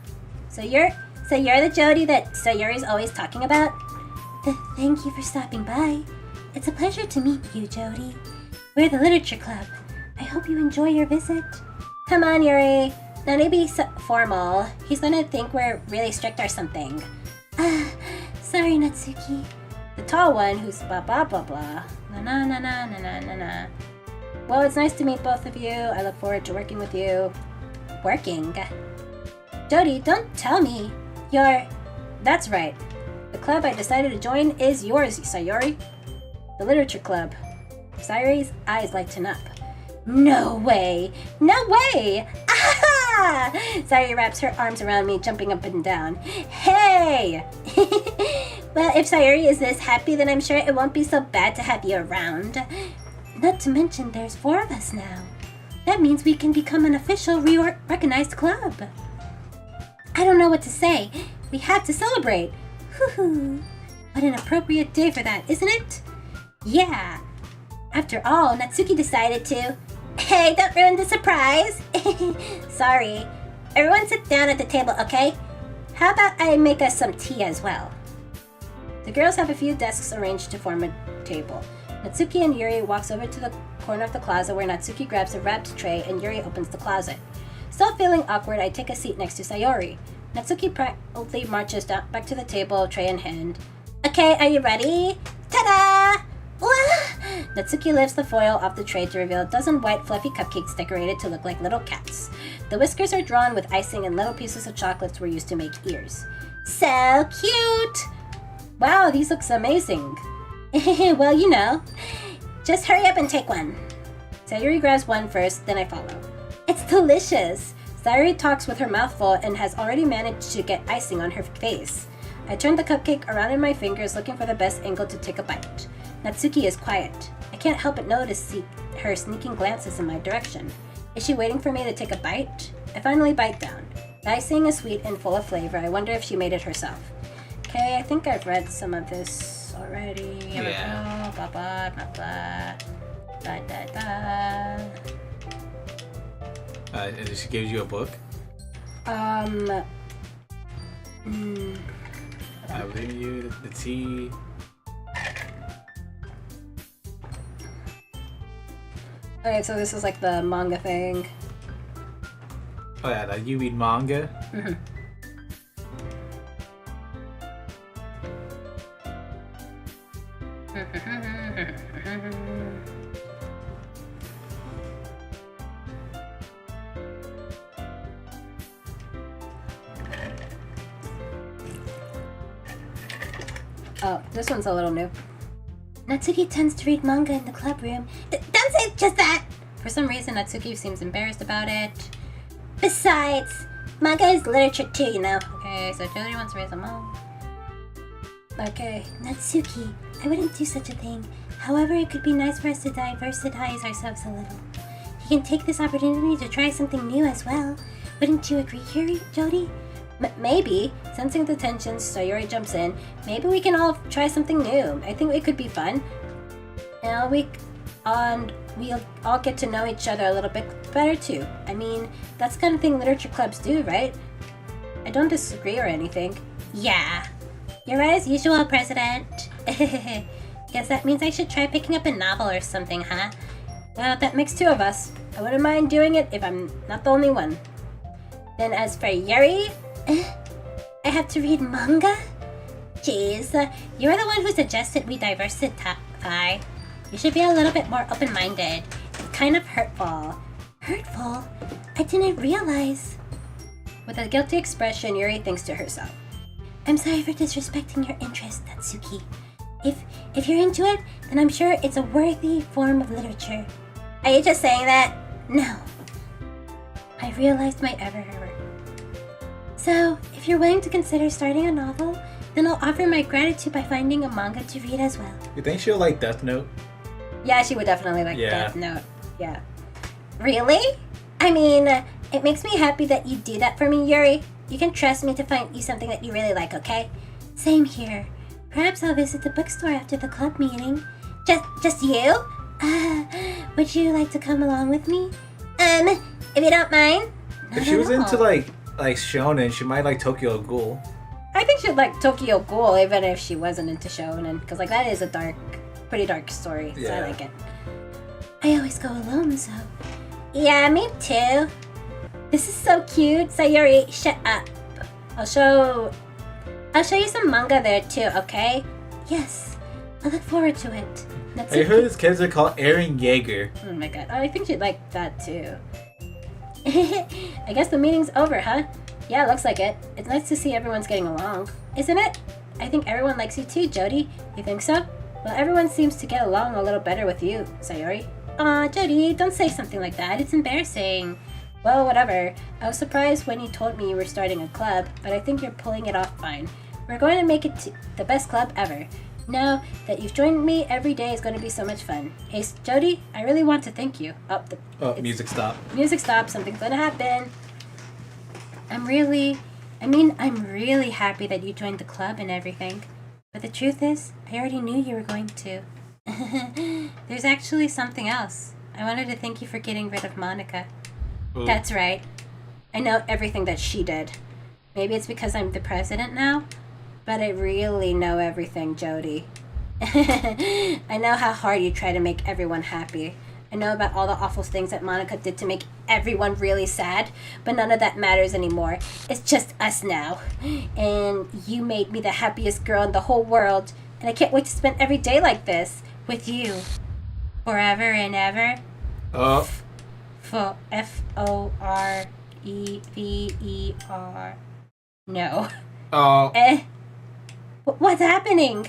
So you're the Jody that Sayori's always talking about? Thank you for stopping by. It's a pleasure to meet you, Jody. We're the Literature Club. I hope you enjoy your visit. Come on, Yuri. Now be formal. He's gonna think we're really strict or something. Sorry, Natsuki. The tall one who's blah blah blah blah. Na na na na na na na na. Well, it's nice to meet both of you. I look forward to working with you. Working? Jody, don't tell me. That's right. The club I decided to join is yours, Sayori. The Literature Club. Sayori's eyes lighten up. No way! No way! Ah! Sayori wraps her arms around me, jumping up and down. Hey! Well, if Sayori is this happy, then I'm sure it won't be so bad to have you around. Not to mention there's 4 of us now. That means we can become an official recognized club. I don't know what to say. We have to celebrate. Hoo-hoo. What an appropriate day for that, isn't it? Yeah. After all, Natsuki decided to... Hey, don't ruin the surprise. Sorry. Everyone sit down at the table, okay? How about I make us some tea as well? The girls have a few desks arranged to form a table. Natsuki and Yuri walks over to the corner of the closet where Natsuki grabs a wrapped tray and Yuri opens the closet. Still feeling awkward, I take a seat next to Sayori. Natsuki proudly marches back to the table, tray in hand. Okay, are you ready? Ta-da! Natsuki lifts the foil off the tray to reveal a dozen white fluffy cupcakes decorated to look like little cats. The whiskers are drawn with icing and little pieces of chocolates were used to make ears. So cute! Wow, these look amazing. Well, you know. Just hurry up and take one. Sayori grabs one first, then I follow. It's delicious! Sayori talks with her mouth full and has already managed to get icing on her face. I turn the cupcake around in my fingers looking for the best angle to take a bite. Natsuki is quiet. I can't help but notice her sneaking glances in my direction. Is she waiting for me to take a bite? I finally bite down. The icing is sweet and full of flavor. I wonder if she made it herself. Okay, I think I've read some of this already. Yeah. Blah, blah, blah, blah. Da, da, da. And she gives you a book? Mm, I'll give you the tea. Okay, so this is like the manga thing. Oh yeah, like you read manga? Mm-hmm. Oh, this one's a little new. Natsuki tends to read manga in the club room. Don't say just that! For some reason, Natsuki seems embarrassed about it. Besides, manga is literature too, you know. Okay, Okay, so Jody wants to raise a mom. Okay. Natsuki, I wouldn't do such a thing. However, it could be nice for us to diversify ourselves a little. You can take this opportunity to try something new as well. Wouldn't you agree, Jody? Maybe. Sensing the tension, Sayori jumps in. Maybe we can all try something new. I think it could be fun. And we'll all get to know each other a little bit better too. I mean, that's the kind of thing literature clubs do, right? I don't disagree or anything. Yeah. You're right as usual, President. Guess that means I should try picking up a novel or something, huh? Well, that makes two of us. I wouldn't mind doing it if I'm not the only one. Then as for Yuri, I have to read manga? Jeez, you're the one who suggested we diversify. You should be a little bit more open-minded. It's kind of hurtful. Hurtful? I didn't realize. With a guilty expression, Yuri thinks to herself. I'm sorry for disrespecting your interest, Natsuki. If you're into it, then I'm sure it's a worthy form of literature. Are you just saying that? No. I realized my error. So, if you're willing to consider starting a novel, then I'll offer my gratitude by finding a manga to read as well. You think she'll like Death Note? Yeah, she would definitely like Yeah. Death Note. Yeah. Really? I mean, it makes me happy that you do that for me, Yuri. You can trust me to find you something that you really like, okay? Same here. Perhaps I'll visit the bookstore after the club meeting. Just you? Would you like to come along with me? If you don't mind. If she was into like shonen, she might like Tokyo Ghoul. I think she'd like Tokyo Ghoul even if she wasn't into shonen, because like that is a pretty dark story. So I like it. I always go alone, so. Yeah, me too. This is so cute. Sayori, shut up. I'll show you some manga there too, okay? Yes, I look forward to it. I heard his kids are called Eren Yeager. Oh my god, I think she'd like that too. I guess the meeting's over, huh? Yeah, looks like it. It's nice to see everyone's getting along. Isn't it? I think everyone likes you too, Jody. You think so? Well, everyone seems to get along a little better with you, Sayori. Aw, Jody, don't say something like that. It's embarrassing. Well, whatever. I was surprised when you told me you were starting a club, but I think you're pulling it off fine. We're going to make it the best club ever. Now that you've joined me, every day is going to be so much fun. Hey, Jody, I really want to thank you. Music stop. Music stop. Something's going to happen. I'm really happy that you joined the club and everything. But the truth is, I already knew you were going to. There's actually something else. I wanted to thank you for getting rid of Monica. Ooh. That's right. I know everything that she did. Maybe it's because I'm the president now, but I really know everything, Jody. I know how hard you try to make everyone happy. I know about all the awful things that Monica did to make everyone really sad, but none of that matters anymore. It's just us now. And you made me the happiest girl in the whole world, and I can't wait to spend every day like this with you. Forever and ever. Forever. No. What's happening?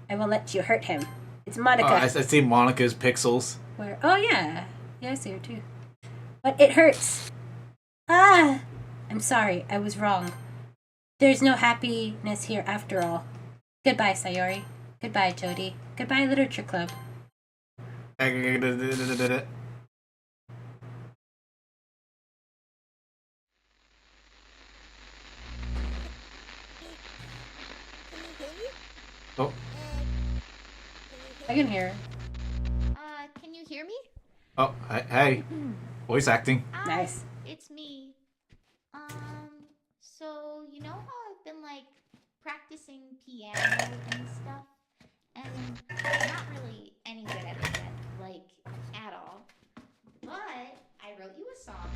I won't let you hurt him. It's Monica. I see Monica's pixels. Where? Oh, yeah. Yeah, I see her too. But it hurts. Ah! I'm sorry. I was wrong. There's no happiness here after all. Goodbye, Sayori. Goodbye, Jody. Goodbye, Literature Club. Oh. I can hear her. Can you hear me? Oh, hey. Voice acting. Nice. It's me. So you know how I've been like practicing piano and stuff, and I'm not really any good at it yet, like at all. But I wrote you a song,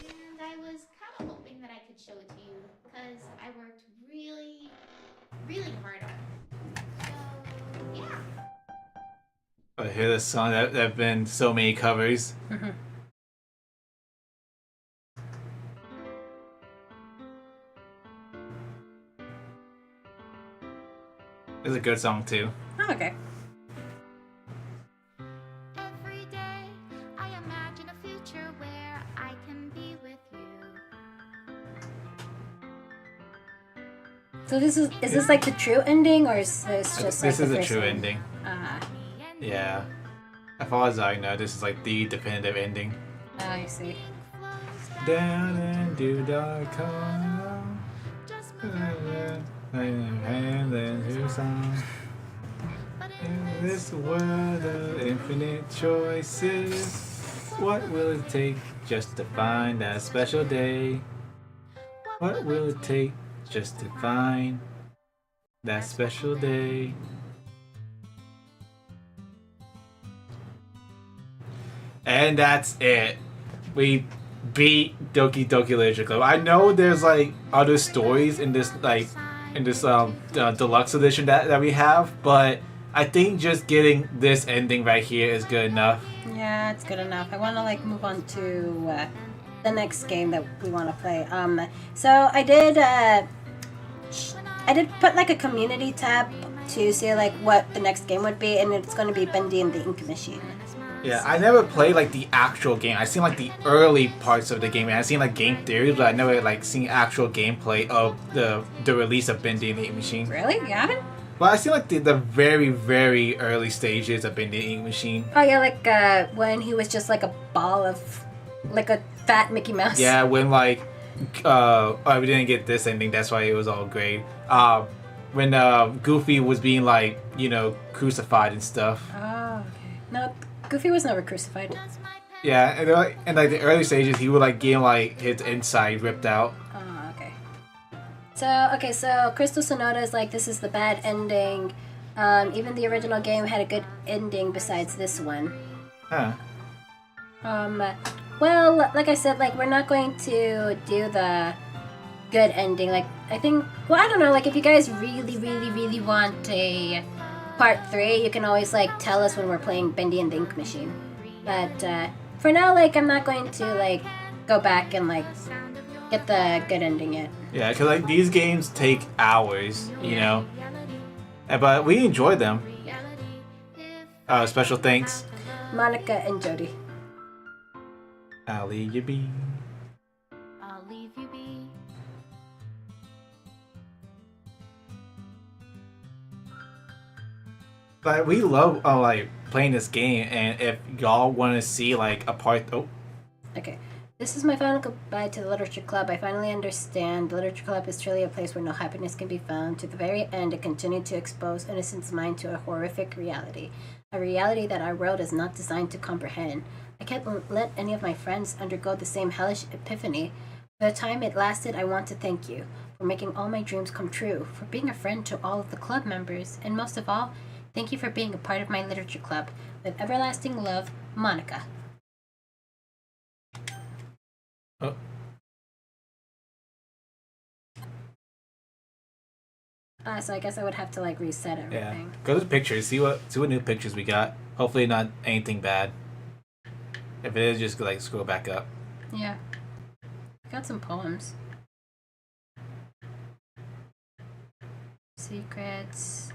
and I was kind of hoping that I could show it to you because I worked really, really hard on it. So yeah. I hear this song. There have been so many covers. It's a good song too. Oh, okay. Every day I imagine a future where I can be with you. So is this like the true ending, or is this just like This is the a first true one? ending. Ah, Yeah. As far as I know, this is like the definitive ending. I see. Down and do dark come. And then who's on? In this world of infinite choices, what will it take just to find that special day? What will it take just to find that special day? And that's it. We beat Doki Doki Literature Club. I know there's like other stories in this deluxe edition that we have, but I think just getting this ending right here is good enough. Yeah, it's good enough. I want to like move on to the next game that we want to play. So I did put like a community tab to see like what the next game would be, and it's going to be Bendy and the Ink Machine. Yeah, I never played like the actual game. I seen like the early parts of the game, and I seen like game theories, but I never like seen actual gameplay of the release of Bendy and the Ink Machine. Really? You haven't? Well, I seen like the very very early stages of Bendy and the Ink Machine. Oh yeah, like when he was just like a ball of, like a fat Mickey Mouse. Yeah, when like we didn't get this ending, that's why it was all great. When Goofy was being like, crucified and stuff. Oh, okay. No, Goofy was never crucified. Yeah, and like in like the early stages, he would like get like his inside ripped out. Oh, okay. So Crystal Sonoda is like, this is the bad ending. Even the original game had a good ending besides this one. Huh. Well, like I said, like we're not going to do the good ending. Like I think, well, I don't know. Like if you guys really, really, really want a part 3, you can always like tell us when we're playing Bendy and the Ink Machine. But for now, like I'm not going to like go back and like get the good ending yet. Yeah, because like these games take hours, but we enjoy them. Special thanks, Monica and Jody. I'll leave you be. I'll leave you be. But we love like playing this game, and if y'all want to see like a part, Okay. This is my final goodbye to the Literature Club. I finally understand. The Literature Club is truly a place where no happiness can be found. To the very end, it continued to expose Innocent's mind to a horrific reality. A reality that our world is not designed to comprehend. I can't let any of my friends undergo the same hellish epiphany. For the time it lasted, I want to thank you for making all my dreams come true, for being a friend to all of the club members, and most of all, thank you for being a part of my Literature Club. With everlasting love, Monica. oh. So I guess I would have to like reset Yeah, everything. go to the pictures. See what new pictures we got. Hopefully not anything bad. If it is, just like scroll back up. Yeah. I got some poems. Secrets.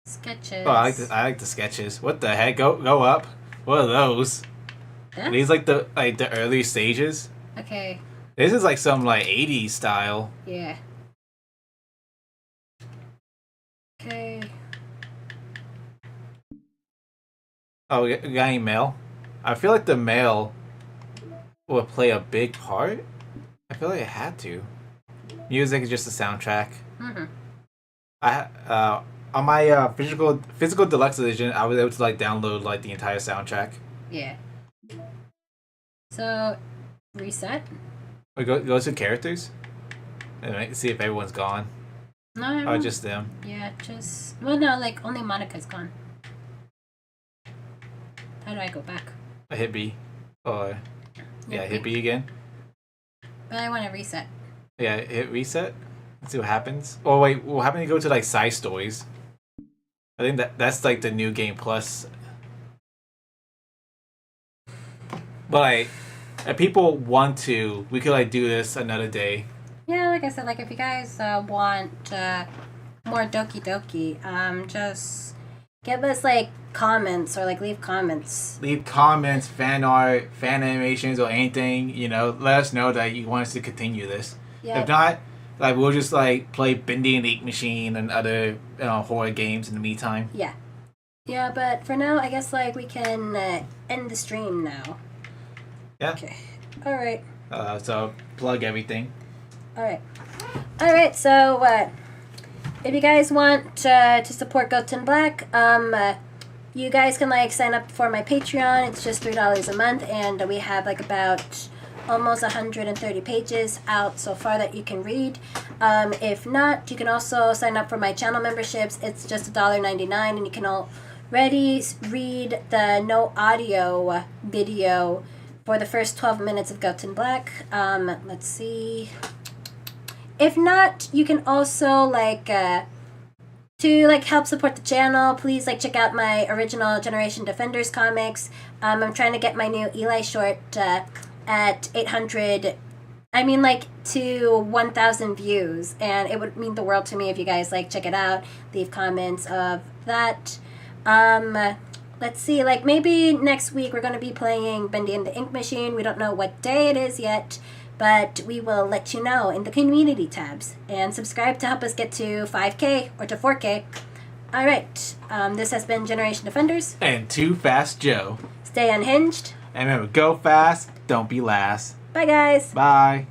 Sketches. Oh, I like the sketches. What the heck? Go up. What are those? Huh? Are these like the early stages? Okay. This is like some like 80s style. Yeah. Okay. Oh, we got any mail? I feel like the mail would play a big part. I feel like it had to. Music is just a soundtrack. Mm-hmm. On my physical deluxe edition, I was able to like download like the entire soundtrack. Yeah. So, reset? We go to characters and see if everyone's gone. No, Or just them. Yeah, just... Well, no, like, only Monica's gone. How do I go back? I hit B. Or yeah, hit B again. But I want to reset. Yeah, hit reset. Let's see what happens. Oh wait, what happened to go to like side stories? I think that's like the new game plus. But like, if people want to, we could like do this another day. Yeah, like I said, like, if you guys want more Doki Doki, just give us, like, comments or, like, leave comments. Leave comments, fan art, fan animations, or anything. Let us know that you want us to continue this. Yeah. If not, Like we'll just like play Bendy and the Ink Machine and other horror games in the meantime. Yeah. Yeah, but for now, I guess like we can end the stream now. Yeah. Okay. All right. So plug everything. All right. All right. So if you guys want to support Goten Black, you guys can like sign up for my Patreon. It's just $3 a month, and we have like about almost 130 pages out so far that you can read. If not, you can also sign up for my channel memberships. It's just $1.99, and you can already read the no audio video for the first 12 minutes of Goten Black. Let's see. If not, you can also like to like help support the channel, please like check out my original Generation Defenders comics. I'm trying to get my new Eli short at 800, I mean like to 1,000 views, and it would mean the world to me if you guys like check it out, leave comments of that. Let's see, like maybe next week we're going to be playing Bendy and the Ink Machine. We don't know what day it is yet, but we will let you know in the community tabs. And subscribe to help us get to 5K or to 4K. Alright, this has been Generation Defenders. And Too Fast Joe. Stay unhinged. And remember, go fast, don't be last. Bye guys. Bye.